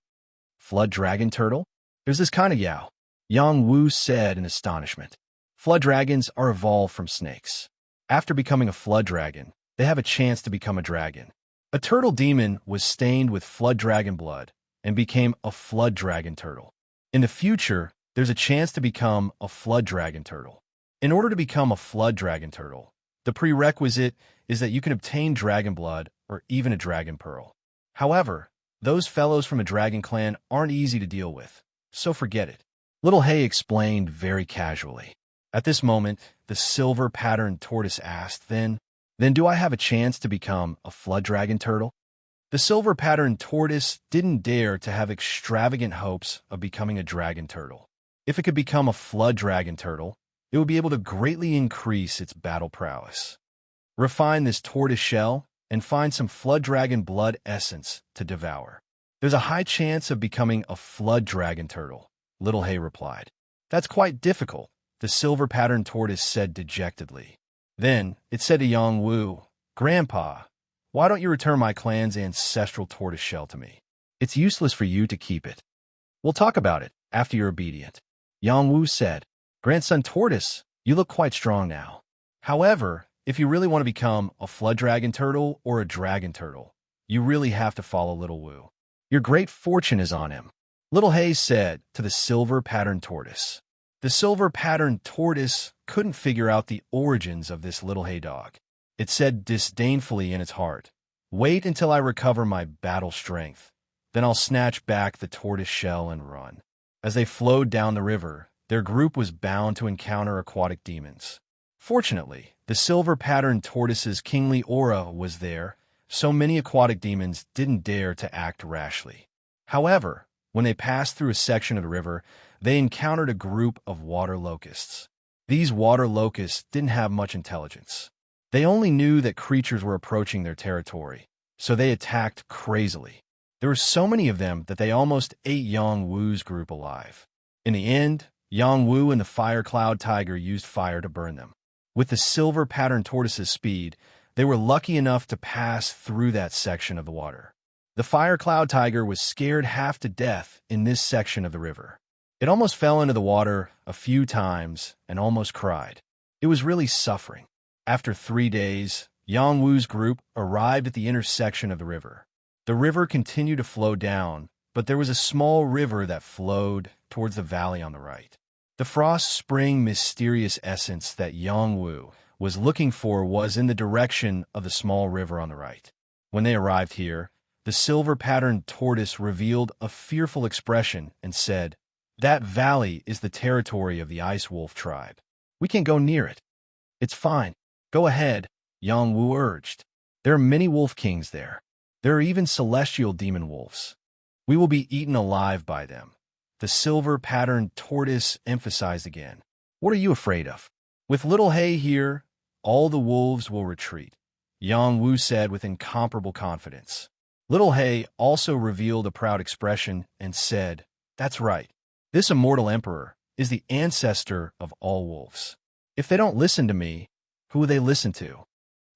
Flood dragon turtle? There's this kind of Yao," Yang Wu said in astonishment. Flood dragons are evolved from snakes. After becoming a flood dragon, they have a chance to become a dragon. A turtle demon was stained with flood dragon blood and became a flood dragon turtle. In the future, there's a chance to become a flood dragon turtle. In order to become a flood dragon turtle, the prerequisite is that you can obtain dragon blood or even a dragon pearl. However, those fellows from a dragon clan aren't easy to deal with, so forget it. Little Hay explained very casually. At this moment, the silver-patterned tortoise asked, Then do I have a chance to become a flood dragon turtle?" The silver-patterned tortoise didn't dare to have extravagant hopes of becoming a dragon turtle. If it could become a flood dragon turtle, it would be able to greatly increase its battle prowess. Refine this tortoise shell and find some flood dragon blood essence to devour. There's a high chance of becoming a flood dragon turtle, Little Hay replied. That's quite difficult, the silver-patterned tortoise said dejectedly. Then it said to Yang Wu, "Grandpa, why don't you return my clan's ancestral tortoise shell to me? It's useless for you to keep it. We'll talk about it after you're obedient." Yang Wu said, "Grandson Tortoise, you look quite strong now. However, if you really want to become a flood dragon turtle or a dragon turtle, you really have to follow Little Wu. Your great fortune is on him," Little Hay said to the silver-patterned tortoise. The silver-patterned tortoise couldn't figure out the origins of this Little Hay dog. It said disdainfully in its heart, "Wait until I recover my battle strength. Then I'll snatch back the tortoise shell and run." As they flowed down the river, their group was bound to encounter aquatic demons. Fortunately, the silver-patterned tortoise's kingly aura was there, so many aquatic demons didn't dare to act rashly. However, when they passed through a section of the river, they encountered a group of water locusts. These water locusts didn't have much intelligence. They only knew that creatures were approaching their territory, so they attacked crazily. There were so many of them that they almost ate Yang Wu's group alive. In the end, Yang Wu and the fire cloud tiger used fire to burn them. With the silver pattern tortoise's speed, they were lucky enough to pass through that section of the water. The fire cloud tiger was scared half to death in this section of the river. It almost fell into the water a few times and almost cried. It was really suffering. After 3 days, Yang Wu's group arrived at the intersection of the river. The river continued to flow down, but there was a small river that flowed towards the valley on the right. The frost spring mysterious essence that Yang Wu was looking for was in the direction of the small river on the right. When they arrived here, the silver-patterned tortoise revealed a fearful expression and said, "That valley is the territory of the Ice Wolf tribe. We can't go near it." "It's fine. Go ahead," Yang Wu urged. "There are many wolf kings there. There are even celestial demon wolves. We will be eaten alive by them." The silver-patterned tortoise emphasized again. "What are you afraid of? With Little Hay here, all the wolves will retreat," Yang Wu said with incomparable confidence. Little Hay also revealed a proud expression and said, "That's right. This immortal emperor is the ancestor of all wolves. If they don't listen to me, who will they listen to?"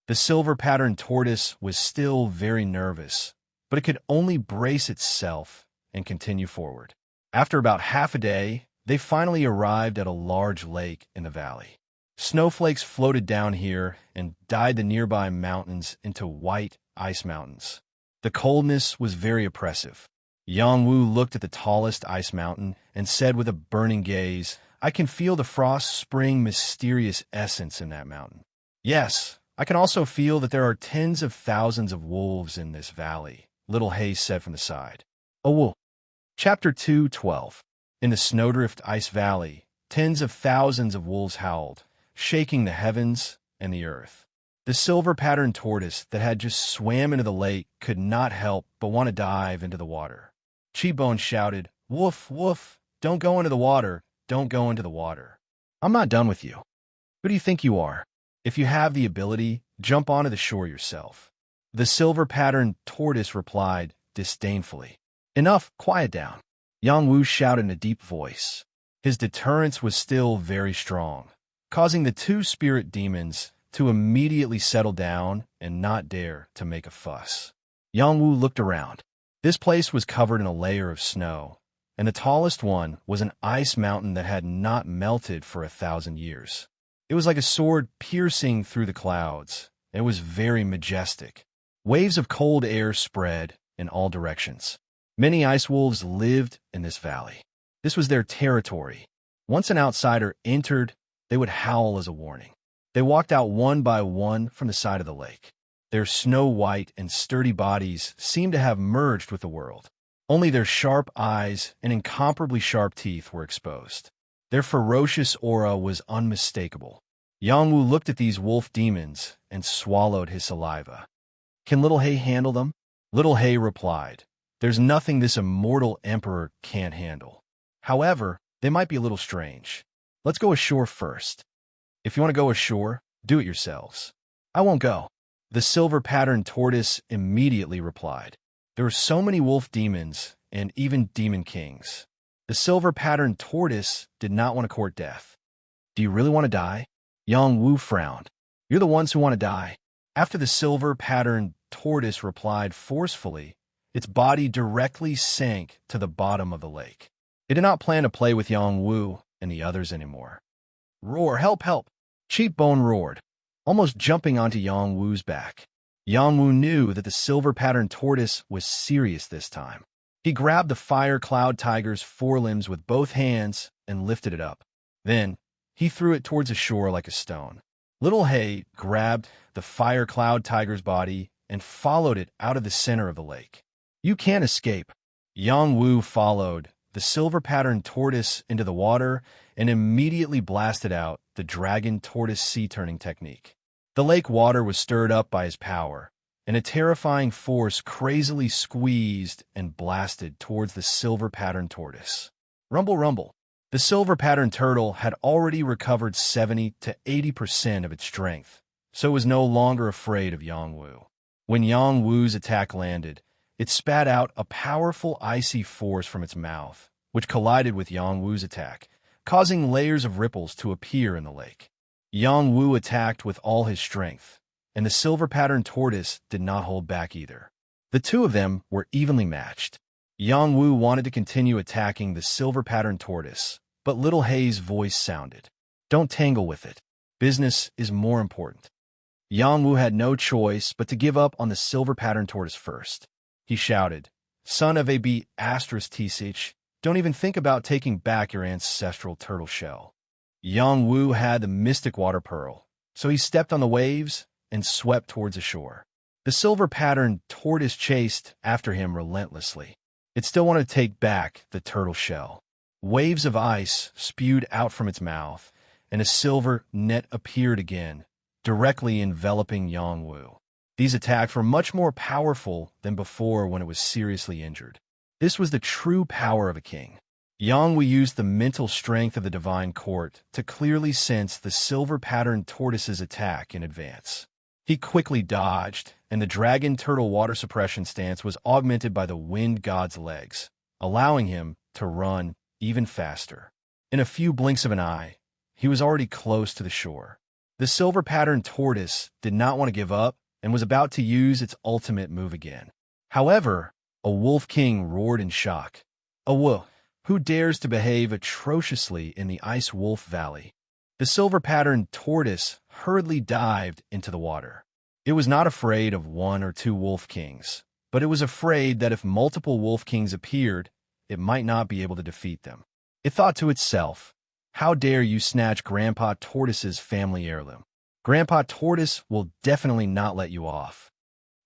The silver-patterned tortoise was still very nervous, but it could only brace itself and continue forward. After about half a day, they finally arrived at a large lake in the valley. Snowflakes floated down here and dyed the nearby mountains into white ice mountains. The coldness was very oppressive. Yang Wu looked at the tallest ice mountain and said with a burning gaze, "I can feel the frost spring mysterious essence in that mountain. Yes, I can also feel that there are tens of thousands of wolves in this valley," Little Hay said from the side. "A wolf." Chapter 2:12. In the Snowdrift Ice Valley, tens of thousands of wolves howled, shaking the heavens and the earth. The silver-patterned tortoise that had just swam into the lake could not help but want to dive into the water. Cheekbone shouted, "Woof, woof, don't go into the water, don't go into the water. I'm not done with you. Who do you think you are? If you have the ability, jump onto the shore yourself." The silver-patterned tortoise replied disdainfully, "Enough, quiet down." Yang Wu shouted in a deep voice. His deterrence was still very strong, causing the two spirit demons to immediately settle down and not dare to make a fuss. Yang Wu looked around. This place was covered in a layer of snow, and the tallest one was an ice mountain that had not melted for 1,000 years. It was like a sword piercing through the clouds. It was very majestic. Waves of cold air spread in all directions. Many ice wolves lived in this valley. This was their territory. Once an outsider entered, they would howl as a warning. They walked out one by one from the side of the lake. Their snow-white and sturdy bodies seemed to have merged with the world. Only their sharp eyes and incomparably sharp teeth were exposed. Their ferocious aura was unmistakable. Yang Wu looked at these wolf demons and swallowed his saliva. "Can Little Hay handle them?" Little Hay replied, "There's nothing this immortal emperor can't handle. However, they might be a little strange. Let's go ashore first. If you want to go ashore, do it yourselves. I won't go." The silver-patterned tortoise immediately replied. There were so many wolf demons and even demon kings. The silver-patterned tortoise did not want to court death. "Do you really want to die?" Yang Wu frowned. "You're the ones who want to die." After the silver-patterned tortoise replied forcefully, its body directly sank to the bottom of the lake. It did not plan to play with Yang Wu and the others anymore. "Roar, help, help!" Cheekbone roared, almost jumping onto Yang Wu's back. Yang Wu knew that the silver-patterned tortoise was serious this time. He grabbed the fire cloud tiger's forelimbs with both hands and lifted it up. Then, he threw it towards the shore like a stone. Little Hay grabbed the fire cloud tiger's body and followed it out of the center of the lake. "You can't escape." Yang Wu followed the silver-patterned tortoise into the water and immediately blasted out the dragon tortoise sea-turning technique. The lake water was stirred up by his power, and a terrifying force crazily squeezed and blasted towards the silver-patterned tortoise. Rumble, rumble. The silver-patterned turtle had already recovered 70 to 80% of its strength, so it was no longer afraid of Yang Wu. When Yang Wu's attack landed, it spat out a powerful icy force from its mouth, which collided with Yang Wu's attack, causing layers of ripples to appear in the lake. Yang Wu attacked with all his strength, and the silver-patterned tortoise did not hold back either. The two of them were evenly matched. Yang Wu wanted to continue attacking the silver-patterned tortoise, but Little Hei's voice sounded. Don't tangle with it. Business is more important. Yang Wu had no choice but to give up on the silver-patterned tortoise first. He shouted, Son of a B****, don't even think about taking back your ancestral turtle shell. Yang Wu had the mystic water pearl, so he stepped on the waves and swept towards the shore. The silver-patterned tortoise chased after him relentlessly. It still wanted to take back the turtle shell. Waves of ice spewed out from its mouth, and a silver net appeared again, directly enveloping Yang Wu. These attacks were much more powerful than before when it was seriously injured. This was the true power of a king. Yang Wu used the mental strength of the divine court to clearly sense the silver-patterned tortoise's attack in advance. He quickly dodged, and the dragon turtle water suppression stance was augmented by the wind god's legs, allowing him to run even faster. In a few blinks of an eye, he was already close to the shore. The silver-patterned tortoise did not want to give up and was about to use its ultimate move again. However, a wolf king roared in shock. A wolf, who dares to behave atrociously in the Ice Wolf Valley? The silver-patterned tortoise hurriedly dived into the water. It was not afraid of one or two wolf kings, but it was afraid that if multiple wolf kings appeared, it might not be able to defeat them. It thought to itself, how dare you snatch Grandpa Tortoise's family heirloom? Grandpa Tortoise will definitely not let you off.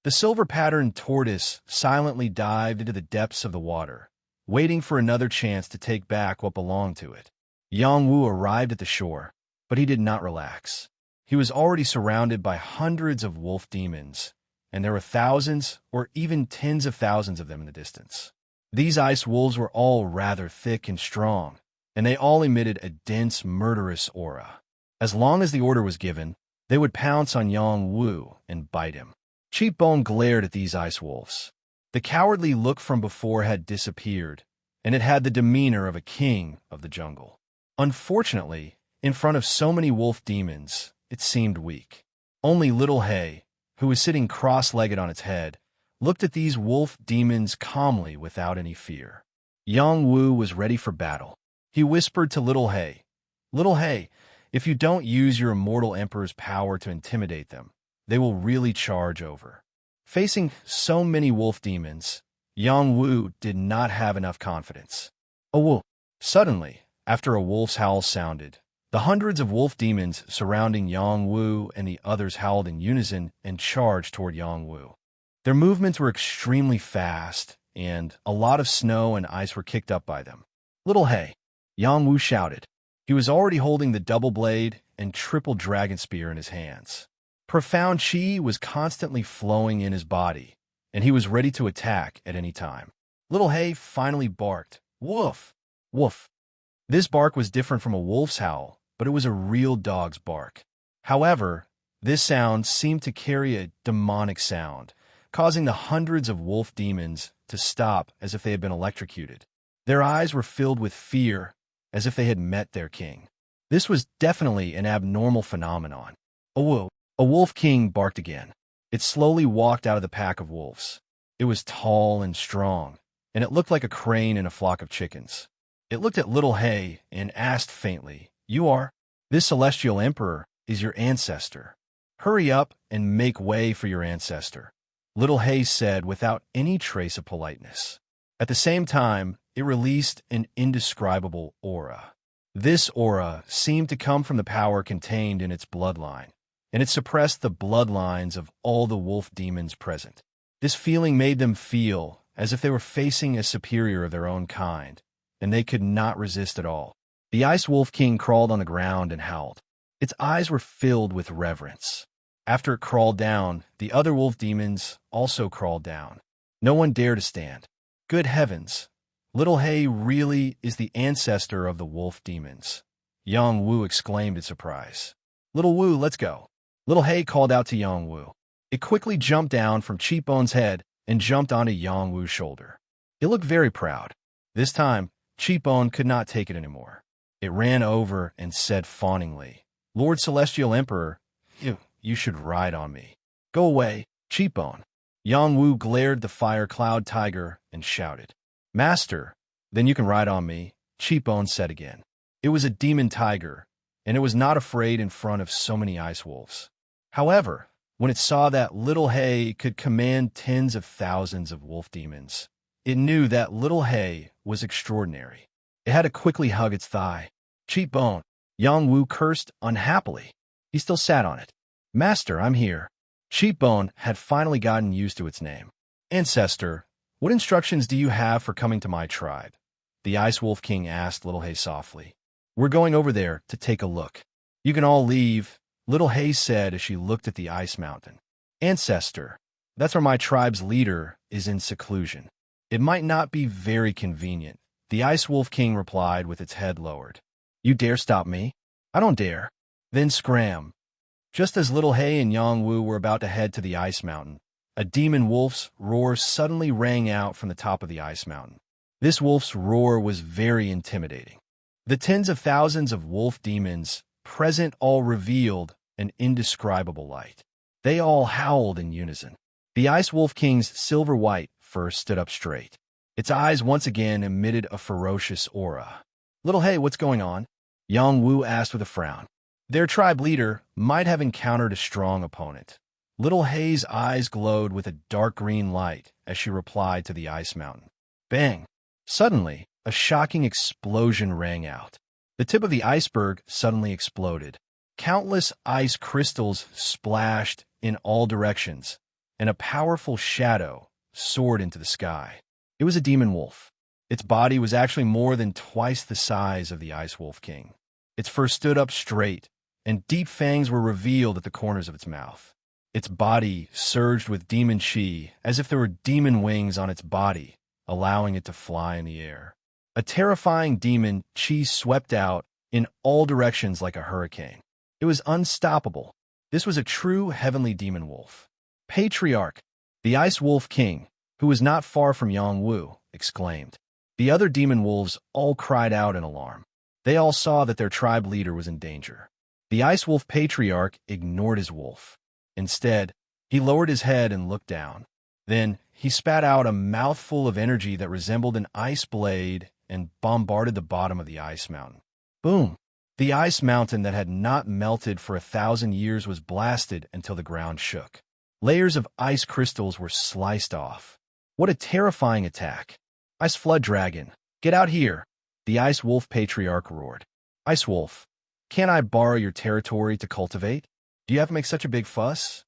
The silver-patterned tortoise silently dived into the depths of the water, waiting for another chance to take back what belonged to it. Yang Wu arrived at the shore, but he did not relax. He was already surrounded by hundreds of wolf demons, and there were thousands or even tens of thousands of them in the distance. These ice wolves were all rather thick and strong, and they all emitted a dense, murderous aura. As long as the order was given, they would pounce on Yang Wu and bite him. Cheekbone glared at these ice wolves. The cowardly look from before had disappeared, and it had the demeanor of a king of the jungle. Unfortunately, in front of so many wolf demons, it seemed weak. Only Little Hei, who was sitting cross-legged on its head, looked at these wolf demons calmly without any fear. Yang Wu was ready for battle. He whispered to Little Hei, Little Hei, if you don't use your immortal emperor's power to intimidate them, they will really charge over. Facing so many wolf demons, Yang Wu did not have enough confidence. A wolf. Suddenly, after a wolf's howl sounded, the hundreds of wolf demons surrounding Yang Wu and the others howled in unison and charged toward Yang Wu. Their movements were extremely fast, and a lot of snow and ice were kicked up by them. Little Hei, Yang Wu shouted. He was already holding the double blade and triple dragon spear in his hands. Profound chi was constantly flowing in his body, and he was ready to attack at any time. Little Hei finally barked, Woof! Woof! This bark was different from a wolf's howl, but it was a real dog's bark. However, this sound seemed to carry a demonic sound, causing the hundreds of wolf demons to stop as if they had been electrocuted. Their eyes were filled with fear, as if they had met their king. This was definitely an abnormal phenomenon. A wolf king barked again. It slowly walked out of the pack of wolves. It was tall and strong, and it looked like a crane in a flock of chickens. It looked at Little Hei and asked faintly, You are? This celestial emperor is your ancestor. Hurry up and make way for your ancestor, Little Hei said without any trace of politeness. At the same time, it released an indescribable aura. This aura seemed to come from the power contained in its bloodline, and it suppressed the bloodlines of all the wolf demons present. This feeling made them feel as if they were facing a superior of their own kind, and they could not resist at all. The Ice Wolf King crawled on the ground and howled. Its eyes were filled with reverence. After it crawled down, the other wolf demons also crawled down. No one dared to stand. Good heavens! Little Hay really is the ancestor of the wolf demons. Yang Wu exclaimed in surprise. Little Wu, let's go. Little Hay called out to Yang Wu. It quickly jumped down from Cheekbone's head and jumped onto Yang Wu's shoulder. It looked very proud. This time, Cheekbone could not take it anymore. It ran over and said fawningly, Lord Celestial Emperor, you should ride on me. Go away, Cheekbone. Yang Wu glared at the fire cloud tiger and shouted. Master, then you can ride on me, Cheekbone said again. It was a demon tiger, and it was not afraid in front of so many ice wolves. However, when it saw that Little Hay could command tens of thousands of wolf demons, it knew that Little Hay was extraordinary. It had to quickly hug its thigh. Cheekbone, Yang Wu cursed unhappily. He still sat on it. Master, I'm here. Cheekbone had finally gotten used to its name. Ancestor, what instructions do you have for coming to my tribe? The Ice Wolf King asked Little Hay softly. We're going over there to take a look. You can all leave, Little Hay said as she looked at the ice mountain. Ancestor, that's where my tribe's leader is in seclusion. It might not be very convenient, the Ice Wolf King replied with its head lowered. You dare stop me? I don't dare. Then scram. Just as Little Hay and Yang Wu were about to head to the ice mountain, a demon wolf's roar suddenly rang out from the top of the ice mountain. This wolf's roar was very intimidating. The tens of thousands of wolf demons present all revealed an indescribable light. They all howled in unison. The Ice Wolf King's silver-white fur stood up straight. Its eyes once again emitted a ferocious aura. Little Hay, what's going on? Yang Wu asked with a frown. Their tribe leader might have encountered a strong opponent. Little Hay's eyes glowed with a dark green light as she replied to the ice mountain. Bang! Suddenly, a shocking explosion rang out. The tip of the iceberg suddenly exploded. Countless ice crystals splashed in all directions, and a powerful shadow soared into the sky. It was a demon wolf. Its body was actually more than twice the size of the Ice Wolf King. Its fur stood up straight, and deep fangs were revealed at the corners of its mouth. Its body surged with demon chi, as if there were demon wings on its body, allowing it to fly in the air. A terrifying demon chi swept out in all directions like a hurricane. It was unstoppable. This was a true heavenly demon wolf. Patriarch, the Ice Wolf King, who was not far from Yang Wu, exclaimed. The other demon wolves all cried out in alarm. They all saw that their tribe leader was in danger. The Ice Wolf Patriarch ignored his wolf. Instead, he lowered his head and looked down. Then, he spat out a mouthful of energy that resembled an ice blade and bombarded the bottom of the ice mountain. Boom! The ice mountain that had not melted for 1,000 years was blasted until the ground shook. Layers of ice crystals were sliced off. What a terrifying attack! Ice Flood Dragon, get out here! The Ice Wolf Patriarch roared. Ice Wolf, can't I borrow your territory to cultivate? Do you have to make such a big fuss?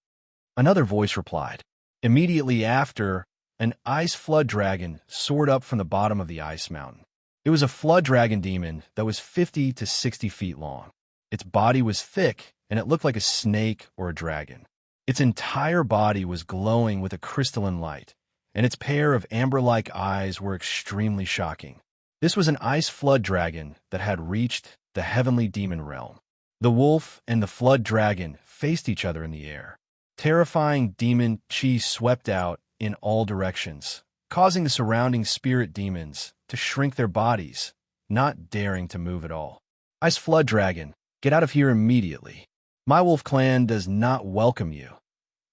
Another voice replied. Immediately after, an ice flood dragon soared up from the bottom of the ice mountain. It was a flood dragon demon that was 50 to 60 feet long. Its body was thick, and it looked like a snake or a dragon. Its entire body was glowing with a crystalline light, and its pair of amber-like eyes were extremely shocking. This was an ice flood dragon that had reached the heavenly demon realm. The wolf and the flood dragon faced each other in the air. Terrifying demon chi swept out in all directions, causing the surrounding spirit demons to shrink their bodies, not daring to move at all. Ice Flood Dragon, get out of here immediately. My wolf clan does not welcome you.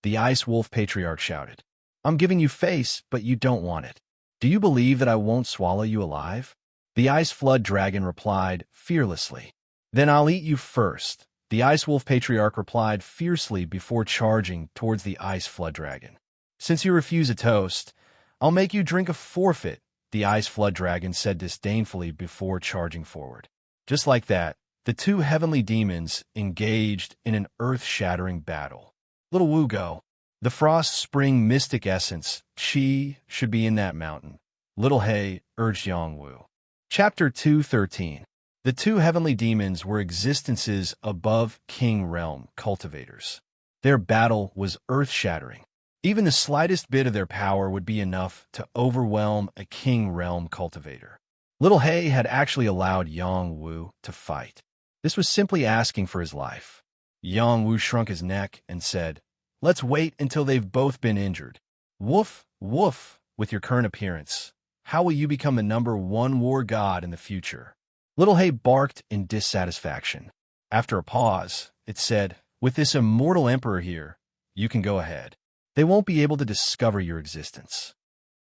The Ice Wolf Patriarch shouted. I'm giving you face, but you don't want it. Do you believe that I won't swallow you alive? The Ice Flood Dragon replied fearlessly. Then I'll eat you first. The Ice Wolf Patriarch replied fiercely before charging towards the Ice Flood Dragon. Since you refuse a toast, I'll make you drink a forfeit, the Ice Flood Dragon said disdainfully before charging forward. Just like that, the two heavenly demons engaged in an earth-shattering battle. Little Wu go. The Frost Spring mystic essence, Qi, should be in that mountain. Little Hay urged Yang Wu. Chapter 2:13. The two heavenly demons were existences above King Realm cultivators. Their battle was earth-shattering. Even the slightest bit of their power would be enough to overwhelm a king realm cultivator. Little Hay had actually allowed Yang Wu to fight. This was simply asking for his life. Yang Wu shrunk his neck and said, "Let's wait until they've both been injured. Woof, woof, with your current appearance. How will you become the #1 war god in the future?" Little Hay barked in dissatisfaction. After a pause, it said, "With this immortal emperor here, you can go ahead. They won't be able to discover your existence."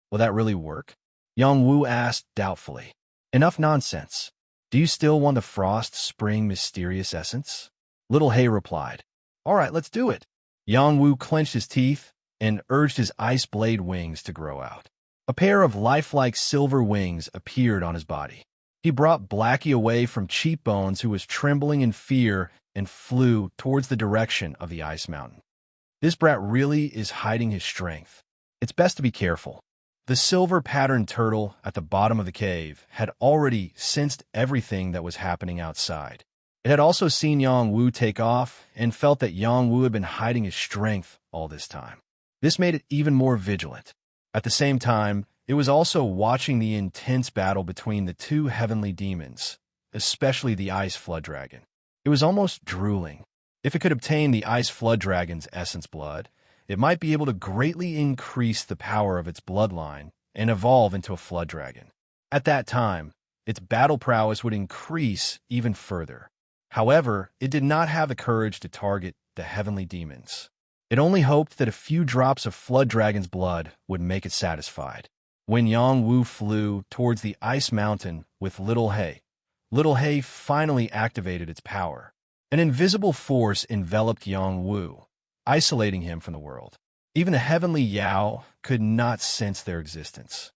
"Will that really work?" Yang Wu asked doubtfully. "Enough nonsense. Do you still want the Frost Spring mysterious essence?" Little Hay replied, "All right, let's do it." Yang Wu clenched his teeth and urged his ice blade wings to grow out. A pair of lifelike silver wings appeared on his body. He brought Blackie away from Cheekbones, who was trembling in fear, and flew towards the direction of the ice mountain. This brat really is hiding his strength. It's best to be careful. The silver-patterned turtle at the bottom of the cave had already sensed everything that was happening outside. It had also seen Yang Wu take off and felt that Yang Wu had been hiding his strength all this time. This made it even more vigilant. At the same time, it was also watching the intense battle between the two heavenly demons, especially the Ice Flood Dragon. It was almost drooling. If it could obtain the Ice Flood Dragon's essence blood, it might be able to greatly increase the power of its bloodline and evolve into a Flood Dragon. At that time, its battle prowess would increase even further. However, it did not have the courage to target the heavenly demons. It only hoped that a few drops of Flood Dragon's blood would make it satisfied. When Yang Wu flew towards the ice mountain with Little Hay finally activated its power. An invisible force enveloped Yang Wu, isolating him from the world. Even the heavenly Yao could not sense their existence.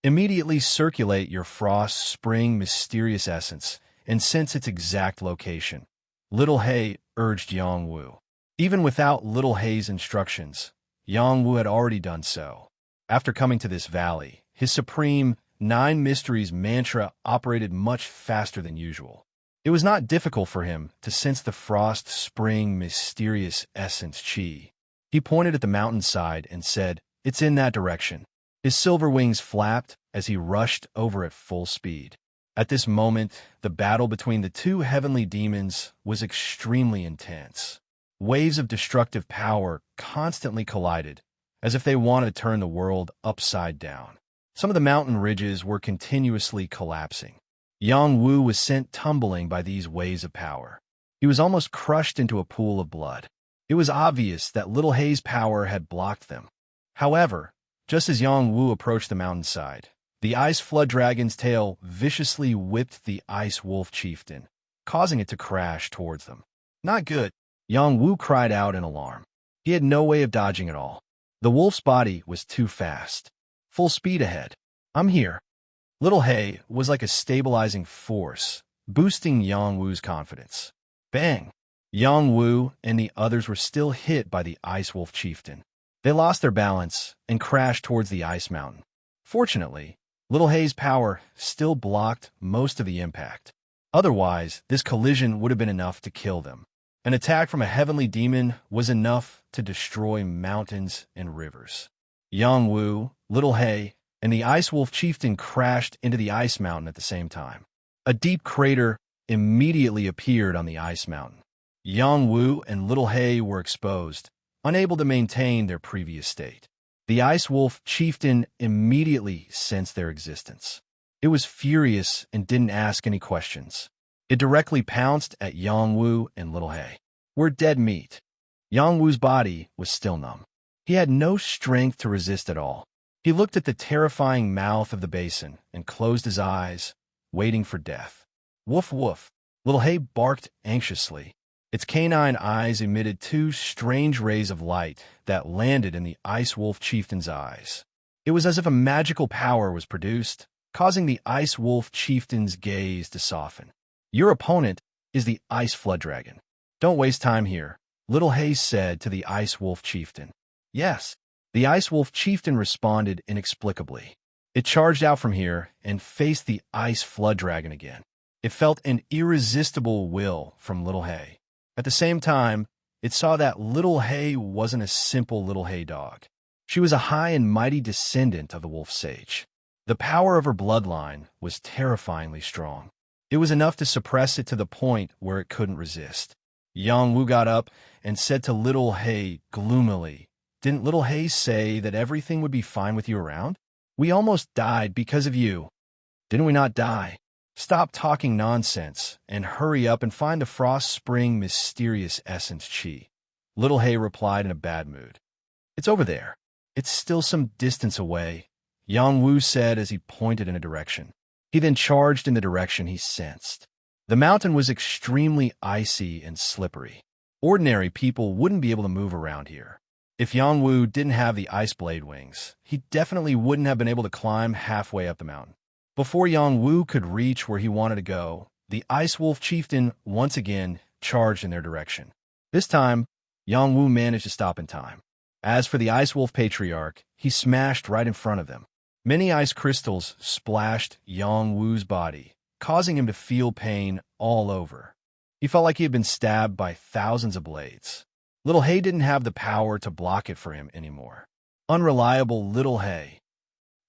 Immediately circulate your Frost Spring mysterious essence and sense its exact location, Little Hay urged Yang Wu. Even without Little Hay's instructions, Yang Wu had already done so. After coming to this valley, his supreme 9 Mysteries mantra operated much faster than usual. It was not difficult for him to sense the Frost Spring mysterious essence chi. He pointed at the mountainside and said, "It's in that direction." His silver wings flapped as he rushed over at full speed. At this moment, the battle between the two heavenly demons was extremely intense. Waves of destructive power constantly collided, as if they wanted to turn the world upside down. Some of the mountain ridges were continuously collapsing. Yang Wu was sent tumbling by these waves of power. He was almost crushed into a pool of blood. It was obvious that Little Hay's power had blocked them. However, just as Yang Wu approached the mountainside, the Ice Flood Dragon's tail viciously whipped the Ice Wolf Chieftain, causing it to crash towards them. "Not good," Yang Wu cried out in alarm. He had no way of dodging at all. The wolf's body was too fast. Full speed ahead. "I'm here." Little Hay was like a stabilizing force, boosting Yang Wu's confidence. Bang! Yang Wu and the others were still hit by the Ice Wolf Chieftain. They lost their balance and crashed towards the ice mountain. Fortunately, Little Hay's power still blocked most of the impact. Otherwise, this collision would have been enough to kill them. An attack from a heavenly demon was enough to destroy mountains and rivers. Yang Wu, Little Hay, and the Ice Wolf Chieftain crashed into the ice mountain at the same time. A deep crater immediately appeared on the ice mountain. Yang Wu and Little Hay were exposed, unable to maintain their previous state. The Ice Wolf Chieftain immediately sensed their existence. It was furious and didn't ask any questions. It directly pounced at Yang Wu and Little Hay. "We're dead meat." Yang Wu's body was still numb. He had no strength to resist at all. He looked at the terrifying mouth of the basin and closed his eyes, waiting for death. "Woof woof." Little Hay barked anxiously. Its canine eyes emitted 2 strange rays of light that landed in the Ice Wolf Chieftain's eyes. It was as if a magical power was produced, causing the Ice Wolf Chieftain's gaze to soften. "Your opponent is the Ice Flood Dragon. Don't waste time here," Little Hay said to the Ice Wolf Chieftain. "Yes." The Ice Wolf Chieftain responded inexplicably. It charged out from here and faced the Ice Flood Dragon again. It felt an irresistible will from Little Hay. At the same time, it saw that Little Hay wasn't a simple Little Hay dog. She was a high and mighty descendant of the wolf sage. The power of her bloodline was terrifyingly strong. It was enough to suppress it to the point where it couldn't resist. Yang Wu got up and said to Little Hay gloomily, "Didn't Little Hay say that everything would be fine with you around? We almost died because of you. Didn't we not die? Stop talking nonsense and hurry up and find the Frost Spring mysterious essence chi." Little Hay replied in a bad mood. "It's over there. It's still some distance away," Yang Wu said as he pointed in a direction. He then charged in the direction he sensed. The mountain was extremely icy and slippery. Ordinary people wouldn't be able to move around here. If Yang Wu didn't have the ice blade wings, he definitely wouldn't have been able to climb halfway up the mountain. Before Yang Wu could reach where he wanted to go, the Ice Wolf Chieftain once again charged in their direction. This time, Yang Wu managed to stop in time. As for the Ice Wolf Patriarch, he smashed right in front of them. Many ice crystals splashed Yang Wu's body, causing him to feel pain all over. He felt like he had been stabbed by thousands of blades. Little Hay didn't have the power to block it for him anymore. Unreliable Little Hay.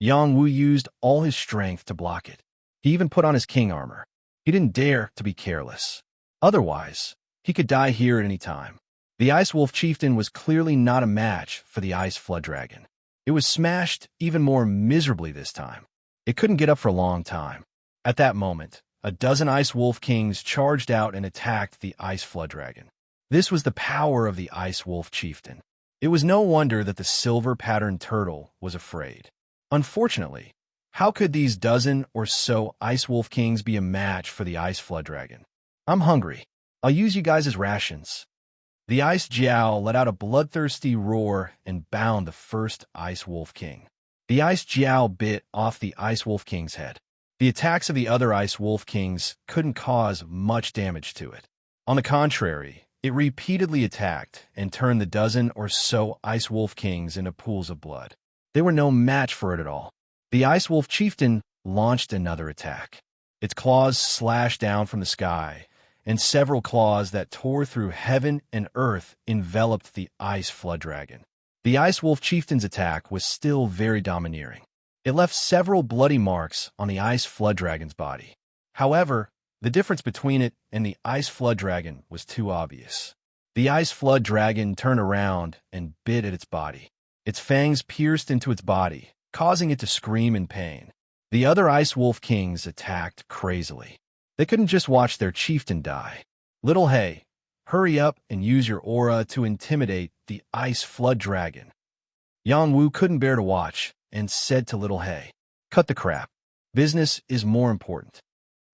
Yang Wu used all his strength to block it. He even put on his king armor. He didn't dare to be careless. Otherwise, he could die here at any time. The Ice Wolf Chieftain was clearly not a match for the Ice Flood Dragon. It was smashed even more miserably this time. It couldn't get up for a long time. At that moment, a dozen Ice Wolf Kings charged out and attacked the Ice Flood Dragon. This was the power of the Ice Wolf Chieftain. It was no wonder that the silver-patterned turtle was afraid. Unfortunately, how could these dozen or so Ice Wolf Kings be a match for the Ice Flood Dragon? "I'm hungry. I'll use you guys as rations." The Ice Jiao let out a bloodthirsty roar and bound the first Ice Wolf King. The Ice Jiao bit off the Ice Wolf King's head. The attacks of the other Ice Wolf Kings couldn't cause much damage to it. On the contrary, it repeatedly attacked and turned the dozen or so Ice Wolf Kings into pools of blood. They were no match for it at all. The Ice Wolf Chieftain launched another attack. Its claws slashed down from the sky, and several claws that tore through heaven and earth enveloped the Ice Flood Dragon. The Ice Wolf Chieftain's attack was still very domineering. It left several bloody marks on the Ice Flood Dragon's body. However, the difference between it and the Ice Flood Dragon was too obvious. The Ice Flood Dragon turned around and bit at its body. Its fangs pierced into its body, causing it to scream in pain. The other Ice Wolf Kings attacked crazily. They couldn't just watch their chieftain die. "Little Hay, hurry up and use your aura to intimidate the Ice Flood Dragon." Yang Wu couldn't bear to watch and said to Little Hay, "Cut the crap. Business is more important."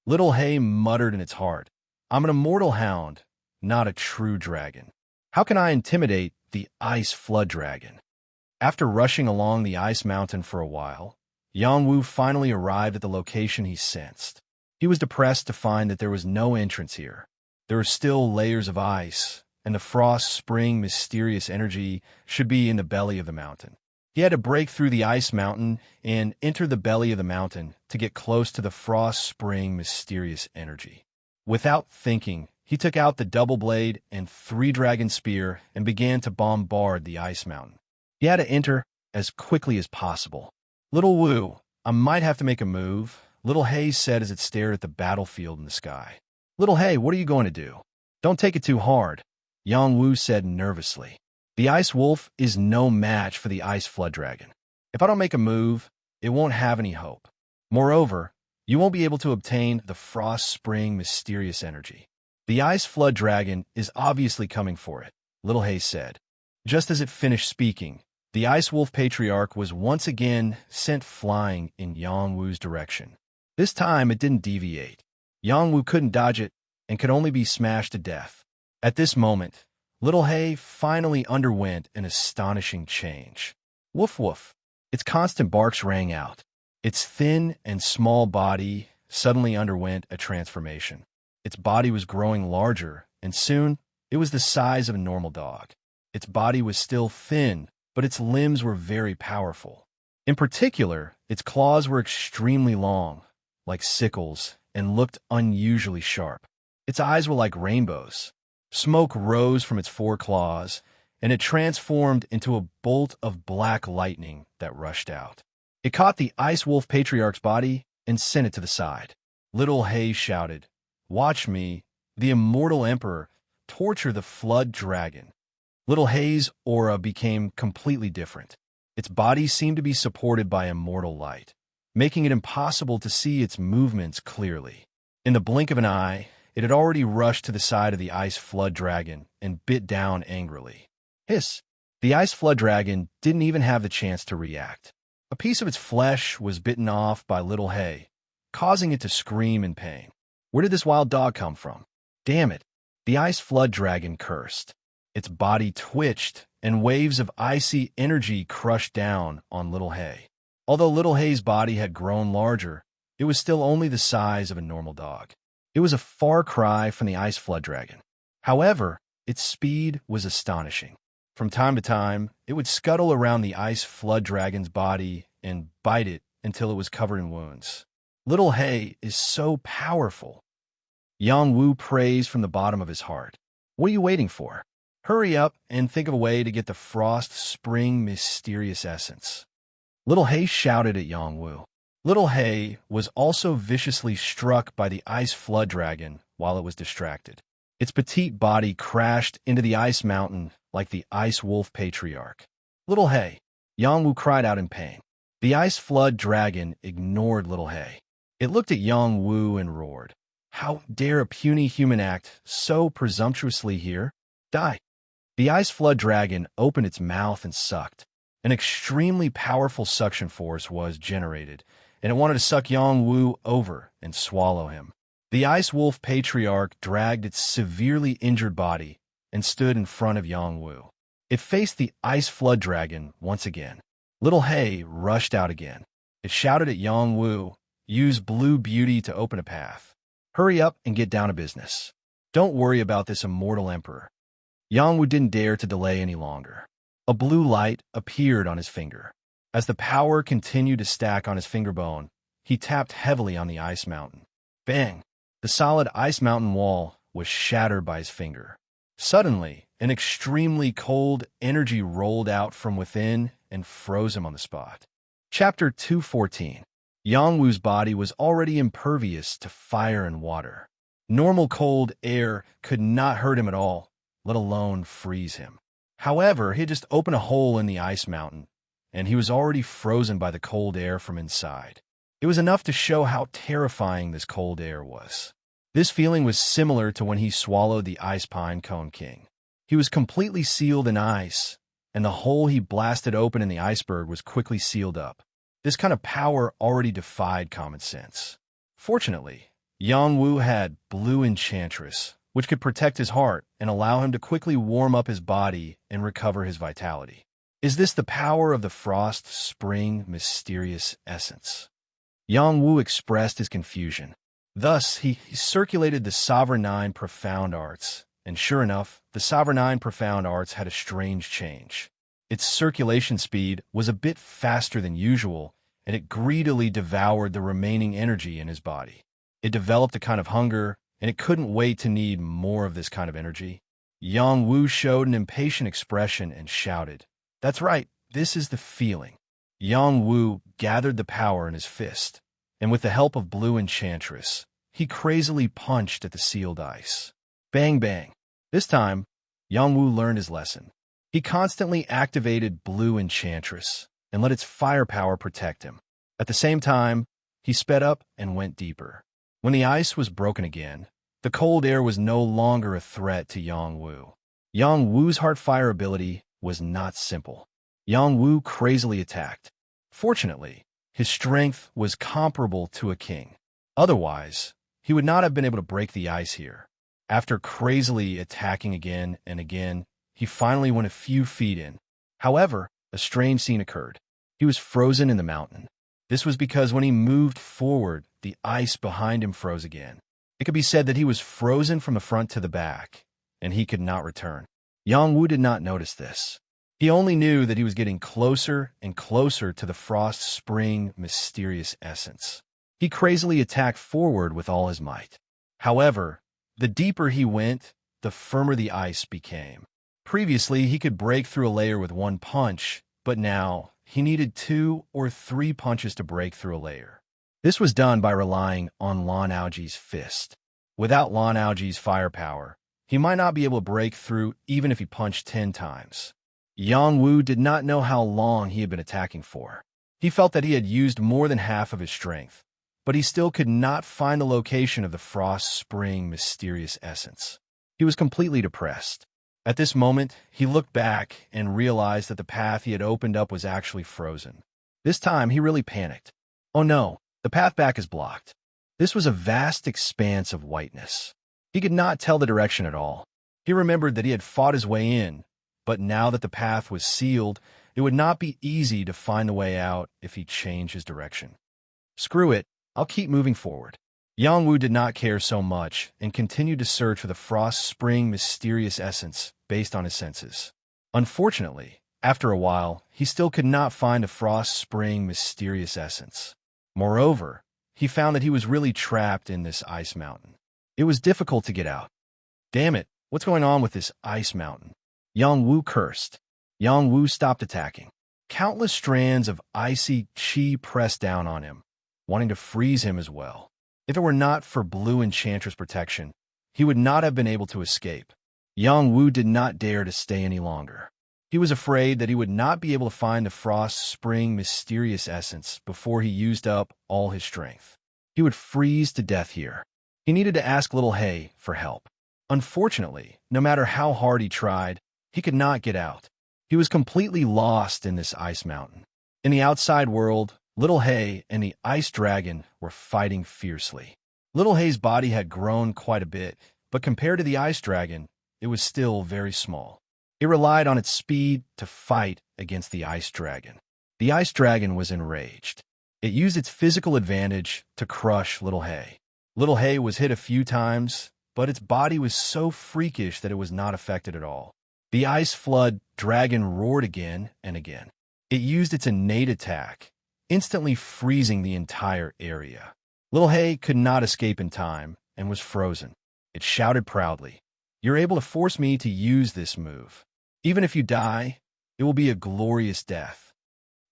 Little Hay muttered in its heart, "I'm an immortal hound, not a true dragon. How can I intimidate the Ice Flood Dragon?" After rushing along the ice mountain for a while, Yang Wu finally arrived at the location he sensed. He was depressed to find that there was no entrance here. There were still layers of ice, and the Frost Spring mysterious energy should be in the belly of the mountain. He had to break through the ice mountain and enter the belly of the mountain to get close to the Frost Spring mysterious energy. Without thinking, he took out the double blade and 3-dragon spear and began to bombard the ice mountain. He had to enter as quickly as possible. "Little Wu, I might have to make a move," Little Hay said as it stared at the battlefield in the sky. "Little Hay, what are you going to do?" "Don't take it too hard," Yang Wu said nervously. "The Ice Wolf is no match for the Ice Flood Dragon. If I don't make a move, it won't have any hope. Moreover, you won't be able to obtain the Frost Spring mysterious energy. The Ice Flood Dragon is obviously coming for it," Little Hay said. Just as it finished speaking, the Ice Wolf Patriarch was once again sent flying in Yang Wu's direction. This time it didn't deviate. Yang Wu couldn't dodge it and could only be smashed to death. At this moment, Little Hay finally underwent an astonishing change. Woof woof. Its constant barks rang out. Its thin and small body suddenly underwent a transformation. Its body was growing larger, and soon it was the size of a normal dog. Its body was still thin, but its limbs were very powerful. In particular, its claws were extremely long, like sickles, and looked unusually sharp. Its eyes were like rainbows. Smoke rose from its 4 claws, and it transformed into a bolt of black lightning that rushed out. It caught the Ice Wolf Patriarch's body and sent it to the side. Little Hay shouted, "Watch me, the immortal Emperor, torture the Flood Dragon." Little Hay's aura became completely different. Its body seemed to be supported by immortal light, making it impossible to see its movements clearly. In the blink of an eye, it had already rushed to the side of the Ice Flood Dragon and bit down angrily. Hiss! The Ice Flood Dragon didn't even have the chance to react. A piece of its flesh was bitten off by Little Hay, causing it to scream in pain. Where did this wild dog come from? Damn it! The Ice Flood Dragon cursed. Its body twitched, and waves of icy energy crushed down on Little Hay. Although Little Hay's body had grown larger, it was still only the size of a normal dog. It was a far cry from the Ice Flood Dragon. However, its speed was astonishing. From time to time, it would scuttle around the Ice Flood Dragon's body and bite it until it was covered in wounds. Little Hay is so powerful. Yang Wu praised from the bottom of his heart. What are you waiting for? Hurry up and think of a way to get the Frost Spring mysterious essence. Little Hay shouted at Yang Wu. Little Hay was also viciously struck by the Ice Flood Dragon while it was distracted. Its petite body crashed into the ice mountain like the Ice Wolf Patriarch. Little Hay! Yang Wu cried out in pain. The Ice Flood Dragon ignored Little Hay. It looked at Yang Wu and roared. How dare a puny human act so presumptuously here? Die! The Ice Flood Dragon opened its mouth and sucked. An extremely powerful suction force was generated, and it wanted to suck Yang Wu over and swallow him. The Ice Wolf Patriarch dragged its severely injured body and stood in front of Yang Wu. It faced the Ice Flood Dragon once again. Little Hay rushed out again. It shouted at Yang Wu, "Use Blue Beauty to open a path. Hurry up and get down to business. Don't worry about this immortal emperor." Yang Wu didn't dare to delay any longer. A blue light appeared on his finger. As the power continued to stack on his finger bone, he tapped heavily on the ice mountain. Bang! The solid ice mountain wall was shattered by his finger. Suddenly, an extremely cold energy rolled out from within and froze him on the spot. Chapter 214. Yang Wu's body was already impervious to fire and water. Normal cold air could not hurt him at all, let alone freeze him. However, he had just opened a hole in the ice mountain, and he was already frozen by the cold air from inside. It was enough to show how terrifying this cold air was. This feeling was similar to when he swallowed the Ice Pine Cone King. He was completely sealed in ice, and the hole he blasted open in the iceberg was quickly sealed up. This kind of power already defied common sense. Fortunately, Yang Wu had Blue Enchantress, which could protect his heart and allow him to quickly warm up his body and recover his vitality. Is this the power of the Frost Spring mysterious essence? Yang Wu expressed his confusion. Thus, he circulated the Sovereign 9 Profound Arts, and sure enough, the Sovereign 9 Profound Arts had a strange change. Its circulation speed was a bit faster than usual, and it greedily devoured the remaining energy in his body. It developed a kind of hunger, and it couldn't wait to need more of this kind of energy. Yang Wu showed an impatient expression and shouted, "That's right, this is the feeling." Yang Wu gathered the power in his fist, and with the help of Blue Enchantress, he crazily punched at the sealed ice. Bang, bang. This time, Yang Wu learned his lesson. He constantly activated Blue Enchantress and let its firepower protect him. At the same time, he sped up and went deeper. When the ice was broken again, the cold air was no longer a threat to Yang Wu. Yang Wu's heart fire ability was not simple. Yang Wu crazily attacked. Fortunately, his strength was comparable to a king. Otherwise, he would not have been able to break the ice here. After crazily attacking again and again, he finally went a few feet in. However, a strange scene occurred. He was frozen in the mountain. This was because when he moved forward, the ice behind him froze again. It could be said that he was frozen from the front to the back, and he could not return. Yang Wu did not notice this. He only knew that he was getting closer and closer to the Frost Spring mysterious essence. He crazily attacked forward with all his might. However, the deeper he went, the firmer the ice became. Previously, he could break through a layer with one punch, but now he needed 2 or 3 punches to break through a layer. This was done by relying on Lawn Algae's fist. Without Lawn Algae's firepower, he might not be able to break through even if he punched 10 times. Yang Wu did not know how long he had been attacking for. He felt that he had used more than half of his strength, but he still could not find the location of the Frost Spring mysterious essence. He was completely depressed. At this moment, he looked back and realized that the path he had opened up was actually frozen. This time, he really panicked. Oh no, the path back is blocked. This was a vast expanse of whiteness. He could not tell the direction at all. He remembered that he had fought his way in, but now that the path was sealed, it would not be easy to find the way out if he changed his direction. Screw it, I'll keep moving forward. Yang Wu did not care so much and continued to search for the Frost Spring mysterious essence based on his senses. Unfortunately, after a while, he still could not find the Frost Spring mysterious essence. Moreover, he found that he was really trapped in this ice mountain. It was difficult to get out. Damn it, what's going on with this ice mountain? Yang Wu cursed. Yang Wu stopped attacking. Countless strands of icy qi pressed down on him, wanting to freeze him as well. If it were not for Blue Enchantress protection, he would not have been able to escape. Yang Wu did not dare to stay any longer. He was afraid that he would not be able to find the Frost Spring mysterious essence before he used up all his strength. He would freeze to death here. He needed to ask Little Hay for help. Unfortunately, no matter how hard he tried, he could not get out. He was completely lost in this ice mountain. In the outside world, Little Hay and the Ice Dragon were fighting fiercely. Little Hay's body had grown quite a bit, but compared to the Ice Dragon, it was still very small. It relied on its speed to fight against the Ice Dragon. The Ice Dragon was enraged. It used its physical advantage to crush Little Hay. Little Hay was hit a few times, but its body was so freakish that it was not affected at all. The Ice Flood Dragon roared again and again. It used its innate attack, instantly freezing the entire area. Little Hay could not escape in time and was frozen. It shouted proudly, "You're able to force me to use this move. Even if you die, it will be a glorious death."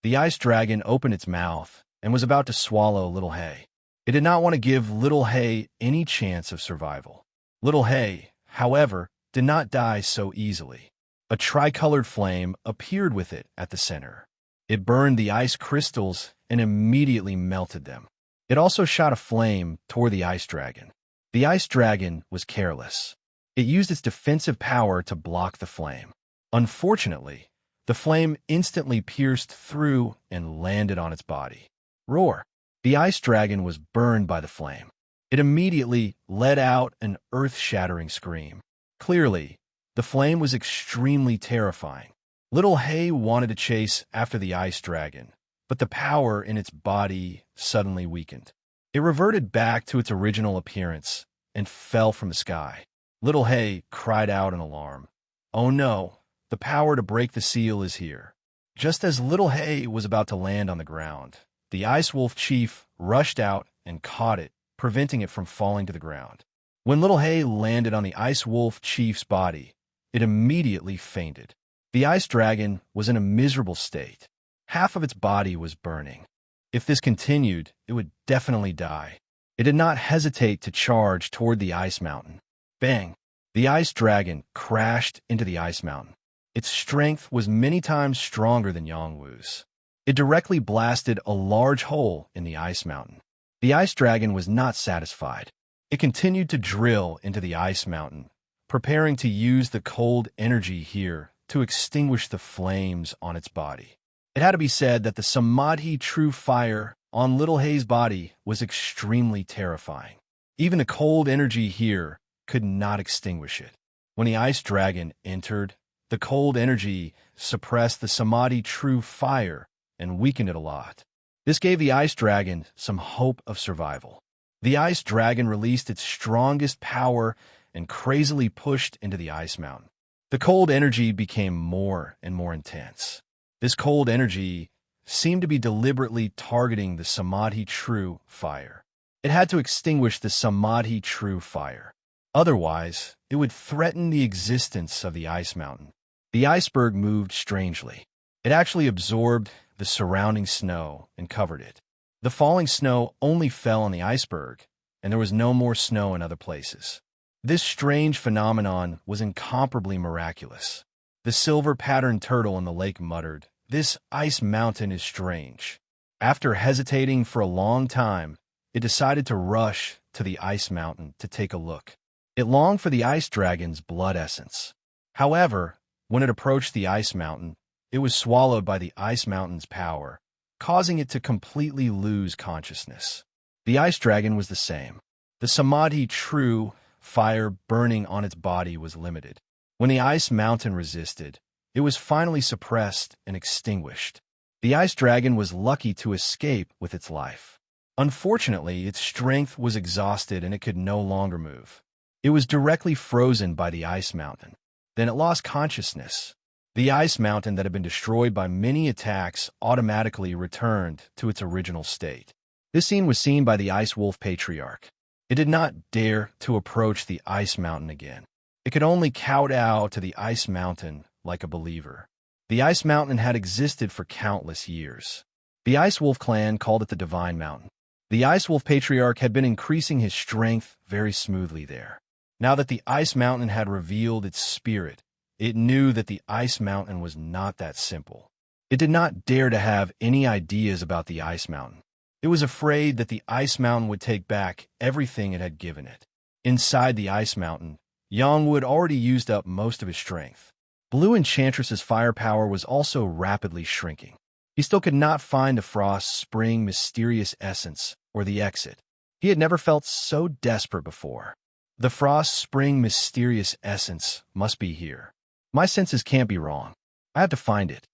The Ice Dragon opened its mouth and was about to swallow Little Hay. It did not want to give Little Hay any chance of survival. Little Hay, however, did not die so easily. A tricolored flame appeared with it at the center. It burned the ice crystals and immediately melted them. It also shot a flame toward the Ice Dragon. The Ice Dragon was careless. It used its defensive power to block the flame. Unfortunately, the flame instantly pierced through and landed on its body. Roar! The Ice Dragon was burned by the flame. It immediately let out an earth-shattering scream. Clearly, the flame was extremely terrifying. Little Hay wanted to chase after the Ice Dragon, but the power in its body suddenly weakened. It reverted back to its original appearance and fell from the sky. Little Hay cried out in alarm. Oh no, the power to break the seal is here. Just as Little Hay was about to land on the ground, the Ice Wolf Chief rushed out and caught it, preventing it from falling to the ground. When Little Hay landed on the Ice Wolf Chief's body, it immediately fainted. The Ice Dragon was in a miserable state. Half of its body was burning. If this continued, it would definitely die. It did not hesitate to charge toward the ice mountain. Bang! The Ice Dragon crashed into the ice mountain. Its strength was many times stronger than Yang Wu's. It directly blasted a large hole in the ice mountain. The Ice Dragon was not satisfied. It continued to drill into the ice mountain, preparing to use the cold energy here to extinguish the flames on its body. It had to be said that the Samadhi True Fire on Little Hay's body was extremely terrifying. Even the cold energy here could not extinguish it. When the Ice Dragon entered, the cold energy suppressed the Samadhi True Fire and weakened it a lot. This gave the Ice Dragon some hope of survival. The Ice Dragon released its strongest power and crazily pushed into the ice mountain. The cold energy became more and more intense. This cold energy seemed to be deliberately targeting the Samadhi True Fire. It had to extinguish the Samadhi True Fire. Otherwise, it would threaten the existence of the ice mountain. The iceberg moved strangely. It actually absorbed the surrounding snow and covered it. The falling snow only fell on the iceberg, and there was no more snow in other places. This strange phenomenon was incomparably miraculous. The silver-patterned turtle in the lake muttered, "This ice mountain is strange." After hesitating for a long time, it decided to rush to the ice mountain to take a look. It longed for the ice dragon's blood essence. However, when it approached the ice mountain, it was swallowed by the ice mountain's power, causing it to completely lose consciousness. The ice dragon was the same. The samadhi true fire burning on its body was limited. When the ice mountain resisted, it was finally suppressed and extinguished. The ice dragon was lucky to escape with its life. Unfortunately, its strength was exhausted and it could no longer move. It was directly frozen by the ice mountain. Then it lost consciousness. The ice mountain that had been destroyed by many attacks automatically returned to its original state. This scene was seen by the ice wolf patriarch. It did not dare to approach the ice mountain again. It could only kowtow to the ice mountain like a believer. The ice mountain had existed for countless years. The ice wolf clan called it the divine mountain. The ice wolf patriarch had been increasing his strength very smoothly there. Now that the ice mountain had revealed its spirit, it knew that the ice mountain was not that simple. It did not dare to have any ideas about the ice mountain. It was afraid that the ice mountain would take back everything it had given it. Inside the ice mountain, Yangwu had already used up most of his strength. Blue Enchantress's firepower was also rapidly shrinking. He still could not find the Frost Spring mysterious essence or the exit. He had never felt so desperate before. The Frost Spring mysterious essence must be here. My senses can't be wrong. I have to find it.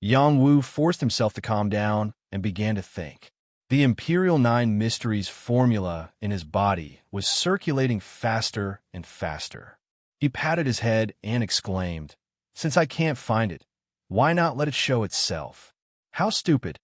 Yangwu forced himself to calm down and began to think. The Imperial Nine Mysteries formula in his body was circulating faster and faster. He patted his head and exclaimed, "Since I can't find it, why not let it show itself? How stupid."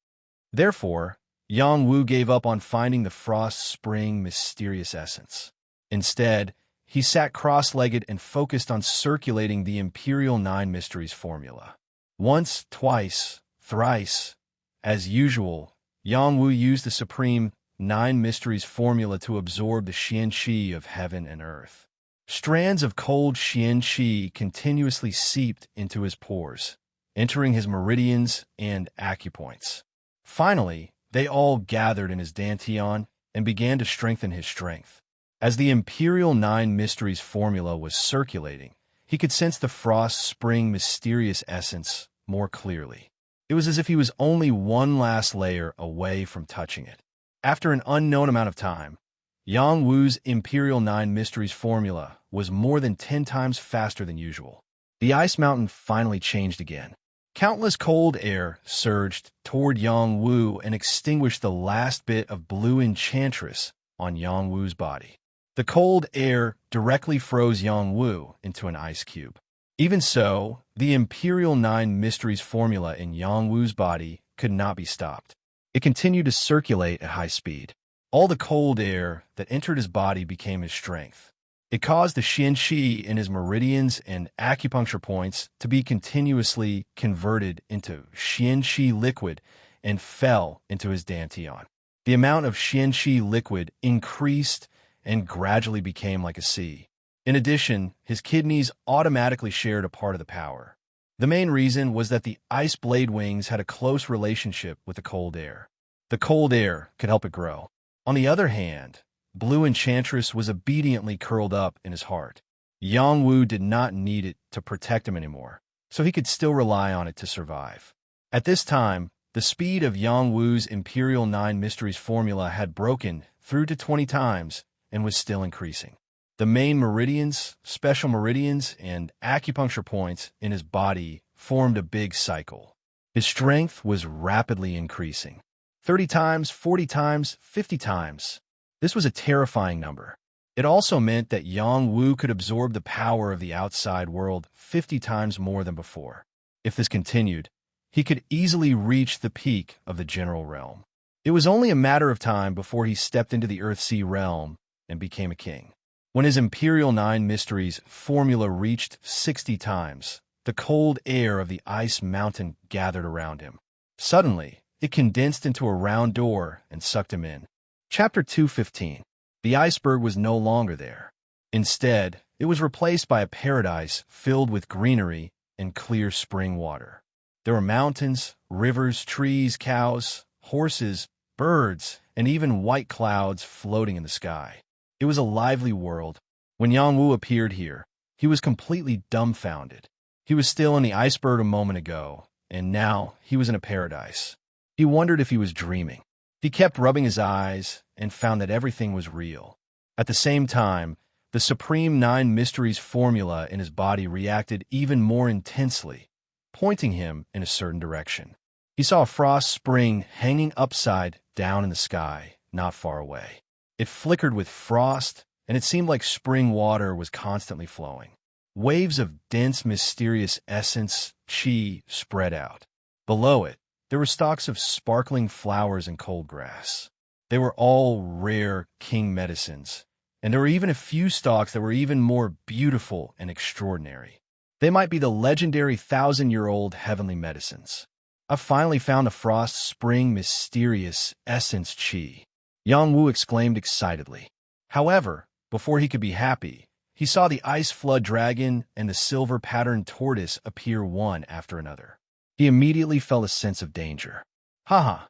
Therefore, Yangwu gave up on finding the Frost Spring mysterious essence. Instead, he sat cross-legged and focused on circulating the Imperial Nine Mysteries formula. Once, twice, thrice. As usual, Yangwu used the Supreme Nine Mysteries formula to absorb the xian-qi of heaven and earth. Strands of cold xian-qi continuously seeped into his pores, entering his meridians and acupoints. Finally, they all gathered in his dantian and began to strengthen his strength. As the Imperial Nine Mysteries formula was circulating, he could sense the Frost Spring mysterious essence more clearly. It was as if he was only one last layer away from touching it. After an unknown amount of time, Yangwu's Imperial Nine Mysteries formula was more than 10 times faster than usual. The ice mountain finally changed again. Countless cold air surged toward Yangwu and extinguished the last bit of blue enchantress on Yangwu's body. The cold air directly froze Yangwu into an ice cube. Even so, the Imperial Nine Mysteries formula in Yangwu's body could not be stopped. It continued to circulate at high speed. All the cold air that entered his body became his strength. It caused the xian-qi in his meridians and acupuncture points to be continuously converted into xian-qi liquid and fell into his dantian. The amount of xian-qi liquid increased and gradually became like a sea. In addition, his kidneys automatically shared a part of the power. The main reason was that the ice blade wings had a close relationship with the cold air. The cold air could help it grow. On the other hand, Blue Enchantress was obediently curled up in his heart. Yangwu did not need it to protect him anymore, so he could still rely on it to survive. At this time, the speed of Yangwu's Imperial Nine Mysteries formula had broken through to 20 times and was still increasing. The main meridians, special meridians, and acupuncture points in his body formed a big cycle. His strength was rapidly increasing. 30 times, 40 times, 50 times. This was a terrifying number. It also meant that Yangwu could absorb the power of the outside world 50 times more than before. If this continued, he could easily reach the peak of the general realm. It was only a matter of time before he stepped into the Earthsea realm and became a king. When his Imperial 9 Mysteries formula reached 60 times, the cold air of the ice mountain gathered around him. Suddenly, it condensed into a round door and sucked him in. Chapter 215. The iceberg was no longer there. Instead, it was replaced by a paradise filled with greenery and clear spring water. There were mountains, rivers, trees, cows, horses, birds, and even white clouds floating in the sky. It was a lively world. When Yang Wu appeared here, he was completely dumbfounded. He was still in the iceberg a moment ago, and now he was in a paradise. He wondered if he was dreaming. He kept rubbing his eyes and found that everything was real. At the same time, the Supreme 9 Mysteries formula in his body reacted even more intensely, pointing him in a certain direction. He saw a frost spring hanging upside down in the sky, not far away. It flickered with frost, and it seemed like spring water was constantly flowing. Waves of dense, mysterious essence, qi, spread out. Below it, there were stalks of sparkling flowers and cold grass. They were all rare king medicines, and there were even a few stalks that were even more beautiful and extraordinary. They might be the legendary 1,000-year-old heavenly medicines. I finally found the frost spring mysterious essence qi, Yang Wu exclaimed excitedly. However, before he could be happy, he saw the ice flood dragon and the silver-patterned tortoise appear one after another. He immediately felt a sense of danger. Haha,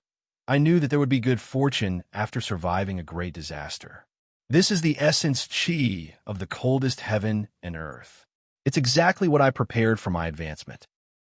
I knew that there would be good fortune after surviving a great disaster. This is the essence qi of the coldest heaven and earth. It's exactly what I prepared for my advancement.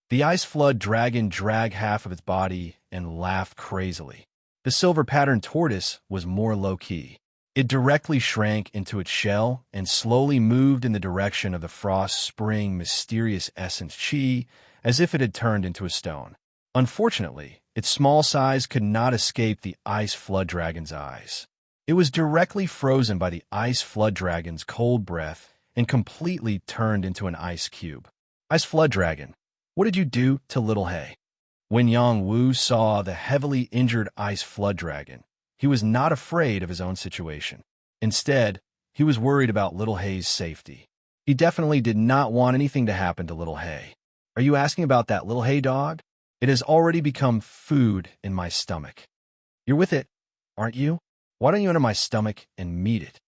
The ice flood dragon dragged half of its body and laughed crazily. The silver-patterned tortoise was more low-key. It directly shrank into its shell and slowly moved in the direction of the frost spring mysterious essence qi, as if it had turned into a stone. Unfortunately, its small size could not escape the ice flood dragon's eyes. It was directly frozen by the ice flood dragon's cold breath and completely turned into an ice cube. Ice flood dragon, what did you do to little Hay? When Yang Wu saw the heavily injured ice flood dragon, he was not afraid of his own situation. Instead, he was worried about little Hay's safety. He definitely did not want anything to happen to little Hay. Are you asking about that little Hay dog? It has already become food in my stomach. You're with it, aren't you? Why don't you enter my stomach and meet it?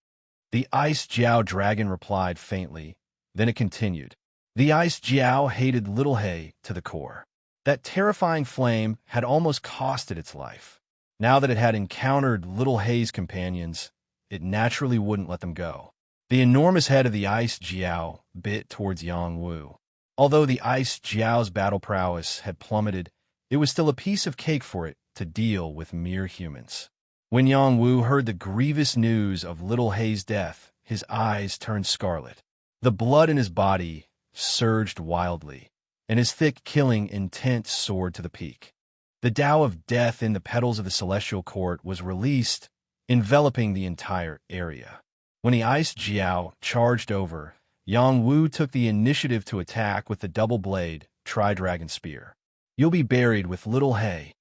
The ice Jiao dragon replied faintly. Then it continued. The ice Jiao hated little Hay to the core. That terrifying flame had almost costed its life. Now that it had encountered little Hay's companions, it naturally wouldn't let them go. The enormous head of the ice Jiao bit towards Yang Wu. Although the ice Jiao's battle prowess had plummeted, it was still a piece of cake for it to deal with mere humans. When Yang Wu heard the grievous news of little Hay's death, his eyes turned scarlet. The blood in his body surged wildly, and his thick killing intent soared to the peak. The Tao of death in the petals of the celestial court was released, enveloping the entire area. When the ice Jiao charged over, Yang Wu took the initiative to attack with the double-blade Tri-Dragon Spear. You'll be buried with little Hay.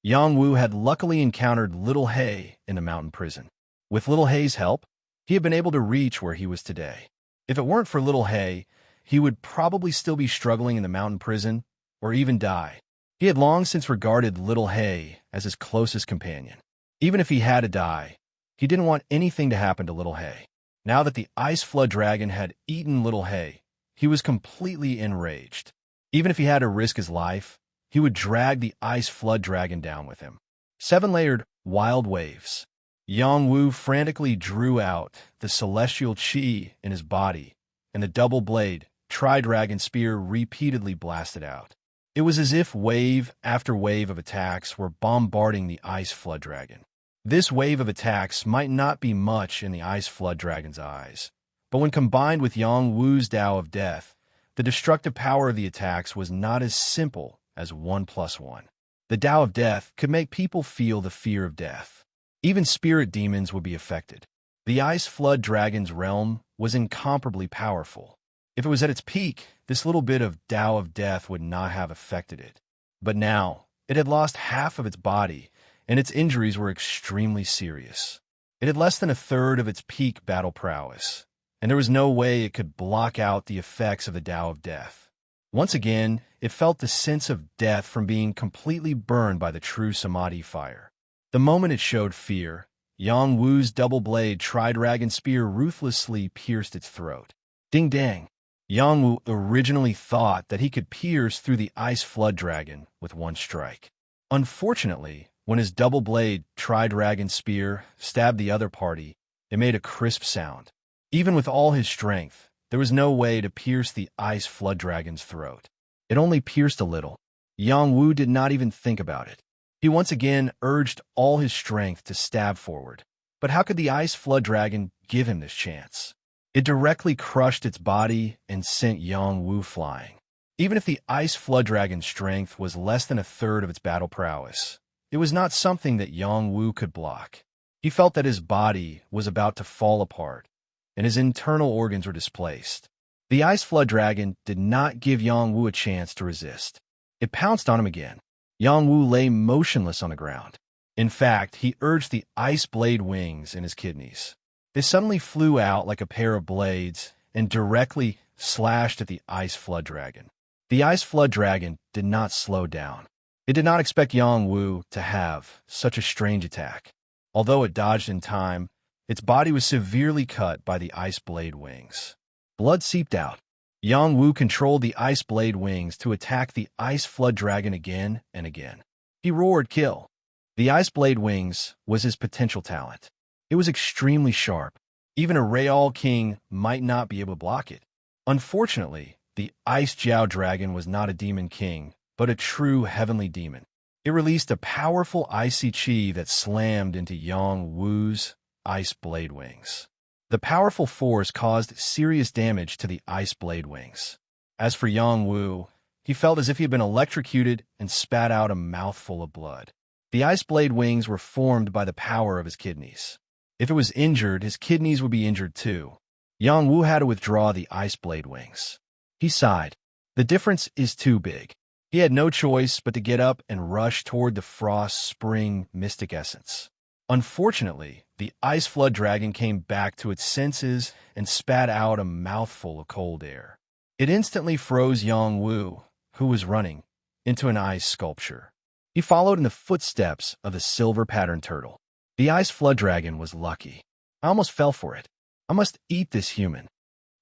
Yang Wu had luckily encountered little Hay in the mountain prison. With little Hay's help, he had been able to reach where he was today. If it weren't for little Hay, he would probably still be struggling in the mountain prison, or even die. He had long since regarded little Hay as his closest companion. Even if he had to die, he didn't want anything to happen to little Hay. Now that the ice flood dragon had eaten little Hay, he was completely enraged. Even if he had to risk his life, he would drag the ice flood dragon down with him. 7-layered wild waves. Yang Wu frantically drew out the celestial qi in his body, and the double blade Tri-Dragon Spear repeatedly blasted out. It was as if wave after wave of attacks were bombarding the ice flood dragon. This wave of attacks might not be much in the ice flood dragon's eyes, but when combined with Yang Wu's Tao of death, the destructive power of the attacks was not as simple as 1 + 1. The Tao of death could make people feel the fear of death. Even spirit demons would be affected. The ice flood dragon's realm was incomparably powerful. If it was at its peak, this little bit of Tao of death would not have affected it. But now, it had lost half of its body, and its injuries were extremely serious. It had less than a third of its peak battle prowess, and there was no way it could block out the effects of the Tao of Death. Once again, it felt the sense of death from being completely burned by the true Samadhi fire. The moment it showed fear, Yang Wu's double-blade tri-dragon spear ruthlessly pierced its throat. Ding dang! Yang Wu originally thought that he could pierce through the ice flood dragon with one strike. Unfortunately, when his double-blade tri-dragon spear stabbed the other party, it made a crisp sound. Even with all his strength, there was no way to pierce the ice flood dragon's throat. It only pierced a little. Yang Wu did not even think about it. He once again urged all his strength to stab forward. But how could the ice flood dragon give him this chance? It directly crushed its body and sent Yang Wu flying. Even if the ice flood dragon's strength was less than a third of its battle prowess, it was not something that Yang Wu could block. He felt that his body was about to fall apart, and his internal organs were displaced. The ice flood dragon did not give Yang Wu a chance to resist. It pounced on him again. Yang Wu lay motionless on the ground. In fact, he urged the ice blade wings in his kidneys. They suddenly flew out like a pair of blades and directly slashed at the ice flood dragon. The ice flood dragon did not slow down. It did not expect Yang Wu to have such a strange attack. Although it dodged in time, its body was severely cut by the ice blade wings. Blood seeped out. Yang Wu controlled the ice blade wings to attack the ice flood dragon again and again. He roared, "Kill!" The ice blade wings was his potential talent. It was extremely sharp. Even a Real King might not be able to block it. Unfortunately, the Ice Jiao Dragon was not a demon king, but a true heavenly demon. It released a powerful icy chi that slammed into Yang Wu's ice blade wings. The powerful force caused serious damage to the ice blade wings. As for Yang Wu, he felt as if he had been electrocuted and spat out a mouthful of blood. The ice blade wings were formed by the power of his kidneys. If it was injured, his kidneys would be injured too. Yang Wu had to withdraw the ice blade wings. He sighed. The difference is too big. He had no choice but to get up and rush toward the frost spring mystic essence. Unfortunately, the ice flood dragon came back to its senses and spat out a mouthful of cold air. It instantly froze Yang Wu, who was running, into an ice sculpture. He followed in the footsteps of the silver patterned turtle. The ice flood dragon was lucky. I almost fell for it. I must eat this human.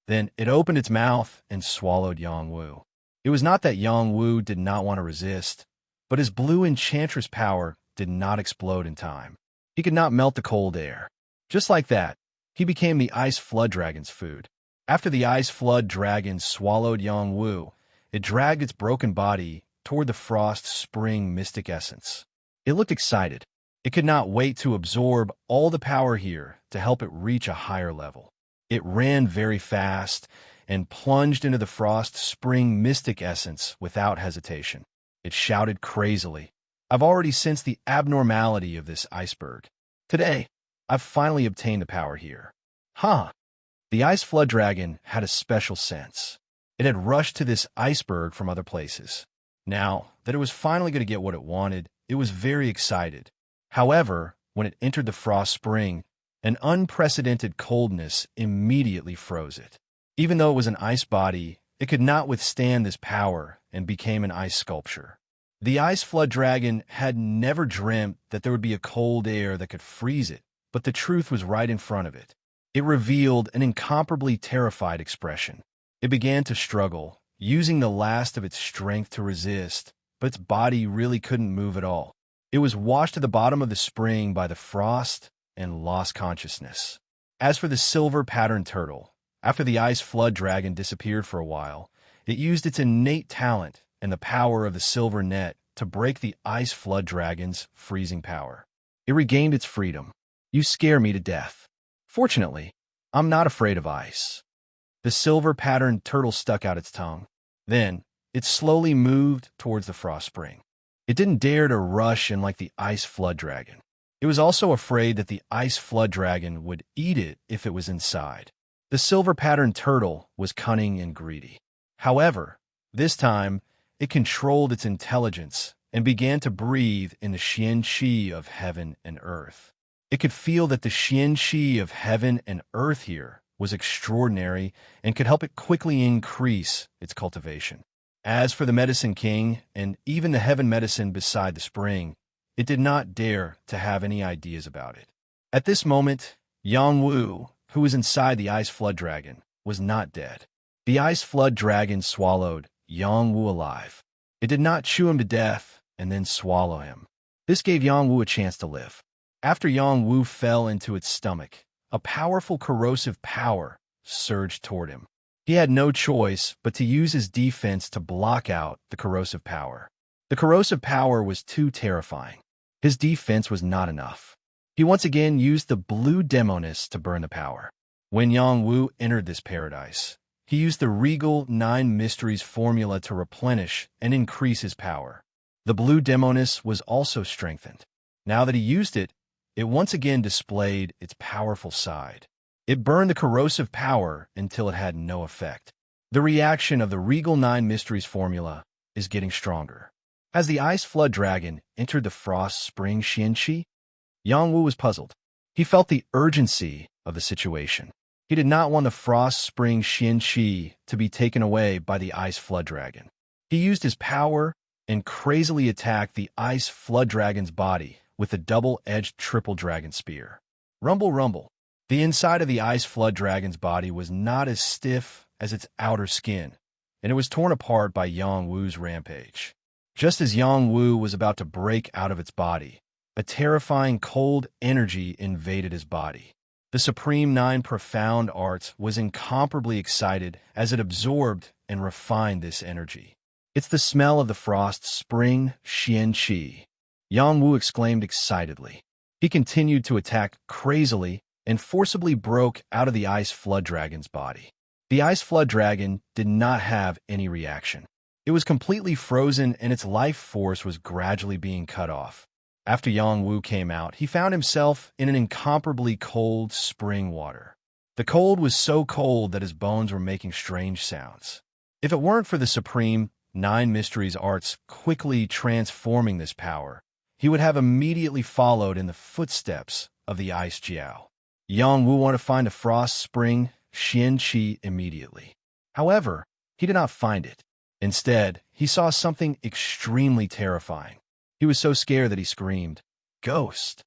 Then it opened its mouth and swallowed Yang Wu. It was not that Yang Wu did not want to resist, but his blue enchantress power did not explode in time. He could not melt the cold air. Just like that, he became the ice flood dragon's food. After the ice flood dragon swallowed Yang Wu, it dragged its broken body toward the frost spring mystic essence. It looked excited. It could not wait to absorb all the power here to help it reach a higher level. It ran very fast and plunged into the frost spring mystic essence without hesitation. It shouted crazily, "I've already sensed the abnormality of this iceberg. Today, I've finally obtained the power here." Huh! The ice flood dragon had a special sense. It had rushed to this iceberg from other places. Now that it was finally going to get what it wanted, it was very excited. However, when it entered the frost spring, an unprecedented coldness immediately froze it. Even though it was an ice body, it could not withstand this power and became an ice sculpture. The ice flood dragon had never dreamt that there would be a cold air that could freeze it, but the truth was right in front of it. It revealed an incomparably terrified expression. It began to struggle, using the last of its strength to resist, but its body really couldn't move at all. It was washed to the bottom of the spring by the frost and lost consciousness. As for the silver patterned turtle, after the ice flood dragon disappeared for a while, it used its innate talent and the power of the silver net to break the ice flood dragon's freezing power. It regained its freedom. "You scare me to death. Fortunately, I'm not afraid of ice." The silver patterned turtle stuck out its tongue. Then, it slowly moved towards the frost spring. It didn't dare to rush in like the ice flood dragon. It was also afraid that the ice flood dragon would eat it if it was inside. The silver patterned turtle was cunning and greedy. However, this time, it controlled its intelligence and began to breathe in the xian qi of heaven and earth. It could feel that the xian qi of heaven and earth here was extraordinary and could help it quickly increase its cultivation. As for the Medicine King and even the heaven medicine beside the spring, it did not dare to have any ideas about it. At this moment, Yang Wu, who was inside the ice flood dragon, was not dead. The ice flood dragon swallowed Yang Wu alive. It did not chew him to death and then swallow him. This gave Yang Wu a chance to live. After Yang Wu fell into its stomach, a powerful corrosive power surged toward him. He had no choice but to use his defense to block out the corrosive power. The corrosive power was too terrifying. His defense was not enough. He once again used the blue demoness to burn the power. When Yang Wu entered this paradise, he used the regal 9 mysteries formula to replenish and increase his power. The blue demoness was also strengthened. Now that he used it, it once again displayed its powerful side. It burned the corrosive power until it had no effect. The reaction of the regal 9 mysteries formula is getting stronger. As the ice flood dragon entered the frost spring Xianqi, Yang Wu was puzzled. He felt the urgency of the situation. He did not want the frost spring Xianqi to be taken away by the ice flood dragon. He used his power and crazily attacked the ice flood dragon's body with the double-edged triple dragon spear. Rumble, rumble. The inside of the ice flood dragon's body was not as stiff as its outer skin, and it was torn apart by Yang Wu's rampage. Just as Yang Wu was about to break out of its body, a terrifying cold energy invaded his body. The Supreme 9 Profound Arts was incomparably excited as it absorbed and refined this energy. It's the smell of the frost spring Xianqi, Yang Wu exclaimed excitedly. He continued to attack crazily and forcibly broke out of the ice flood dragon's body. The ice flood dragon did not have any reaction. It was completely frozen and its life force was gradually being cut off. After Yang Wu came out, he found himself in an incomparably cold spring water. The cold was so cold that his bones were making strange sounds. If it weren't for the Supreme 9 Mysteries Arts quickly transforming this power, he would have immediately followed in the footsteps of the Ice Jiao. Yang Wu wanted to find the frost spring Xianqi immediately. However, he did not find it. Instead, he saw something extremely terrifying. He was so scared that he screamed, "Ghost!"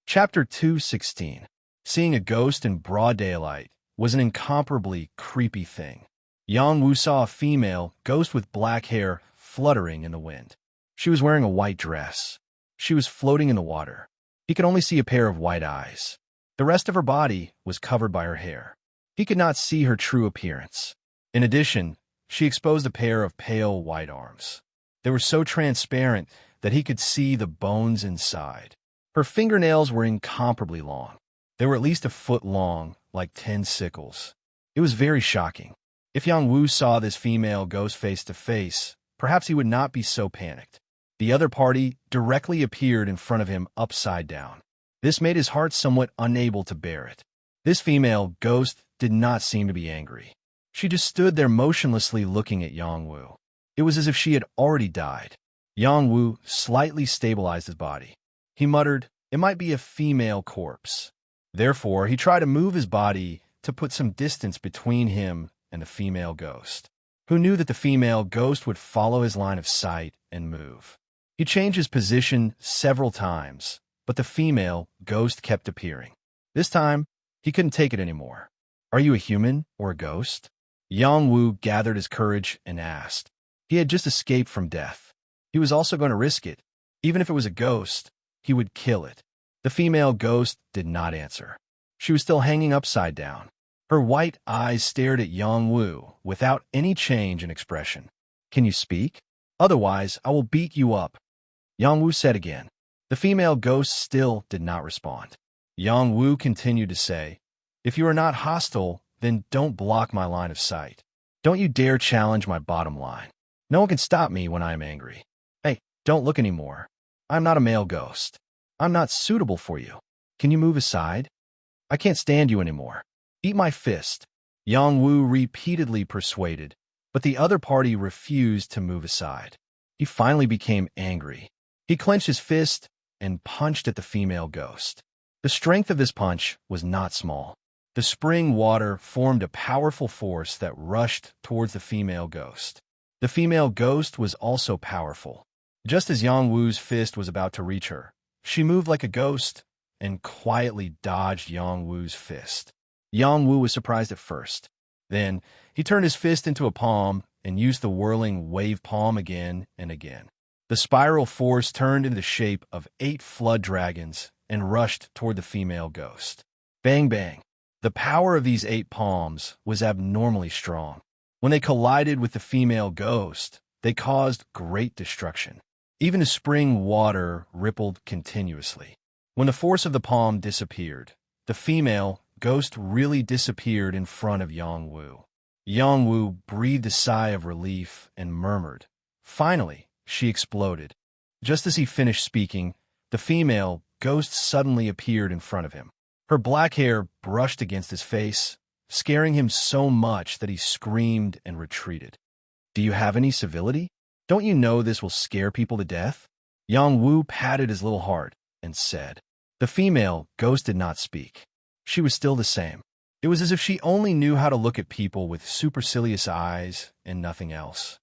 Chapter 2:16. Seeing a ghost in broad daylight was an incomparably creepy thing. Yang Wu saw a female ghost with black hair fluttering in the wind. She was wearing a white dress. She was floating in the water. He could only see a pair of white eyes. The rest of her body was covered by her hair. He could not see her true appearance. In addition, she exposed a pair of pale white arms. They were so transparent that he could see the bones inside. Her fingernails were incomparably long. They were at least a foot long, like 10 sickles. It was very shocking. If Yang Wu saw this female ghost face to face, perhaps he would not be so panicked. The other party directly appeared in front of him upside down. This made his heart somewhat unable to bear it. This female ghost did not seem to be angry. She just stood there motionlessly looking at Yang Wu. It was as if she had already died. Yang Wu slightly stabilized his body. He muttered, "It might be a female corpse." Therefore, he tried to move his body to put some distance between him and the female ghost, who knew that the female ghost would follow his line of sight and move. He changed his position several times, but the female ghost kept appearing. This time, he couldn't take it anymore. "Are you a human or a ghost?" Yang Wu gathered his courage and asked. He had just escaped from death. He was also going to risk it. Even if it was a ghost, he would kill it. The female ghost did not answer. She was still hanging upside down. Her white eyes stared at Yang Wu without any change in expression. "Can you speak? Otherwise, I will beat you up," Yang Wu said again. The female ghost still did not respond. Yang Wu continued to say, "If you are not hostile, then don't block my line of sight. Don't you dare challenge my bottom line. No one can stop me when I am angry. Hey, don't look anymore. I'm not a male ghost. I'm not suitable for you. Can you move aside? I can't stand you anymore. Eat my fist." Yang Wu repeatedly persuaded, but the other party refused to move aside. He finally became angry. He clenched his fist and punched at the female ghost. The strength of this punch was not small. The spring water formed a powerful force that rushed towards the female ghost. The female ghost was also powerful. Just as Yang Wu's fist was about to reach her, she moved like a ghost and quietly dodged Yang Wu's fist. Yang Wu was surprised at first. Then, he turned his fist into a palm and used the whirling wave palm again and again. The spiral force turned into the shape of 8 flood dragons and rushed toward the female ghost. Bang, bang. The power of these 8 palms was abnormally strong. When they collided with the female ghost, they caused great destruction. Even the spring water rippled continuously. When the force of the palm disappeared, the female ghost really disappeared in front of Yang Wu. Yang Wu breathed a sigh of relief and murmured. Finally, she exploded. Just as he finished speaking, the female ghost suddenly appeared in front of him. Her black hair brushed against his face, scaring him so much that he screamed and retreated. "Do you have any civility? Don't you know this will scare people to death?" Yang Wu patted his little heart and said. The female ghost did not speak. She was still the same. It was as if she only knew how to look at people with supercilious eyes and nothing else.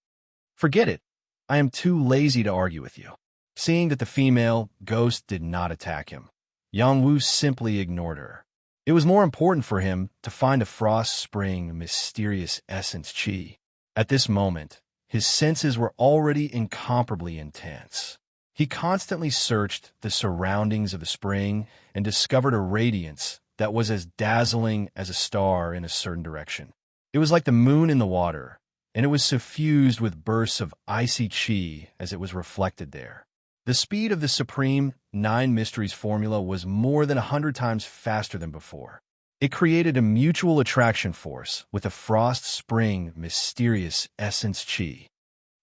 "Forget it. I am too lazy to argue with you." Seeing that the female ghost did not attack him, Yang Wu simply ignored her. It was more important for him to find the frost spring mysterious essence chi. At this moment, his senses were already incomparably intense. He constantly searched the surroundings of the spring and discovered a radiance that was as dazzling as a star in a certain direction. It was like the moon in the water, and it was suffused with bursts of icy chi as it was reflected there. The speed of the supreme 9 mysteries formula was more than 100 times faster than before. It created a mutual attraction force with the frost spring mysterious essence chi.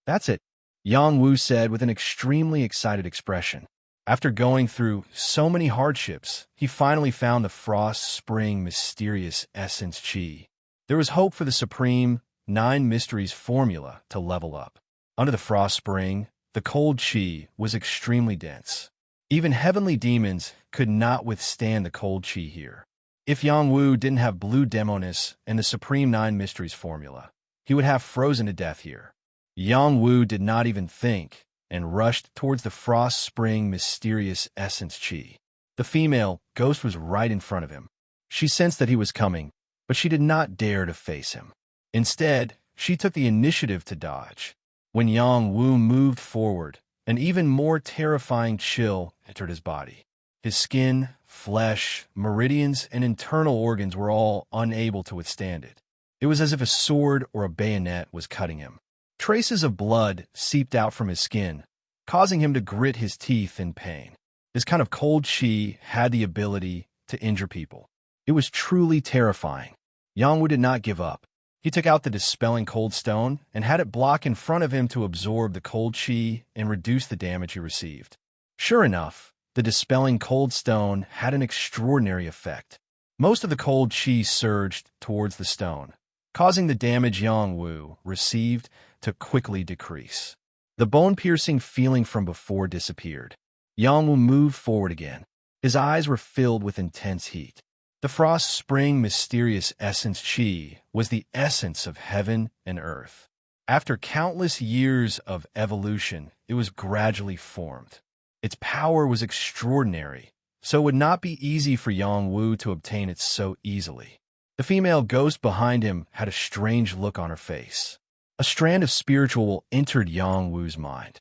"That's it," Yang Wu said with an extremely excited expression. After going through so many hardships, he finally found the frost spring mysterious essence chi. There was hope for the supreme 9 mysteries formula to level up. Under the frost spring, the cold chi was extremely dense. Even heavenly demons could not withstand the cold chi here. If Yang Wu didn't have blue demoness and the supreme 9 mysteries formula, he would have frozen to death here. Yang Wu did not even think and rushed towards the frost spring mysterious essence chi. The female ghost was right in front of him. She sensed that he was coming, but she did not dare to face him. Instead, she took the initiative to dodge. When Yang Wu moved forward, an even more terrifying chill entered his body. His skin, flesh, meridians, and internal organs were all unable to withstand it. It was as if a sword or a bayonet was cutting him. Traces of blood seeped out from his skin, causing him to grit his teeth in pain. This kind of cold chi had the ability to injure people. It was truly terrifying. Yang Wu did not give up. He took out the dispelling cold stone and had it block in front of him to absorb the cold chi and reduce the damage he received. Sure enough, the dispelling cold stone had an extraordinary effect. Most of the cold chi surged towards the stone, causing the damage Yang Wu received to quickly decrease. The bone-piercing feeling from before disappeared. Yang Wu moved forward again. His eyes were filled with intense heat. The frost spring mysterious essence chi was the essence of heaven and earth. After countless years of evolution, it was gradually formed. Its power was extraordinary, so it would not be easy for Yang Wu to obtain it so easily. The female ghost behind him had a strange look on her face. A strand of spiritual entered Yang Wu's mind.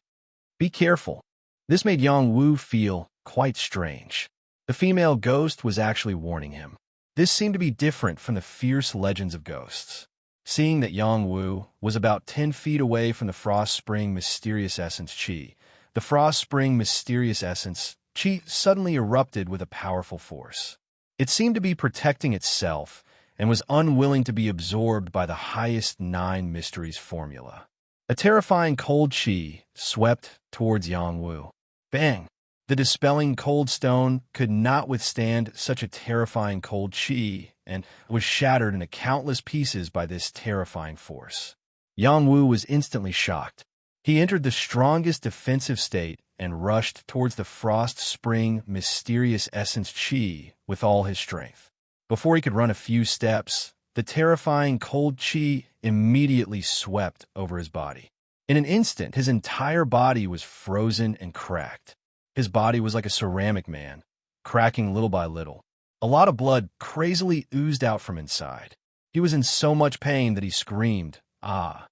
"Be careful." This made Yang Wu feel quite strange. The female ghost was actually warning him. This seemed to be different from the fierce legends of ghosts. Seeing that Yang Wu was about 10 feet away from the frost spring mysterious essence chi, the frost spring mysterious essence chi suddenly erupted with a powerful force. It seemed to be protecting itself and was unwilling to be absorbed by the highest 9 mysteries formula. A terrifying cold chi swept towards Yang Wu. Bang! The dispelling cold stone could not withstand such a terrifying cold chi and was shattered into countless pieces by this terrifying force. Yang Wu was instantly shocked. He entered the strongest defensive state and rushed towards the frost spring mysterious essence chi with all his strength. Before he could run a few steps, the terrifying cold chi immediately swept over his body. In an instant, his entire body was frozen and cracked. His body was like a ceramic man, cracking little by little. A lot of blood crazily oozed out from inside. He was in so much pain that he screamed, "Ah!"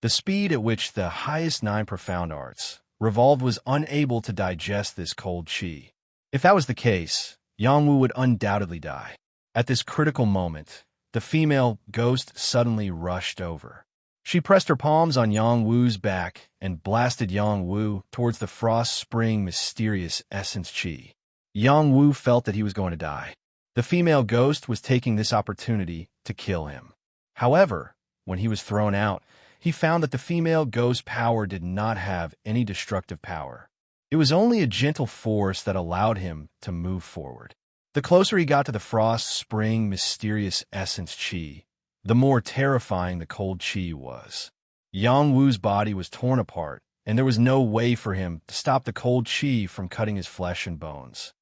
The speed at which the highest 9 profound arts revolved was unable to digest this cold chi. If that was the case, Yangwu would undoubtedly die. At this critical moment, the female ghost suddenly rushed over. She pressed her palms on Yangwu's back and blasted Yangwu towards the frost spring mysterious essence chi. Yangwu felt that he was going to die. The female ghost was taking this opportunity to kill him. However, when he was thrown out, he found that the female ghost's power did not have any destructive power. It was only a gentle force that allowed him to move forward. The closer he got to the frost spring mysterious essence chi, the more terrifying the cold chi was. Yangwu's body was torn apart, and there was no way for him to stop the cold chi from cutting his flesh and bones.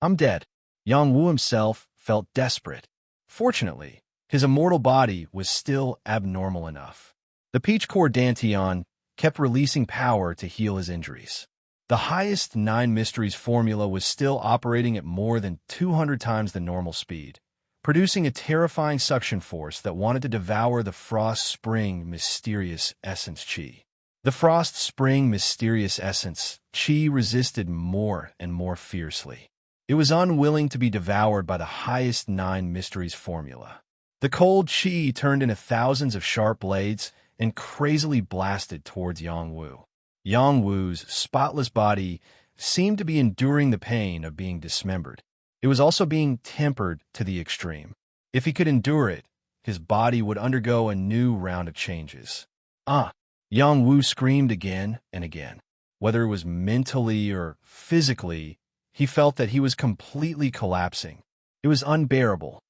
"I'm dead." Yangwu himself felt desperate. Fortunately, his immortal body was still abnormal enough. The peach core dantian kept releasing power to heal his injuries. The highest 9 mysteries formula was still operating at more than 200 times the normal speed, producing a terrifying suction force that wanted to devour the frost spring mysterious essence chi. The frost spring mysterious essence chi resisted more and more fiercely. It was unwilling to be devoured by the highest 9 mysteries formula. The cold chi turned into thousands of sharp blades and crazily blasted towards Yangwu. Yangwu's spotless body seemed to be enduring the pain of being dismembered. It was also being tempered to the extreme. If he could endure it, his body would undergo a new round of changes. "Ah!" Yangwu screamed again and again. Whether it was mentally or physically, he felt that he was completely collapsing. It was unbearable.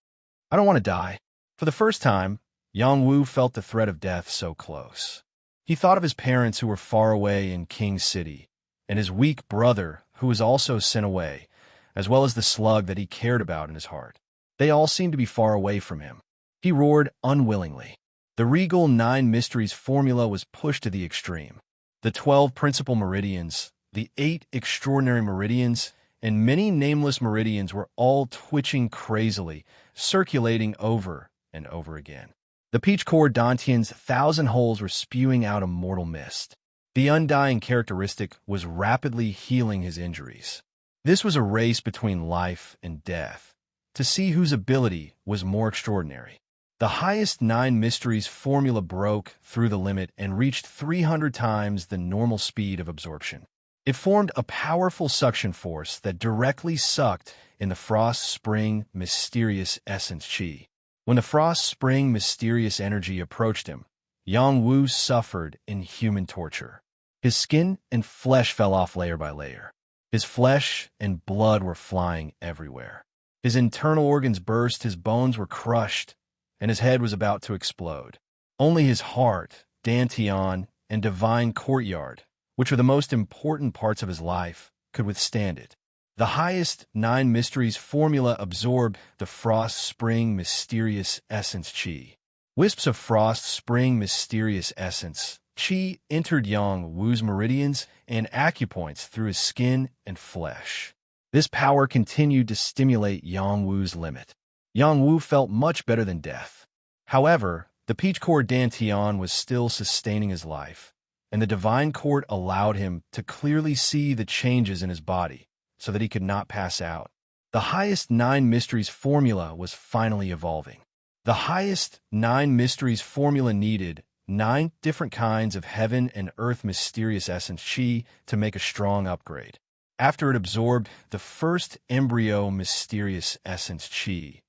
"I don't want to die." For the first time, Yangwu felt the threat of death so close. He thought of his parents who were far away in King City, and his weak brother who was also sent away, as well as the slug that he cared about in his heart. They all seemed to be far away from him. He roared unwillingly. The regal 9 mysteries formula was pushed to the extreme. The 12 principal meridians, the 8 extraordinary meridians, and many nameless meridians were all twitching crazily, circulating over and over again. The peach core dantian's 1,000 holes were spewing out immortal mist. The undying characteristic was rapidly healing his injuries. This was a race between life and death, to see whose ability was more extraordinary. The highest 9 mysteries formula broke through the limit and reached 300 times the normal speed of absorption. It formed a powerful suction force that directly sucked in the frost spring mysterious essence chi. When the frost spring mysterious energy approached him, Yangwu suffered inhuman torture. His skin and flesh fell off layer by layer. His flesh and blood were flying everywhere. His internal organs burst, his bones were crushed, and his head was about to explode. Only his heart, dantian, and divine courtyard, which were the most important parts of his life, could withstand it. The highest 9 mysteries formula absorbed the frost spring mysterious essence chi. Wisps of frost spring mysterious essence chi entered Yangwu's meridians and acupoints through his skin and flesh. This power continued to stimulate Yangwu's limit. Yangwu felt much better than death. However, the peach core dantian was still sustaining his life, and the divine court allowed him to clearly see the changes in his body so that he could not pass out. The highest 9 mysteries formula was finally evolving. The highest 9 mysteries formula needed 9 different kinds of heaven and earth mysterious essence chi to make a strong upgrade. After it absorbed the first embryo mysterious essence chi,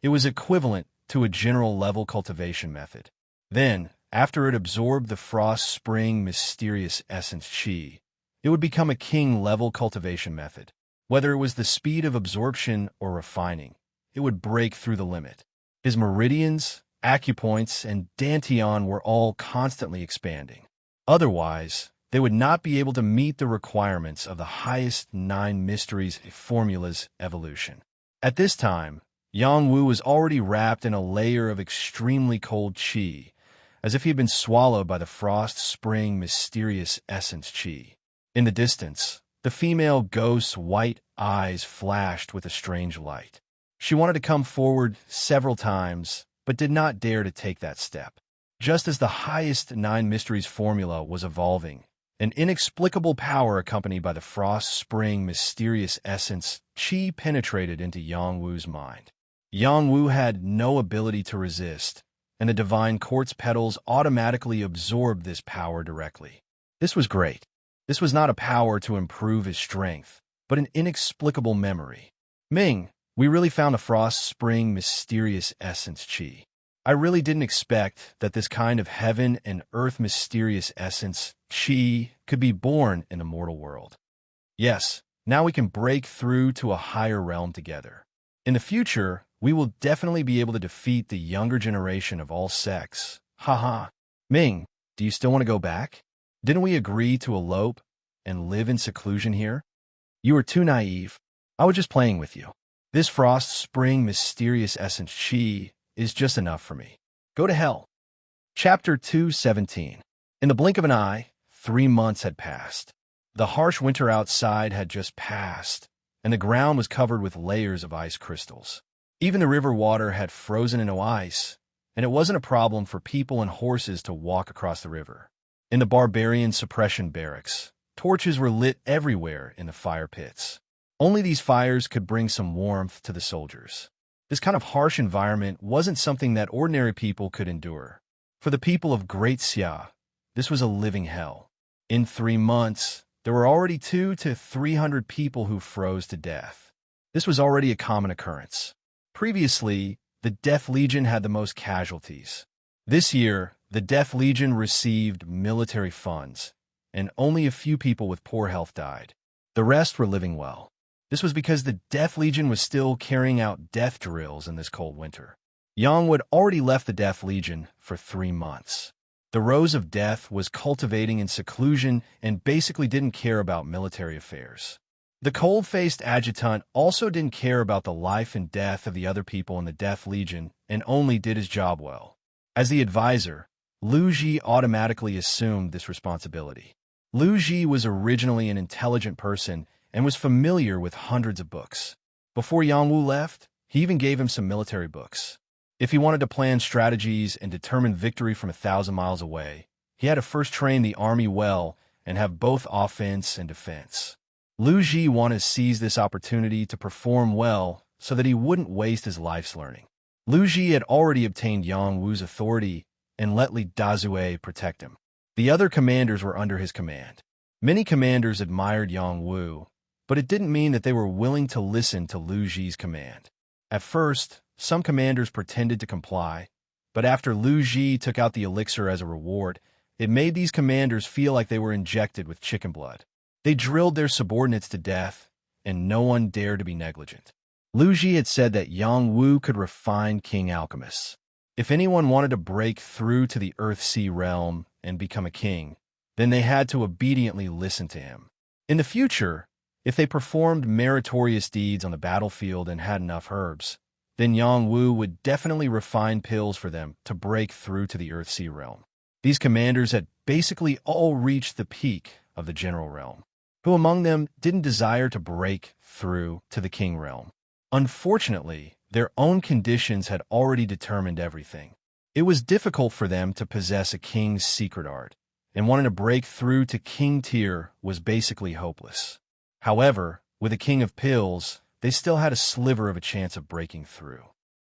it was equivalent to a general level cultivation method. Then, after it absorbed the frost spring mysterious essence chi, it would become a king level cultivation method. Whether it was the speed of absorption or refining, it would break through the limit. His meridians, acupoints, and dantian were all constantly expanding. Otherwise, they would not be able to meet the requirements of the highest 9 mysteries formula's evolution. At this time, Yang Wu was already wrapped in a layer of extremely cold qi, as if he had been swallowed by the frost spring mysterious essence qi. In the distance, the female ghost's white eyes flashed with a strange light. She wanted to come forward several times, but did not dare to take that step. Just as the highest 9 mysteries formula was evolving, an inexplicable power accompanied by the frost spring mysterious essence qi penetrated into Yang Wu's mind. Yang Wu had no ability to resist, and the divine quartz petals automatically absorbed this power directly. This was great. This was not a power to improve his strength, but an inexplicable memory. Ming, we really found the frost spring mysterious essence qi. I really didn't expect that this kind of heaven and earth mysterious essence qi could be born in the mortal world. Yes, now we can break through to a higher realm together. In the future, we will definitely be able to defeat the younger generation of all sects. Haha. Ming, do you still want to go back? Didn't we agree to elope and live in seclusion here? You were too naive. I was just playing with you. This frost spring mysterious essence qi is just enough for me. Go to hell. Chapter 217. In the blink of an eye, 3 months had passed. The harsh winter outside had just passed, and the ground was covered with layers of ice crystals. Even the river water had frozen into ice, and it wasn't a problem for people and horses to walk across the river. In the barbarian suppression barracks, torches were lit everywhere in the fire pits. Only these fires could bring some warmth to the soldiers. This kind of harsh environment wasn't something that ordinary people could endure. For the people of Great Xia, this was a living hell. In 3 months, there were already 200 to 300 people who froze to death. This was already a common occurrence. Previously, the Death Legion had the most casualties. This year, the Death Legion received military funds, and only a few people with poor health died. The rest were living well. This was because the Death Legion was still carrying out death drills in this cold winter. Yang Wu had already left the Death Legion for 3 months. The Rose of Death was cultivating in seclusion and basically didn't care about military affairs. The cold-faced adjutant also didn't care about the life and death of the other people in the Death Legion and only did his job well. As the advisor, Lu Ji automatically assumed this responsibility. Lu Ji was originally an intelligent person and was familiar with hundreds of books. Before Yang Wu left, he even gave him some military books. If he wanted to plan strategies and determine victory from 1,000 miles away, he had to first train the army well and have both offense and defense. Lu Ji wanted to seize this opportunity to perform well so that he wouldn't waste his life's learning. Lu Ji had already obtained Yang Wu's authority and let Li Dazue protect him. The other commanders were under his command. Many commanders admired Yang Wu, but it didn't mean that they were willing to listen to Lu Ji's command. At first, some commanders pretended to comply, but after Lu Ji took out the elixir as a reward, it made these commanders feel like they were injected with chicken blood. They drilled their subordinates to death, and no one dared to be negligent. Lu Ji had said that Yang Wu could refine king alchemists. If anyone wanted to break through to the Earth-Sea realm and become a king, then they had to obediently listen to him. In the future, if they performed meritorious deeds on the battlefield and had enough herbs, then Yang Wu would definitely refine pills for them to break through to the Earth-Sea realm. These commanders had basically all reached the peak of the general realm. Who among them didn't desire to break through to the king realm? Unfortunately, their own conditions had already determined everything. It was difficult for them to possess a king's secret art, and wanting to break through to king tier was basically hopeless. However, with a king of pills, they still had a sliver of a chance of breaking through.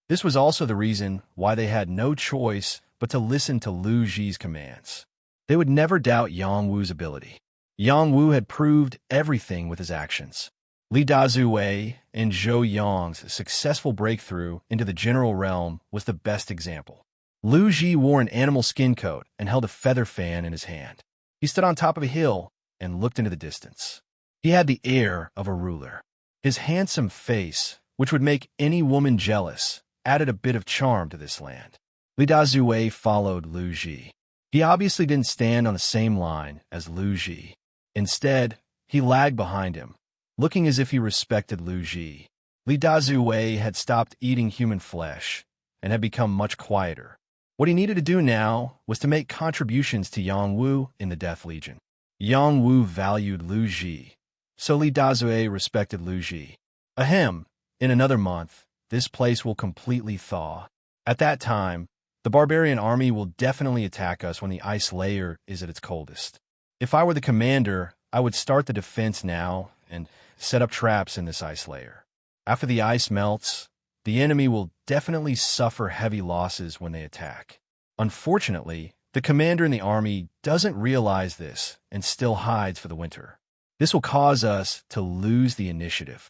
This was also the reason why they had no choice but to listen to Lu Ji's commands. They would never doubt Yang Wu's ability. Yang Wu had proved everything with his actions. Li Dazue and Zhou Yang's successful breakthrough into the general realm was the best example. Lu Ji wore an animal skin coat and held a feather fan in his hand. He stood on top of a hill and looked into the distance. He had the air of a ruler. His handsome face, which would make any woman jealous, added a bit of charm to this land. Li Dazue followed Lu Ji. He obviously didn't stand on the same line as Lu Ji. Instead, he lagged behind him, looking as if he respected Lu Ji. Li Dazue had stopped eating human flesh and had become much quieter. What he needed to do now was to make contributions to Yang Wu in the Death Legion. Yang Wu valued Lu Ji, so Li Dazue respected Lu Ji. Ahem, in another month, this place will completely thaw. At that time, the barbarian army will definitely attack us when the ice layer is at its coldest. If I were the commander, I would start the defense now and set up traps in this ice layer. After the ice melts, the enemy will definitely suffer heavy losses when they attack. Unfortunately, the commander in the army doesn't realize this and still hides for the winter. This will cause us to lose the initiative.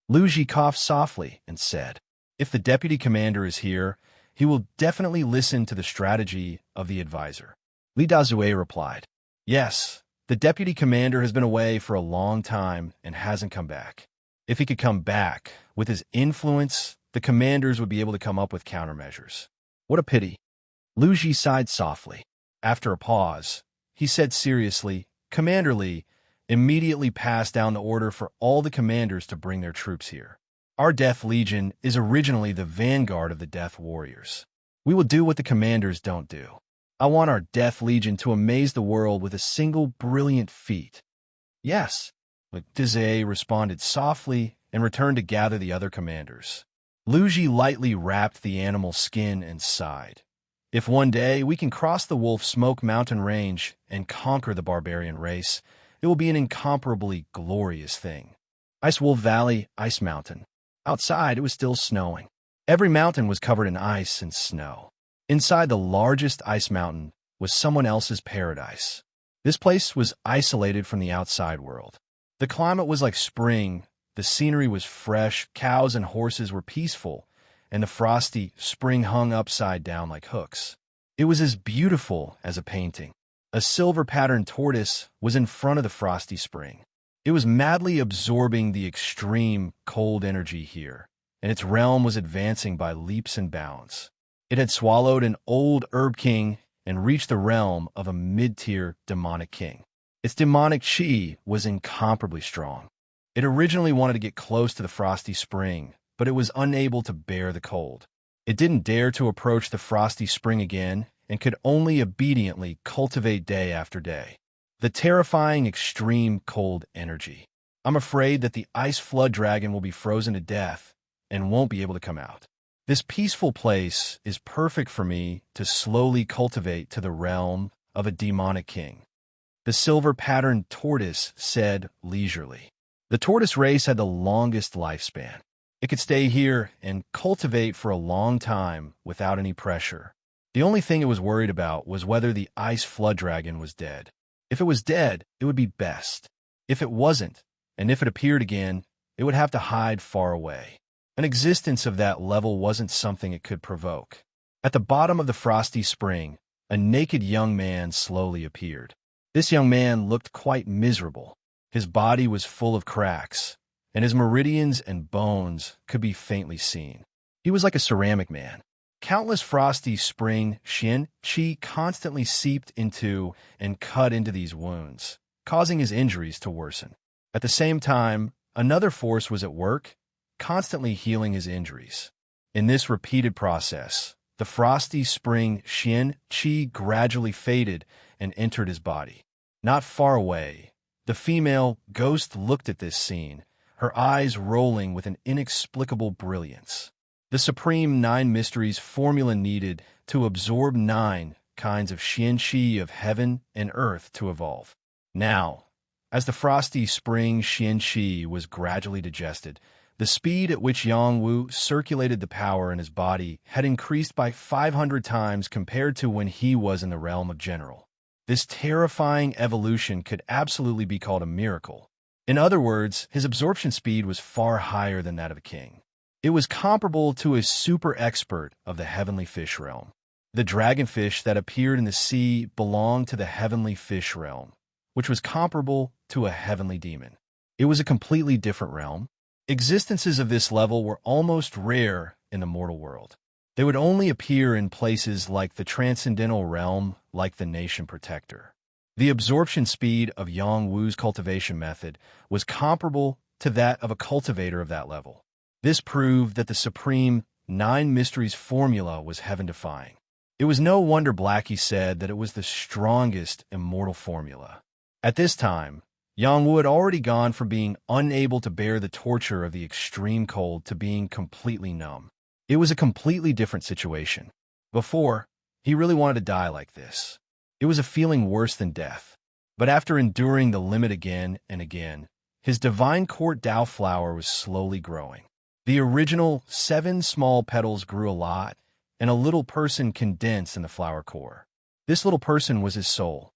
Lu Ji coughed softly and said, "If the deputy commander is here, he will definitely listen to the strategy of the advisor." Li Dazue replied, "Yes, the deputy commander has been away for a long time and hasn't come back. If he could come back, with his influence, the commanders would be able to come up with countermeasures." What a pity. Lu Ji sighed softly. After a pause, he said seriously, "Commander Li, immediately pass down the order for all the commanders to bring their troops here. Our Death Legion is originally the vanguard of the Death Warriors. We will do what the commanders don't do. I want our Death Legion to amaze the world with a single brilliant feat." "Yes," Dizay responded softly and returned to gather the other commanders. Lu Ji lightly wrapped the animal's skin and sighed. "If one day we can cross the Wolf Smoke Mountain Range and conquer the barbarian race, it will be an incomparably glorious thing." Ice Wolf Valley, Ice Mountain. Outside, it was still snowing. Every mountain was covered in ice and snow. Inside the largest ice mountain was someone else's paradise. This place was isolated from the outside world. The climate was like spring, the scenery was fresh, cows and horses were peaceful, and the frosty spring hung upside down like hooks. It was as beautiful as a painting. A silver-patterned tortoise was in front of the frosty spring. It was madly absorbing the extreme cold energy here, and its realm was advancing by leaps and bounds. It had swallowed an old herb king and reached the realm of a mid-tier demonic king. Its demonic chi was incomparably strong. It originally wanted to get close to the frosty spring, but it was unable to bear the cold. It didn't dare to approach the frosty spring again and could only obediently cultivate day after day. The terrifying extreme cold energy. I'm afraid that the ice flood dragon will be frozen to death and won't be able to come out. This peaceful place is perfect for me to slowly cultivate to the realm of a demonic king," the silver-patterned tortoise said leisurely. The tortoise race had the longest lifespan. It could stay here and cultivate for a long time without any pressure. The only thing it was worried about was whether the ice flood dragon was dead. If it was dead, it would be best. If it wasn't, and if it appeared again, it would have to hide far away. An existence of that level wasn't something it could provoke. At the bottom of the frosty spring, a naked young man slowly appeared. This young man looked quite miserable. His body was full of cracks, and his meridians and bones could be faintly seen. He was like a ceramic man. Countless frosty spring Xian Qi constantly seeped into and cut into these wounds, causing his injuries to worsen. At the same time, another force was at work, constantly healing his injuries. In this repeated process, the frosty spring Xian Qi gradually faded and entered his body. Not far away, the female ghost looked at this scene, her eyes rolling with an inexplicable brilliance. The supreme 9 mysteries formula needed to absorb 9 kinds of Xian Qi of heaven and earth to evolve. Now, as the frosty spring Xian Qi was gradually digested, the speed at which Yang Wu circulated the power in his body had increased by 500 times compared to when he was in the realm of general. This terrifying evolution could absolutely be called a miracle. In other words, his absorption speed was far higher than that of a king. It was comparable to a super expert of the heavenly fish realm. The dragonfish that appeared in the sea belonged to the heavenly fish realm, which was comparable to a heavenly demon. It was a completely different realm. Existences of this level were almost rare in the mortal world. They would only appear in places like the transcendental realm, like the Nation Protector. The absorption speed of Yang Wu's cultivation method was comparable to that of a cultivator of that level. This proved that the supreme Nine Mysteries formula was heaven-defying. It was no wonder Blackie said that it was the strongest immortal formula. At this time, Yangwu had already gone from being unable to bear the torture of the extreme cold to being completely numb. It was a completely different situation. Before, he really wanted to die like this. It was a feeling worse than death. But after enduring the limit again and again, his divine court Tao flower was slowly growing. The original 7 small petals grew a lot, and a little person condensed in the flower core. This little person was his soul.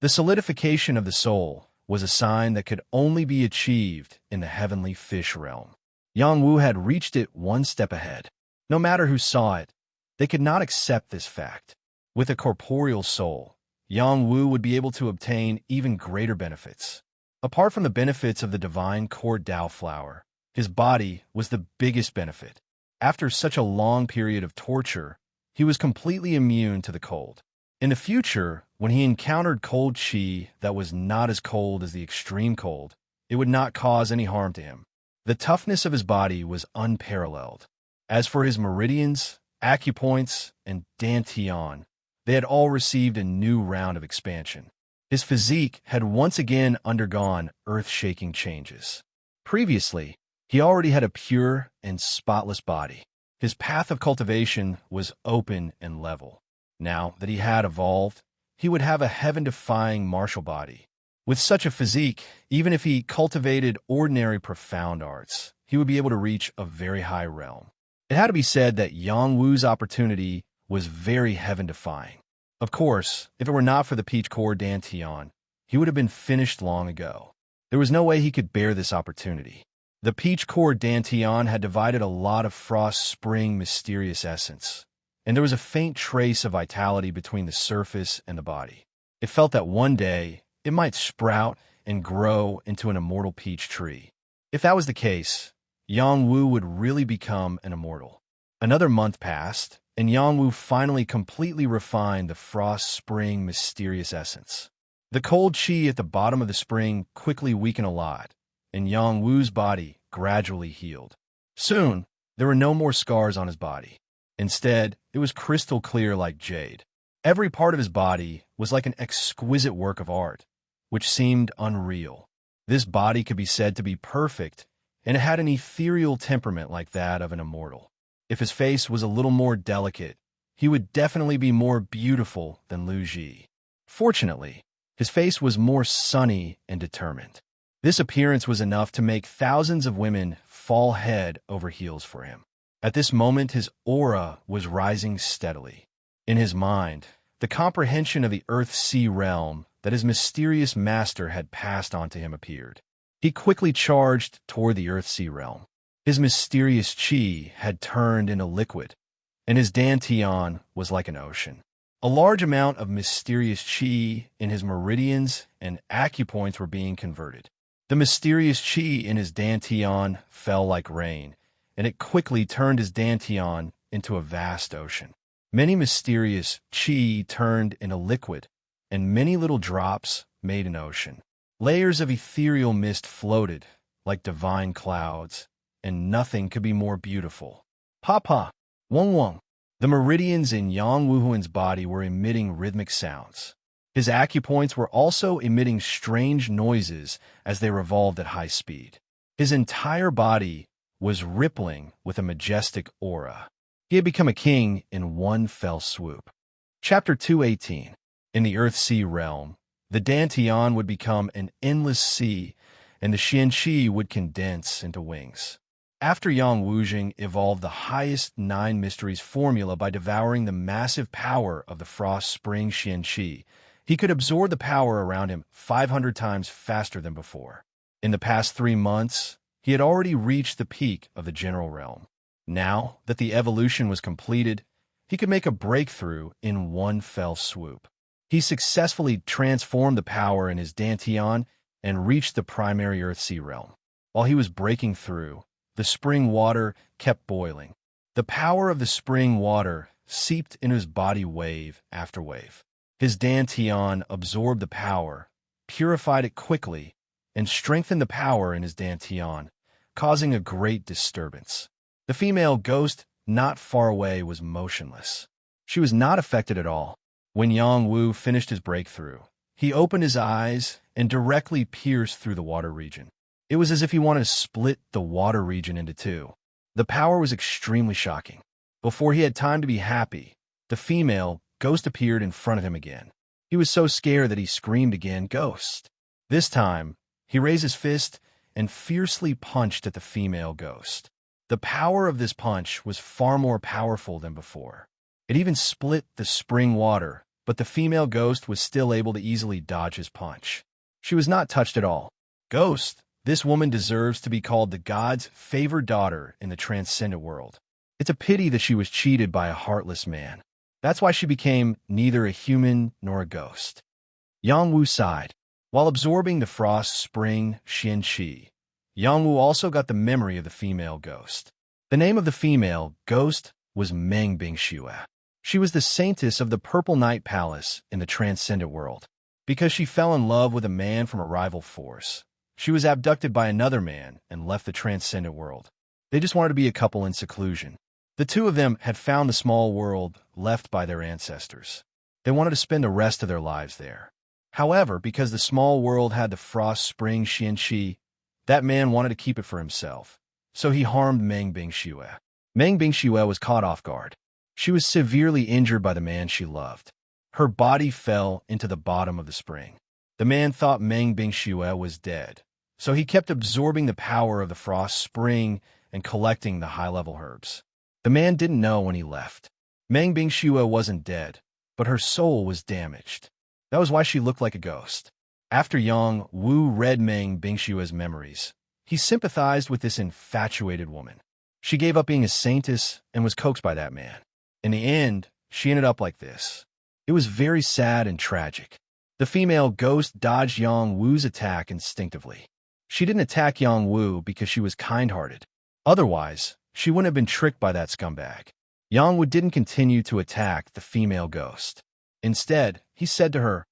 The solidification of the soul was a sign that could only be achieved in the heavenly fish realm. Yangwu had reached it one step ahead. No matter who saw it, they could not accept this fact. With a corporeal soul, Yangwu would be able to obtain even greater benefits. Apart from the benefits of the divine core Tao flower, his body was the biggest benefit. After such a long period of torture, he was completely immune to the cold. In the future, when he encountered cold qi that was not as cold as the extreme cold, it would not cause any harm to him. The toughness of his body was unparalleled. As for his meridians, acupoints, and dantian, they had all received a new round of expansion. His physique had once again undergone earth-shaking changes. Previously, he already had a pure and spotless body. His path of cultivation was open and level. Now that he had evolved, he would have a heaven-defying martial body. With such a physique, even if he cultivated ordinary profound arts, he would be able to reach a very high realm. It had to be said that Yangwu's opportunity was very heaven-defying. Of course, if it were not for the peach core dantian, he would have been finished long ago. There was no way he could bear this opportunity. The peach core dantian had divided a lot of frost spring mysterious essence, and there was a faint trace of vitality between the surface and the body. It felt that one day it might sprout and grow into an immortal peach tree. If that was the case, Yangwu would really become an immortal. Another month passed, and Yangwu finally completely refined the frost spring mysterious essence. The cold qi at the bottom of the spring quickly weakened a lot, and Yangwu's body gradually healed. Soon, there were no more scars on his body. Instead, it was crystal clear like jade. Every part of his body was like an exquisite work of art, which seemed unreal. This body could be said to be perfect, and it had an ethereal temperament like that of an immortal. If his face was a little more delicate, he would definitely be more beautiful than Lu Ji. Fortunately, his face was more sunny and determined. This appearance was enough to make thousands of women fall head over heels for him. At this moment, his aura was rising steadily. In his mind, the comprehension of the Earth-Sea realm that his mysterious master had passed on to him appeared. He quickly charged toward the Earth-Sea realm. His mysterious qi had turned into liquid, and his dantian was like an ocean. A large amount of mysterious qi in his meridians and acupoints were being converted. The mysterious qi in his dantian fell like rain, and it quickly turned his dantian into a vast ocean. Many mysterious qi turned into liquid, and many little drops made an ocean. Layers of ethereal mist floated like divine clouds, and nothing could be more beautiful. Pa, wong wong. The meridians in Yang Wuhuan's body were emitting rhythmic sounds. His acupoints were also emitting strange noises as they revolved at high speed. His entire body was rippling with a majestic aura. He had become a king in one fell swoop. Chapter 218. In the Earth-Sea realm, the dantian would become an endless sea, and the xianqi would condense into wings. After Yang Wujing evolved the highest 9 mysteries formula by devouring the massive power of the frost spring xianqi, he could absorb the power around him 500 times faster than before. In the past 3 months, he had already reached the peak of the general realm. Now that the evolution was completed, he could make a breakthrough in one fell swoop. He successfully transformed the power in his dantian and reached the primary Earth-Sea realm. While he was breaking through, the spring water kept boiling. The power of the spring water seeped into his body wave after wave. His dantian absorbed the power, purified it quickly, and strengthened the power in his dantian, causing a great disturbance. The female ghost not far away was motionless. She was not affected at all. When Yang Wu finished his breakthrough, he opened his eyes and directly pierced through the water region. It was as if he wanted to split the water region into two. The power was extremely shocking. Before he had time to be happy, the female ghost appeared in front of him again. He was so scared that he screamed again, "Ghost!" This time, he raised his fist and fiercely punched at the female ghost. The power of this punch was far more powerful than before. It even split the spring water, but the female ghost was still able to easily dodge his punch. She was not touched at all. "Ghost, this woman deserves to be called the god's favored daughter in the transcendent world. It's a pity that she was cheated by a heartless man. That's why she became neither a human nor a ghost." Yang Wu sighed. While absorbing the frost spring Xianqi, Yang Wu also got the memory of the female ghost. The name of the female ghost was Meng Bingxue. She was the saintess of the Purple Night Palace in the transcendent world. Because she fell in love with a man from a rival force, she was abducted by another man and left the transcendent world. They just wanted to be a couple in seclusion. The two of them had found the small world left by their ancestors. They wanted to spend the rest of their lives there. However, because the small world had the frost spring Xianqi, that man wanted to keep it for himself. So he harmed Meng Bingxue. Meng Bingxue was caught off guard. She was severely injured by the man she loved. Her body fell into the bottom of the spring. The man thought Meng Bingxue was dead, so he kept absorbing the power of the frost spring and collecting the high-level herbs. The man didn't know when he left. Meng Bingxue wasn't dead, but her soul was damaged. That was why she looked like a ghost. After Yang Wu read Meng Bingxue's memories, he sympathized with this infatuated woman. She gave up being a saintess and was coaxed by that man. In the end, she ended up like this. It was very sad and tragic. The female ghost dodged Yang Wu's attack instinctively. She didn't attack Yang Wu because she was kind-hearted. Otherwise, she wouldn't have been tricked by that scumbag. Yang Wu didn't continue to attack the female ghost. Instead, he said to her,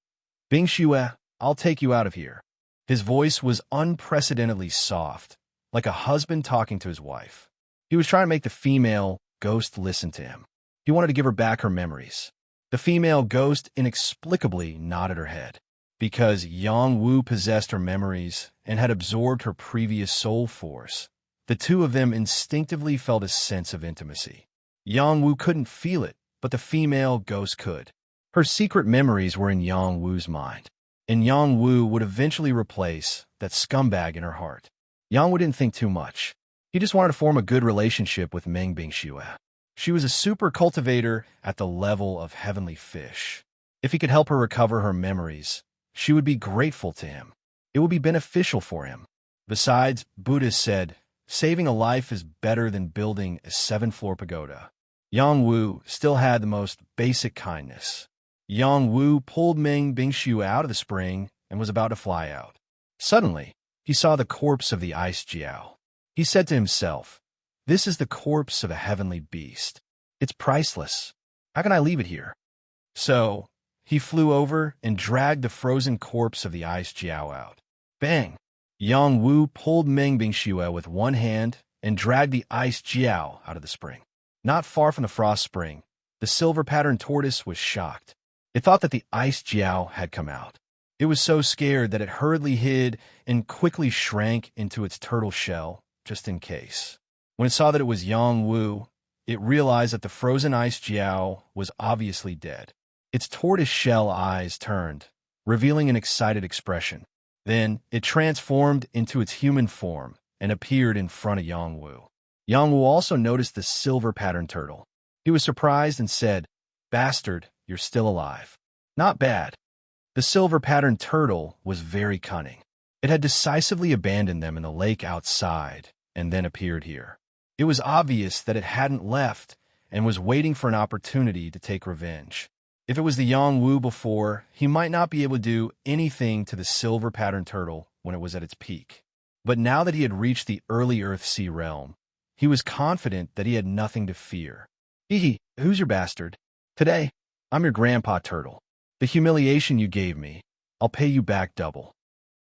"Bingxue, I'll take you out of here." His voice was unprecedentedly soft, like a husband talking to his wife. He was trying to make the female ghost listen to him. He wanted to give her back her memories. The female ghost inexplicably nodded her head. Because Yang Wu possessed her memories and had absorbed her previous soul force, the two of them instinctively felt a sense of intimacy. Yang Wu couldn't feel it, but the female ghost could. Her secret memories were in Yang Wu's mind, and Yang Wu would eventually replace that scumbag in her heart. Yang Wu didn't think too much. He just wanted to form a good relationship with Meng Bingxue. She was a super cultivator at the level of heavenly fish. If he could help her recover her memories, she would be grateful to him. It would be beneficial for him. Besides, Buddhists said, saving a life is better than building a 7-floor pagoda. Yang Wu still had the most basic kindness. Yang Wu pulled Meng Bingxue out of the spring and was about to fly out. Suddenly, he saw the corpse of the ice jiao. He said to himself, "This is the corpse of a heavenly beast. It's priceless. How can I leave it here?" So, he flew over and dragged the frozen corpse of the ice jiao out. Bang! Yang Wu pulled Meng Bingxue with one hand and dragged the ice jiao out of the spring. Not far from the frost spring, the silver-patterned tortoise was shocked. It thought that the ice jiao had come out. It was so scared that it hurriedly hid and quickly shrank into its turtle shell, just in case. When it saw that it was Yang Wu, it realized that the frozen ice jiao was obviously dead. Its tortoise-shell eyes turned, revealing an excited expression. Then, it transformed into its human form and appeared in front of Yang Wu. Yang Wu also noticed the silver-patterned turtle. He was surprised and said, "Bastard, you're still alive." Not bad. The silver-patterned turtle was very cunning. It had decisively abandoned them in the lake outside and then appeared here. It was obvious that it hadn't left and was waiting for an opportunity to take revenge. If it was the Yang Wu before, he might not be able to do anything to the silver-patterned turtle when it was at its peak. But now that he had reached the early Earth-Sea realm, he was confident that he had nothing to fear. "Hee, who's your bastard? Today, I'm your grandpa turtle. The humiliation you gave me, I'll pay you back double."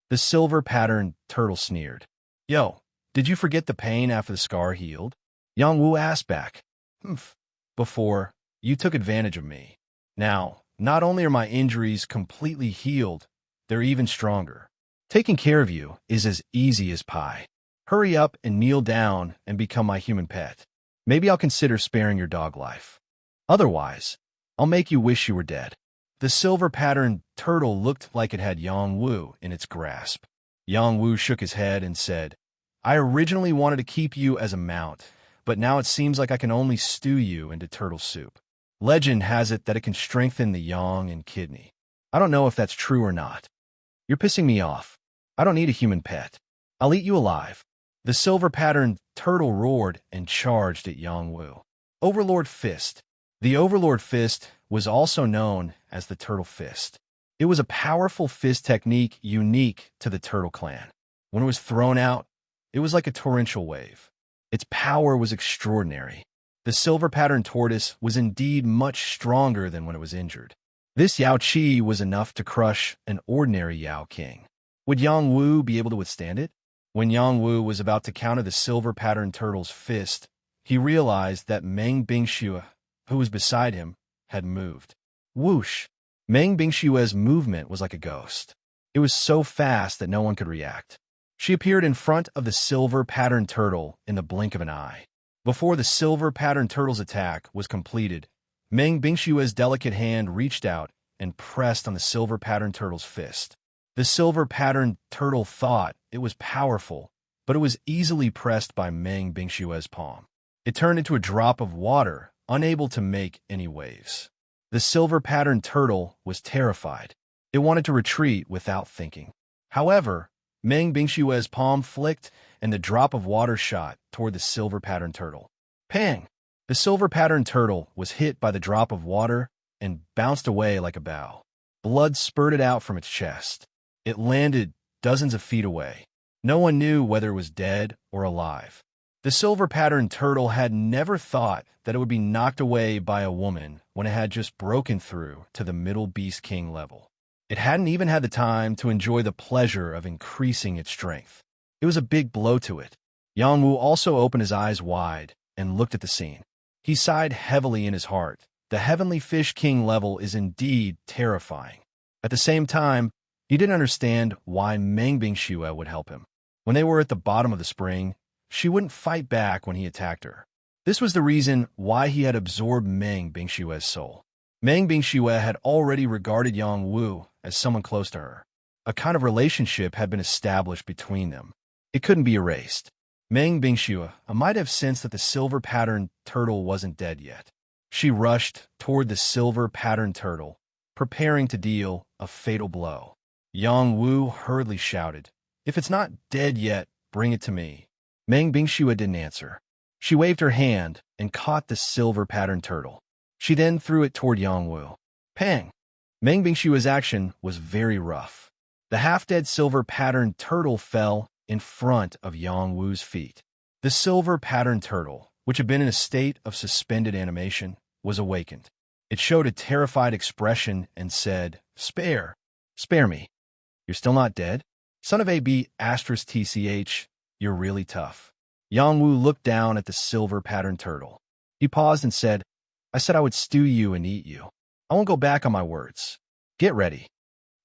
The silver-patterned turtle sneered. "Yo, did you forget the pain after the scar healed? Yang Wu asked back. "Humph. Before, you took advantage of me. Now, not only are my injuries completely healed, they're even stronger. Taking care of you is as easy as pie. Hurry up and kneel down and become my human pet. Maybe I'll consider sparing your dog life. Otherwise, I'll make you wish you were dead." The silver-patterned turtle looked like it had Yang Wu in its grasp. Yang Wu shook his head and said, "I originally wanted to keep you as a mount, but now it seems like I can only stew you into turtle soup. Legend has it that it can strengthen the yang and kidney. I don't know if that's true or not. You're pissing me off. I don't need a human pet. I'll eat you alive." The silver-patterned turtle roared and charged at Yang Wu. Overlord Fist. The Overlord Fist was also known as the Turtle Fist. It was a powerful fist technique unique to the Turtle Clan. When it was thrown out, it was like a torrential wave. Its power was extraordinary. The silver-patterned tortoise was indeed much stronger than when it was injured. This Yao Qi was enough to crush an ordinary Yao King. Would Yang Wu be able to withstand it? When Yang Wu was about to counter the silver-patterned turtle's fist, he realized that Meng Bingxue, who was beside him, had moved. Whoosh! Meng Bingshue's movement was like a ghost. It was so fast that no one could react. She appeared in front of the silver-patterned turtle in the blink of an eye. Before the silver-patterned turtle's attack was completed, Meng Bingshue's delicate hand reached out and pressed on the silver-patterned turtle's fist. The silver-patterned turtle thought it was powerful, but it was easily pressed by Meng Bingshue's palm. It turned into a drop of water, unable to make any waves. The silver-patterned turtle was terrified. It wanted to retreat without thinking. However, Meng Bingshue's palm flicked, and the drop of water shot toward the silver-patterned turtle. Pang! The silver-patterned turtle was hit by the drop of water and bounced away like a bow. Blood spurted out from its chest. It landed dozens of feet away. No one knew whether it was dead or alive. The silver-patterned turtle had never thought that it would be knocked away by a woman when it had just broken through to the Middle Beast King level. It hadn't even had the time to enjoy the pleasure of increasing its strength. It was a big blow to it. Yang Wu also opened his eyes wide and looked at the scene. He sighed heavily in his heart. The Heavenly Fish King level is indeed terrifying. At the same time, he didn't understand why Meng Bingxue would help him. When they were at the bottom of the spring, she wouldn't fight back when he attacked her. This was the reason why he had absorbed Meng Bingshue's soul. Meng Bingxue had already regarded Yang Wu as someone close to her. A kind of relationship had been established between them. It couldn't be erased. Meng Bingxue might have sensed that the silver-patterned turtle wasn't dead yet. She rushed toward the silver-patterned turtle, preparing to deal a fatal blow. Yang Wu hurriedly shouted, "If it's not dead yet, bring it to me." Meng Bingxue didn't answer. She waved her hand and caught the silver-patterned turtle. She then threw it toward Yang Wu. Pang! Meng Bingshue's action was very rough. The half-dead silver-patterned turtle fell in front of Yang Wu's feet. The silver-patterned turtle, which had been in a state of suspended animation, was awakened. It showed a terrified expression and said, "Spare me. You're still not dead? Son of AB asterisk TCH, you're really tough." Yang Wu looked down at the silver-patterned turtle. He paused and said, "I said I would stew you and eat you. I won't go back on my words. Get ready."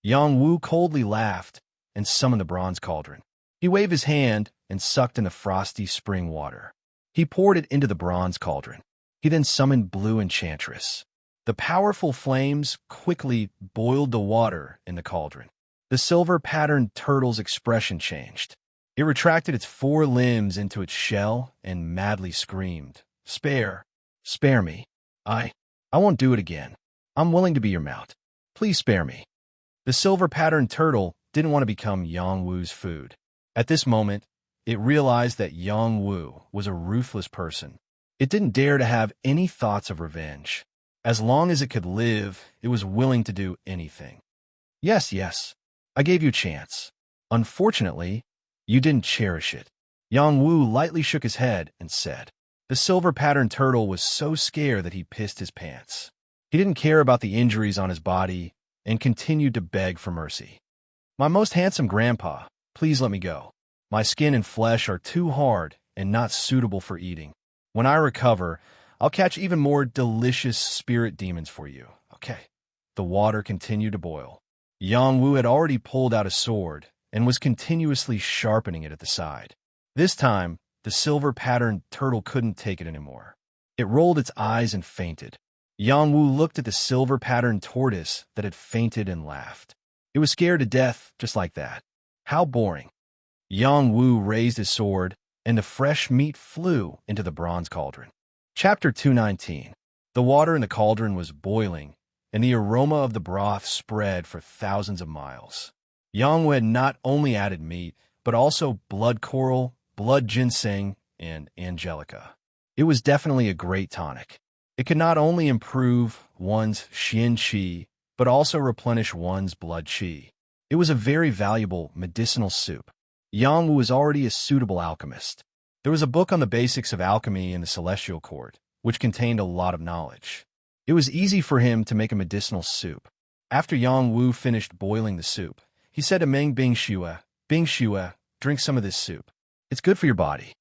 Yang Wu coldly laughed and summoned the bronze cauldron. He waved his hand and sucked in the frosty spring water. He poured it into the bronze cauldron. He then summoned Blue Enchantress. The powerful flames quickly boiled the water in the cauldron. The silver-patterned turtle's expression changed. It retracted its four limbs into its shell and madly screamed, Spare me. I won't do it again. I'm willing to be your mount. Please spare me." The silver-patterned turtle didn't want to become Yang Wu's food. At this moment, it realized that Yang Wu was a ruthless person. It didn't dare to have any thoughts of revenge. As long as it could live, it was willing to do anything. Yes, I gave you a chance. Unfortunately, you didn't cherish it." Yang Wu lightly shook his head and said. The silver-patterned turtle was so scared that he pissed his pants. He didn't care about the injuries on his body and continued to beg for mercy. "My most handsome grandpa, please let me go. My skin and flesh are too hard and not suitable for eating. When I recover, I'll catch even more delicious spirit demons for you. Okay. The water continued to boil. Yang Wu had already pulled out a sword and was continuously sharpening it at the side. This time, the silver-patterned turtle couldn't take it anymore. It rolled its eyes and fainted. Yang Wu looked at the silver-patterned tortoise that had fainted and laughed. It was scared to death just like that. How boring. Yang Wu raised his sword, and the fresh meat flew into the bronze cauldron. Chapter 219. The water in the cauldron was boiling, and the aroma of the broth spread for thousands of miles. Yang Wu had not only added meat, but also blood coral, blood ginseng, and angelica. It was definitely a great tonic. It could not only improve one's xian qi, but also replenish one's blood qi. It was a very valuable medicinal soup. Yang Wu was already a suitable alchemist. There was a book on the basics of alchemy in the Celestial Court, which contained a lot of knowledge. It was easy for him to make a medicinal soup. After Yang Wu finished boiling the soup, he said to Meng Bingxue, drink some of this soup. It's good for your body.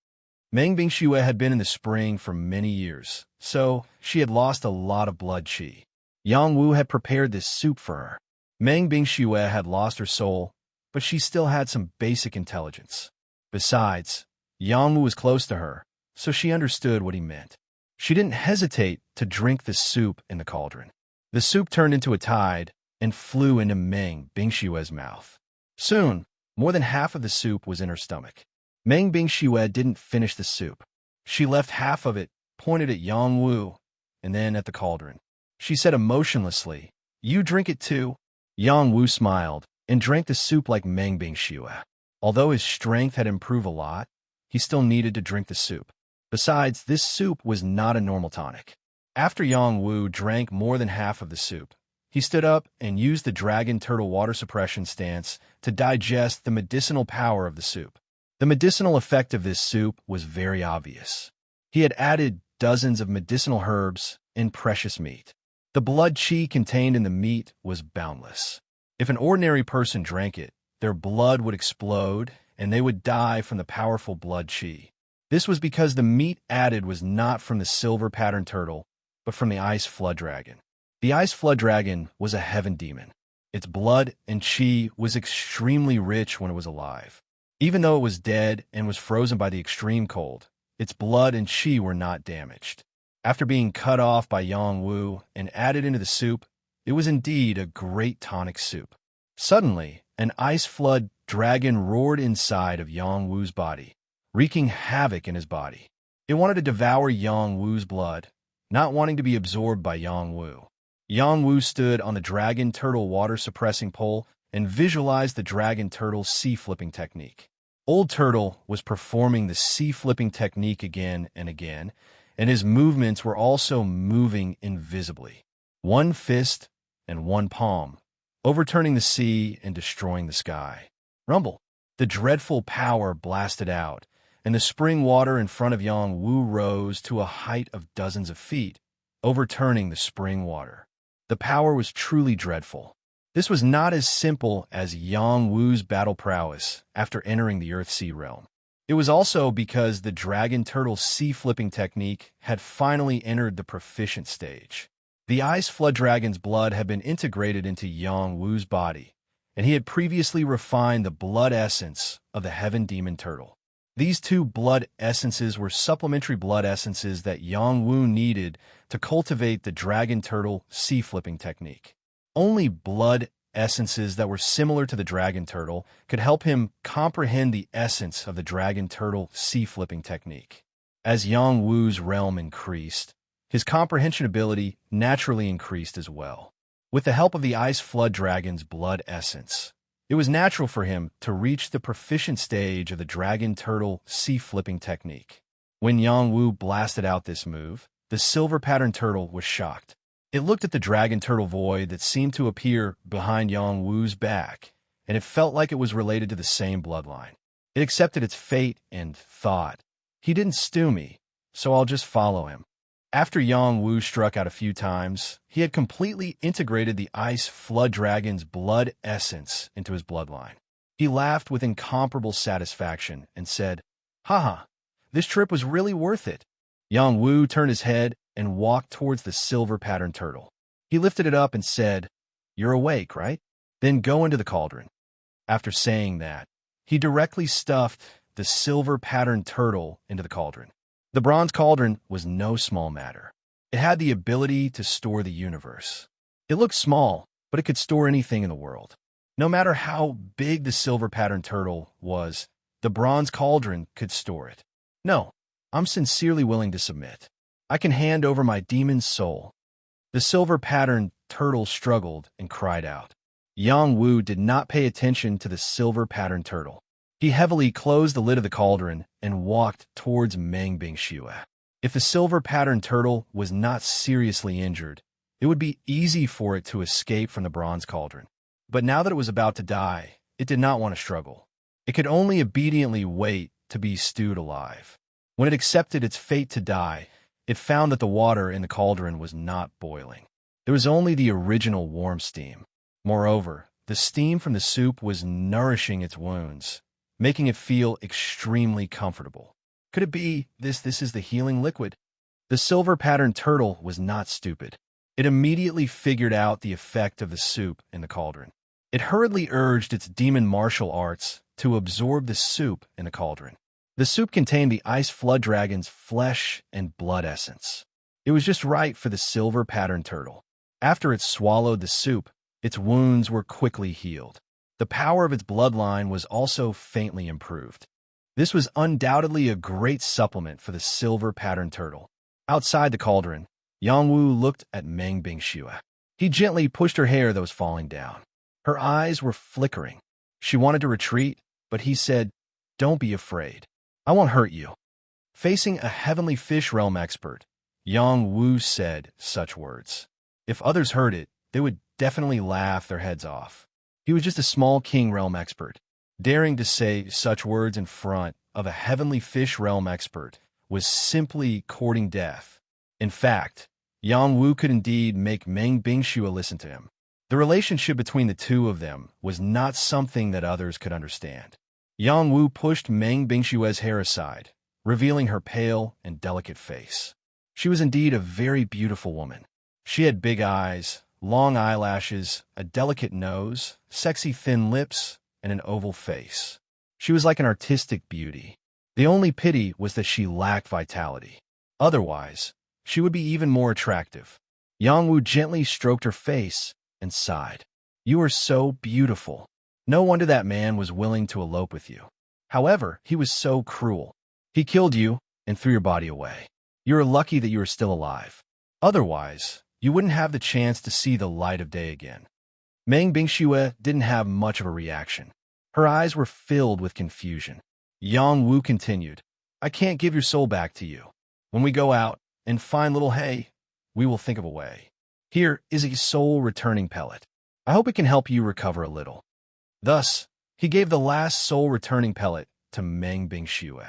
Meng Bingxue had been in the spring for many years, so she had lost a lot of blood qi. Yang Wu had prepared this soup for her. Meng Bingxue had lost her soul, but she still had some basic intelligence. Besides, Yang Wu was close to her, so she understood what he meant. She didn't hesitate to drink the soup in the cauldron. The soup turned into a tide and flew into Meng Bingxue's mouth. Soon, more than half of the soup was in her stomach. Meng Bingxue didn't finish the soup. She left half of it, pointed at Yang Wu, and then at the cauldron. She said emotionlessly, "You drink it too." Yang Wu smiled and drank the soup like Meng Bingxue. Although his strength had improved a lot, he still needed to drink the soup. Besides, this soup was not a normal tonic. After Yang Wu drank more than half of the soup, he stood up and used the dragon turtle water suppression stance to digest the medicinal power of the soup. The medicinal effect of this soup was very obvious. He had added dozens of medicinal herbs and precious meat. The blood qi contained in the meat was boundless. If an ordinary person drank it, their blood would explode and they would die from the powerful blood qi. This was because the meat added was not from the silver-patterned turtle, but from the ice flood dragon. The ice flood dragon was a heaven demon. Its blood and qi was extremely rich when it was alive. Even though it was dead and was frozen by the extreme cold, its blood and qi were not damaged. After being cut off by Yang Wu and added into the soup, it was indeed a great tonic soup. Suddenly, an ice flood dragon roared inside of Yang Wu's body, wreaking havoc in his body. It wanted to devour Yang Wu's blood, not wanting to be absorbed by Yang Wu. Yang Wu stood on the dragon turtle water suppressing pole and visualized the dragon turtle's sea-flipping technique. Old Turtle was performing the sea-flipping technique again and again, and his movements were also moving invisibly. One fist and one palm, overturning the sea and destroying the sky. Rumble! The dreadful power blasted out, and the spring water in front of Yang Wu rose to a height of dozens of feet, overturning the spring water. The power was truly dreadful. This was not as simple as Yang Wu's battle prowess after entering the Earth-Sea realm. It was also because the dragon turtle sea-flipping technique had finally entered the proficient stage. The ice flood dragon's blood had been integrated into Yang Wu's body, and he had previously refined the blood essence of the heaven demon turtle. These two blood essences were supplementary blood essences that Yang Wu needed to cultivate the dragon turtle sea-flipping technique. Only blood essences that were similar to the dragon turtle could help him comprehend the essence of the dragon turtle sea-flipping technique. As Yang Wu's realm increased, his comprehension ability naturally increased as well. With the help of the ice flood dragon's blood essence, it was natural for him to reach the proficient stage of the dragon turtle sea-flipping technique. When Yang Wu blasted out this move, the silver-patterned turtle was shocked. It looked at the dragon turtle void that seemed to appear behind Yang Wu's back, and it felt like it was related to the same bloodline. It accepted its fate and thought, "He didn't stew me, so I'll just follow him." After Yang Wu struck out a few times, he had completely integrated the ice flood dragon's blood essence into his bloodline. He laughed with incomparable satisfaction and said, "Haha, this trip was really worth it. Yang Wu turned his head and walked towards the silver-patterned turtle. He lifted it up and said, "You're awake, right? Then go into the cauldron." After saying that, he directly stuffed the silver-patterned turtle into the cauldron. The bronze cauldron was no small matter. It had the ability to store the universe. It looked small, but it could store anything in the world. No matter how big the silver-patterned turtle was, the bronze cauldron could store it. "No, I'm sincerely willing to submit. I can hand over my demon's soul." The silver-patterned turtle struggled and cried out. Yang Wu did not pay attention to the silver-patterned turtle. He heavily closed the lid of the cauldron and walked towards Meng Bingxue. If the silver-patterned turtle was not seriously injured, it would be easy for it to escape from the bronze cauldron. But now that it was about to die, it did not want to struggle. It could only obediently wait to be stewed alive. When it accepted its fate to die, it found that the water in the cauldron was not boiling. There was only the original warm steam. Moreover, the steam from the soup was nourishing its wounds, making it feel extremely comfortable. Could it be this is the healing liquid? The silver-patterned turtle was not stupid. It immediately figured out the effect of the soup in the cauldron. It hurriedly urged its demon martial arts to absorb the soup in the cauldron. The soup contained the ice flood dragon's flesh and blood essence. It was just right for the silver-patterned turtle. After it swallowed the soup, its wounds were quickly healed. The power of its bloodline was also faintly improved. This was undoubtedly a great supplement for the silver-patterned turtle. Outside the cauldron, Yang Wu looked at Meng Bingxue. He gently pushed her hair that was falling down. Her eyes were flickering. She wanted to retreat, but he said, "Don't be afraid. I won't hurt you." Facing a heavenly fish realm expert, Yang Wu said such words. If others heard it, they would definitely laugh their heads off. He was just a small king realm expert. Daring to say such words in front of a heavenly fish realm expert was simply courting death. In fact, Yang Wu could indeed make Meng Bingxue listen to him. The relationship between the two of them was not something that others could understand. Yang Wu pushed Meng Bingxue's hair aside, revealing her pale and delicate face. She was indeed a very beautiful woman. She had big eyes, long eyelashes, a delicate nose, sexy thin lips, and an oval face. She was like an artistic beauty. The only pity was that she lacked vitality. Otherwise, she would be even more attractive. Yang Wu gently stroked her face and sighed. "You are so beautiful. No wonder that man was willing to elope with you. However, he was so cruel. He killed you and threw your body away. You are lucky that you are still alive. Otherwise, you wouldn't have the chance to see the light of day again." Meng Bingxue didn't have much of a reaction. Her eyes were filled with confusion. Yang Wu continued, "I can't give your soul back to you. When we go out and find little hay, we will think of a way. Here is a soul-returning pellet. I hope it can help you recover a little." Thus, he gave the last soul-returning pellet to Meng Bingxue.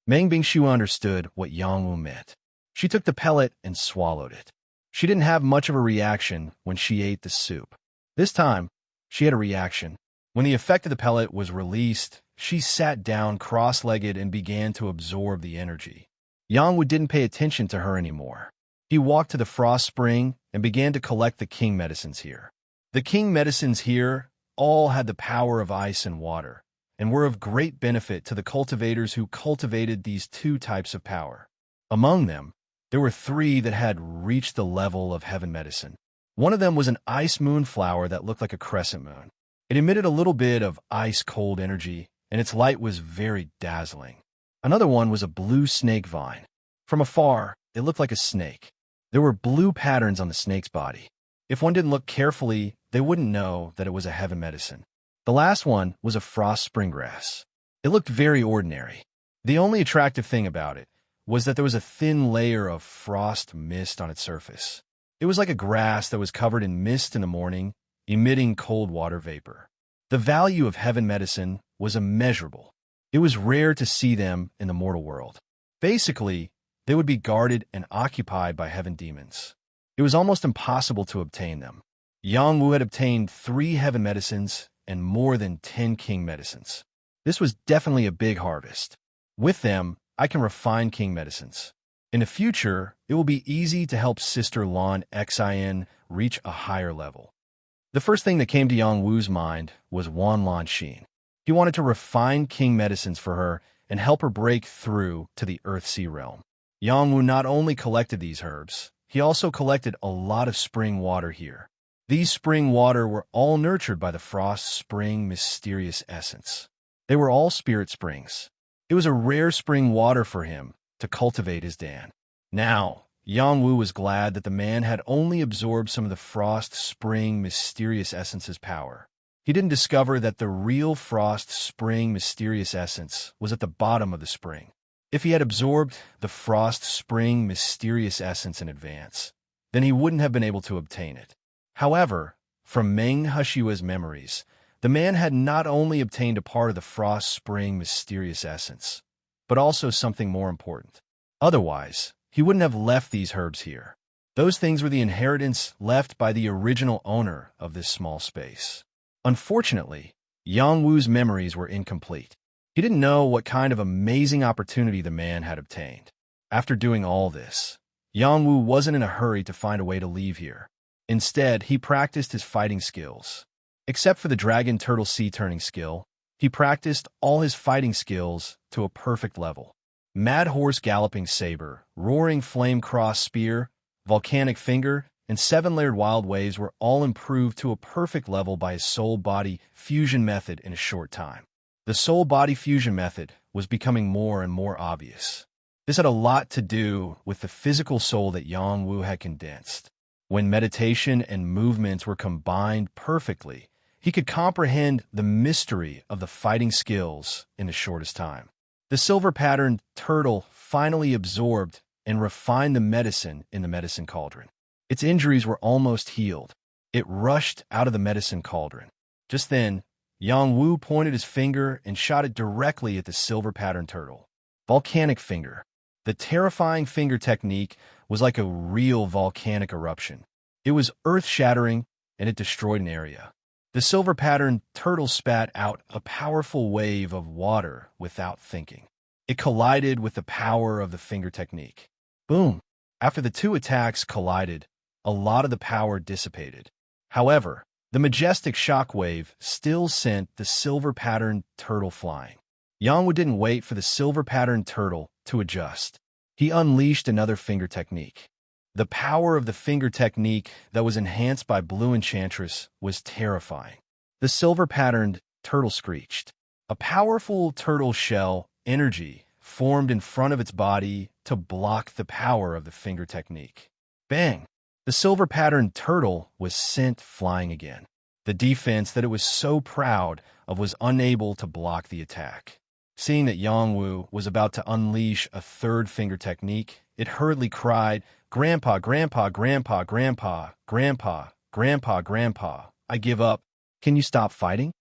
Meng Bingxue understood what Yang Wu meant. She took the pellet and swallowed it. She didn't have much of a reaction when she ate the soup. This time, she had a reaction. When the effect of the pellet was released, she sat down cross-legged and began to absorb the energy. Yang Wu didn't pay attention to her anymore. He walked to the frost spring and began to collect the king medicines here. The king medicines here all had the power of ice and water, and were of great benefit to the cultivators who cultivated these two types of power. Among them, there were 3 that had reached the level of heaven medicine. One of them was an ice moon flower that looked like a crescent moon. It emitted a little bit of ice-cold energy, and its light was very dazzling. Another one was a blue snake vine. From afar, it looked like a snake. There were blue patterns on the snake's body. If one didn't look carefully, they wouldn't know that it was a heaven medicine. The last one was a frost springgrass. It looked very ordinary. The only attractive thing about it was that there was a thin layer of frost mist on its surface. It was like a grass that was covered in mist in the morning, emitting cold water vapor. The value of heaven medicine was immeasurable. It was rare to see them in the mortal world. Basically, they would be guarded and occupied by heaven demons. It was almost impossible to obtain them. Yang Wu had obtained 3 heaven medicines and more than 10 king medicines. This was definitely a big harvest. With them, I can refine king medicines. In the future, it will be easy to help Sister Lan Xin reach a higher level. The first thing that came to Yang Wu's mind was Wan Lan Xin. He wanted to refine king medicines for her and help her break through to the Earth-Sea realm. Yang Wu not only collected these herbs, he also collected a lot of spring water here. These spring water were all nurtured by the frost spring mysterious essence. They were all spirit springs. It was a rare spring water for him to cultivate his Dan. Now, Yang Wu was glad that the man had only absorbed some of the frost spring mysterious essence's power. He didn't discover that the real frost spring mysterious essence was at the bottom of the spring. If he had absorbed the frost spring mysterious essence in advance, then he wouldn't have been able to obtain it. However, from Meng Hushua's memories, the man had not only obtained a part of the frost spring mysterious essence, but also something more important. Otherwise, he wouldn't have left these herbs here. Those things were the inheritance left by the original owner of this small space. Unfortunately, Yang Wu's memories were incomplete. He didn't know what kind of amazing opportunity the man had obtained. After doing all this, Yang Wu wasn't in a hurry to find a way to leave here. Instead, he practiced his fighting skills. Except for the dragon turtle sea turning skill, he practiced all his fighting skills to a perfect level. Mad horse galloping saber, roaring flame cross spear, volcanic finger, and seven-layered wild waves were all improved to a perfect level by his soul-body fusion method in a short time. The soul-body fusion method was becoming more and more obvious. This had a lot to do with the physical soul that Yang Wu had condensed. When meditation and movements were combined perfectly, he could comprehend the mystery of the fighting skills in the shortest time. The silver-patterned turtle finally absorbed and refined the medicine in the medicine cauldron. Its injuries were almost healed. It rushed out of the medicine cauldron. Just then, Yang Wu pointed his finger and shot it directly at the silver-patterned turtle. Volcanic finger. The terrifying finger technique was like a real volcanic eruption. It was earth-shattering, and it destroyed an area. The silver-patterned turtle spat out a powerful wave of water without thinking. It collided with the power of the finger technique. Boom! After the two attacks collided, a lot of the power dissipated. However, the majestic shockwave still sent the silver-patterned turtle flying. Yang Wu didn't wait for the silver-patterned turtle to adjust. He unleashed another finger technique. The power of the finger technique that was enhanced by Blue Enchantress was terrifying. The silver-patterned turtle screeched. A powerful turtle shell energy formed in front of its body to block the power of the finger technique. Bang! The silver-patterned turtle was sent flying again. The defense that it was so proud of was unable to block the attack. Seeing that Yang Wu was about to unleash a third finger technique, it hurriedly cried, "Grandpa, Grandpa, Grandpa, Grandpa, Grandpa, Grandpa, Grandpa, I give up. Can you stop fighting?"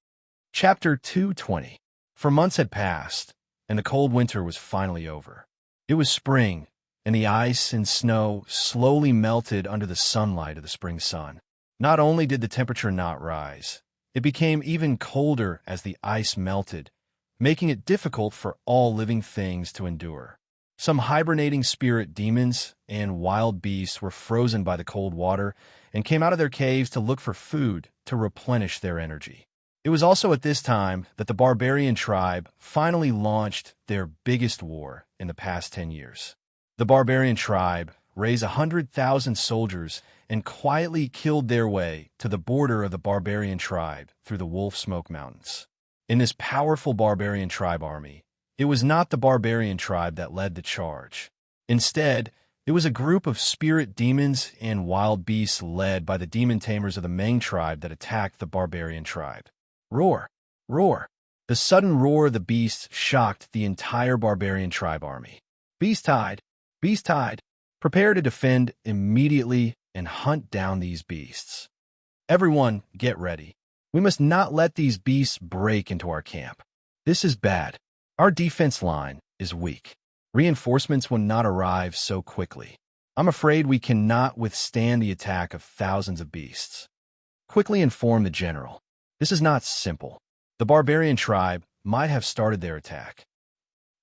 Chapter 220. For months had passed, and the cold winter was finally over. It was spring, and the ice and snow slowly melted under the sunlight of the spring sun. Not only did the temperature not rise, it became even colder as the ice melted, making it difficult for all living things to endure. Some hibernating spirit demons and wild beasts were frozen by the cold water and came out of their caves to look for food to replenish their energy. It was also at this time that the barbarian tribe finally launched their biggest war in the past 10 years. The barbarian tribe raised 100,000 soldiers and quietly killed their way to the border of the barbarian tribe through the Wolf Smoke Mountains. In this powerful barbarian tribe army, it was not the barbarian tribe that led the charge. Instead, it was a group of spirit demons and wild beasts led by the demon tamers of the Meng tribe that attacked the barbarian tribe. Roar! Roar! The sudden roar of the beasts shocked the entire barbarian tribe army. Beast tide! Beast tide! Prepare to defend immediately and hunt down these beasts. Everyone, get ready. We must not let these beasts break into our camp. This is bad. Our defense line is weak. Reinforcements will not arrive so quickly. I'm afraid we cannot withstand the attack of thousands of beasts. Quickly inform the general. This is not simple. The barbarian tribe might have started their attack.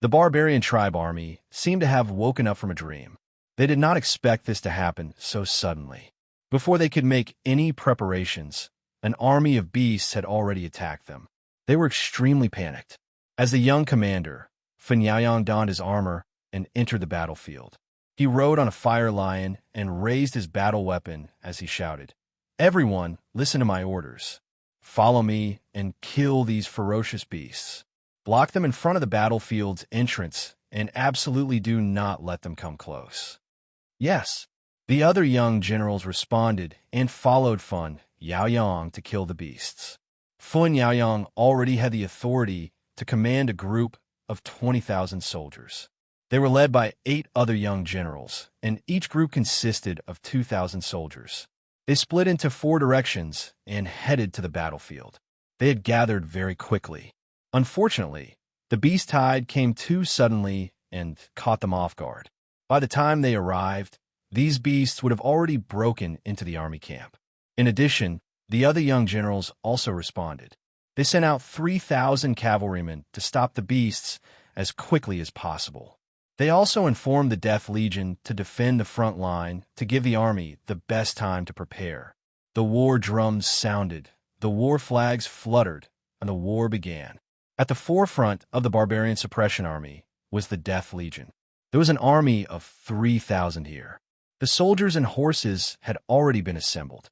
The barbarian tribe army seemed to have woken up from a dream. They did not expect this to happen so suddenly. Before they could make any preparations, an army of beasts had already attacked them. They were extremely panicked. As the young commander, Fan Yaoyang donned his armor and entered the battlefield. He rode on a fire lion and raised his battle weapon as he shouted, "Everyone, listen to my orders. Follow me and kill these ferocious beasts. Block them in front of the battlefield's entrance and absolutely do not let them come close." Yes, the other young generals responded and followed Fan Yaoyang to kill the beasts. Fan Yaoyang already had the authority to command a group of 20,000 soldiers. They were led by 8 other young generals, and each group consisted of 2,000 soldiers. They split into 4 directions and headed to the battlefield. They had gathered very quickly. Unfortunately, the beast tide came too suddenly and caught them off guard. By the time they arrived, these beasts would have already broken into the army camp. In addition, the other young generals also responded. They sent out 3,000 cavalrymen to stop the beasts as quickly as possible. They also informed the Death Legion to defend the front line to give the army the best time to prepare. The war drums sounded, the war flags fluttered, and the war began. At the forefront of the barbarian suppression army was the Death Legion. There was an army of 3,000 here. The soldiers and horses had already been assembled.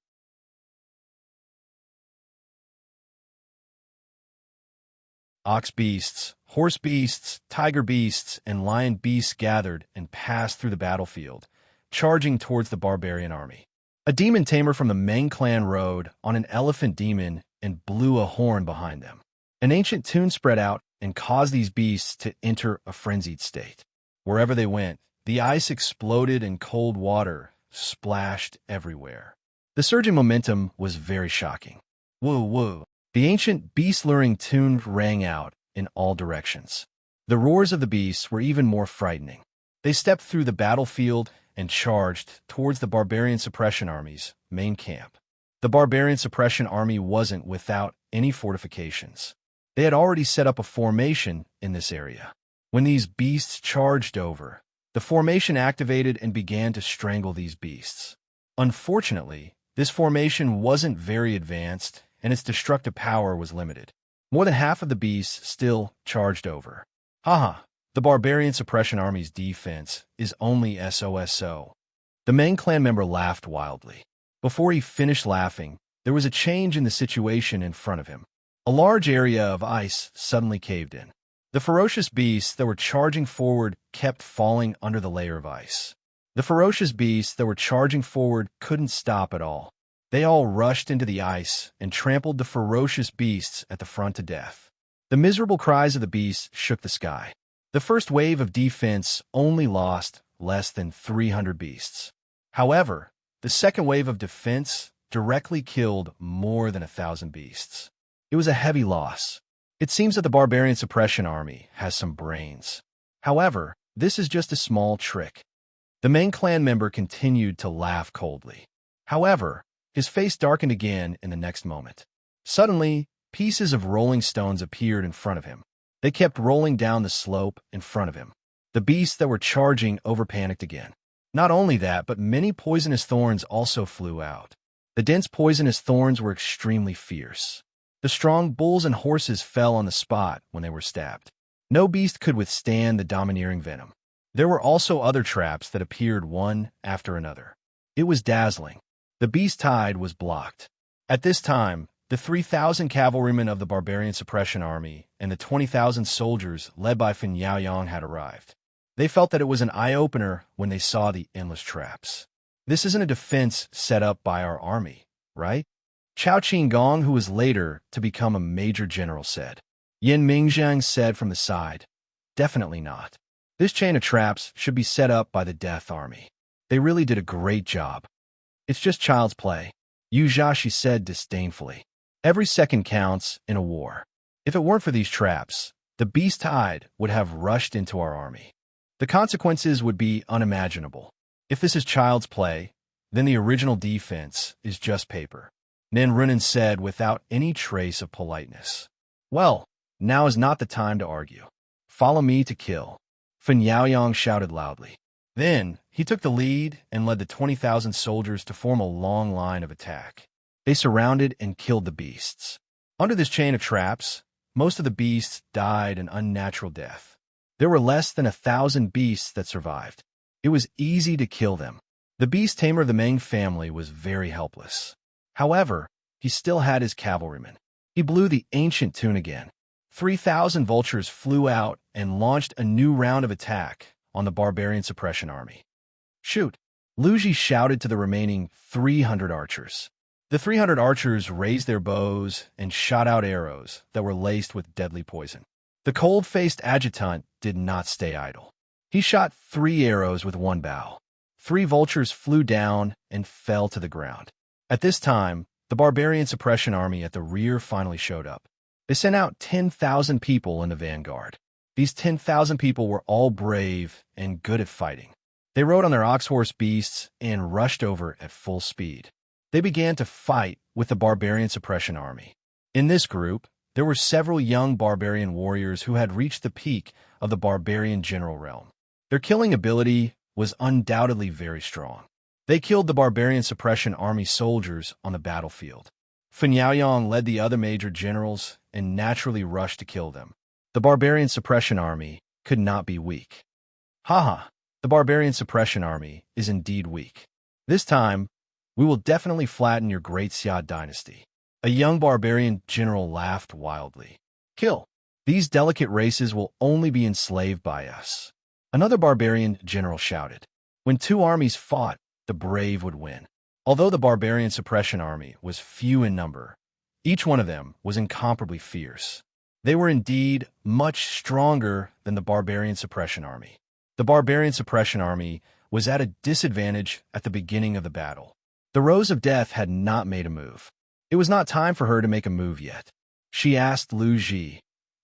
Ox beasts, horse beasts, tiger beasts, and lion beasts gathered and passed through the battlefield, charging towards the barbarian army. A demon tamer from the Meng clan rode on an elephant demon and blew a horn behind them. An ancient tune spread out and caused these beasts to enter a frenzied state. Wherever they went, the ice exploded and cold water splashed everywhere. The surging momentum was very shocking. Woo woo! The ancient beast-luring tune rang out in all directions. The roars of the beasts were even more frightening. They stepped through the battlefield and charged towards the barbarian suppression army's main camp. The barbarian suppression army wasn't without any fortifications. They had already set up a formation in this area. When these beasts charged over, the formation activated and began to strangle these beasts. Unfortunately, this formation wasn't very advanced, and its destructive power was limited. More than half of the beasts still charged over. Haha, the barbarian suppression army's defense is only SOSO. The Meng clan member laughed wildly. Before he finished laughing, there was a change in the situation in front of him. A large area of ice suddenly caved in. The ferocious beasts that were charging forward kept falling under the layer of ice. The ferocious beasts that were charging forward couldn't stop at all. They all rushed into the ice and trampled the ferocious beasts at the front to death. The miserable cries of the beasts shook the sky. The first wave of defense only lost less than 300 beasts. However, the second wave of defense directly killed more than 1,000 beasts. It was a heavy loss. It seems that the barbarian suppression army has some brains. However, this is just a small trick. The Meng clan member continued to laugh coldly. However, his face darkened again in the next moment. Suddenly, pieces of rolling stones appeared in front of him. They kept rolling down the slope in front of him. The beasts that were charging over-panicked again. Not only that, but many poisonous thorns also flew out. The dense poisonous thorns were extremely fierce. The strong bulls and horses fell on the spot when they were stabbed. No beast could withstand the domineering venom. There were also other traps that appeared one after another. It was dazzling. The beast tide was blocked. At this time, the 3,000 cavalrymen of the barbarian suppression army and the 20,000 soldiers led by Fan Yaoyang had arrived. They felt that it was an eye-opener when they saw the endless traps. This isn't a defense set up by our army, right? Chao Qinggong, who was later to become a major general, said. Yin Mingzhang said from the side, "Definitely not. This chain of traps should be set up by the Death Army. They really did a great job. It's just child's play," Yu Zhashi said disdainfully. Every second counts in a war. If it weren't for these traps, the beast tide would have rushed into our army. The consequences would be unimaginable. If this is child's play, then the original defense is just paper. Nen Runan said without any trace of politeness. Well, now is not the time to argue. Follow me to kill. Fen Yaoyang shouted loudly. Then, he took the lead and led the 20,000 soldiers to form a long line of attack. They surrounded and killed the beasts. Under this chain of traps, most of the beasts died an unnatural death. There were less than 1,000 beasts that survived. It was easy to kill them. The beast tamer of the Meng family was very helpless. However, he still had his cavalrymen. He blew the ancient tune again. 3,000 vultures flew out and launched a new round of attack on the barbarian suppression army. Shoot! Lu Ji shouted to the remaining 300 archers. The 300 archers raised their bows and shot out arrows that were laced with deadly poison. The cold-faced adjutant did not stay idle. He shot 3 arrows with one bow. 3 vultures flew down and fell to the ground. At this time, the barbarian suppression army at the rear finally showed up. They sent out 10,000 people in the vanguard. These 10,000 people were all brave and good at fighting. They rode on their ox-horse beasts and rushed over at full speed. They began to fight with the barbarian suppression army. In this group, there were several young barbarian warriors who had reached the peak of the barbarian general realm. Their killing ability was undoubtedly very strong. They killed the barbarian suppression army soldiers on the battlefield. Fen Yaoyang led the other major generals and naturally rushed to kill them. The barbarian suppression army could not be weak. Haha, the barbarian suppression army is indeed weak. This time, we will definitely flatten your great Xia dynasty. A young barbarian general laughed wildly. Kill! These delicate races will only be enslaved by us. Another barbarian general shouted. When 2 armies fought, the brave would win. Although the barbarian suppression army was few in number, each one of them was incomparably fierce. They were indeed much stronger than the barbarian suppression army. The barbarian suppression army was at a disadvantage at the beginning of the battle. The Rose of Death had not made a move. It was not time for her to make a move yet. She asked Lu Ji,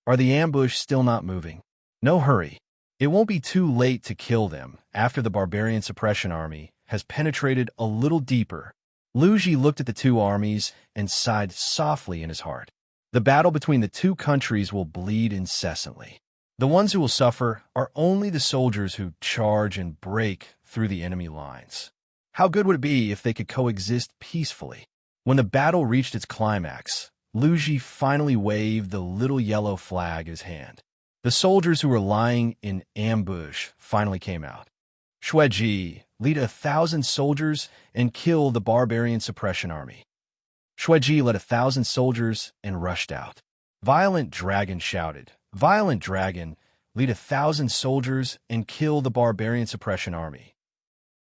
"Are the ambush still not moving?" "No hurry. It won't be too late to kill them after the barbarian suppression army has penetrated a little deeper." Lu Ji looked at the 2 armies and sighed softly in his heart. The battle between the 2 countries will bleed incessantly. The ones who will suffer are only the soldiers who charge and break through the enemy lines. How good would it be if they could coexist peacefully? When the battle reached its climax, Lu Ji finally waved the little yellow flag in his hand. The soldiers who were lying in ambush finally came out. Shui Ji, lead 1,000 soldiers and kill the barbarian suppression army. Shui Ji led 1,000 soldiers and rushed out. Violent Dragon shouted, "Violent Dragon, lead 1,000 soldiers and kill the barbarian suppression army."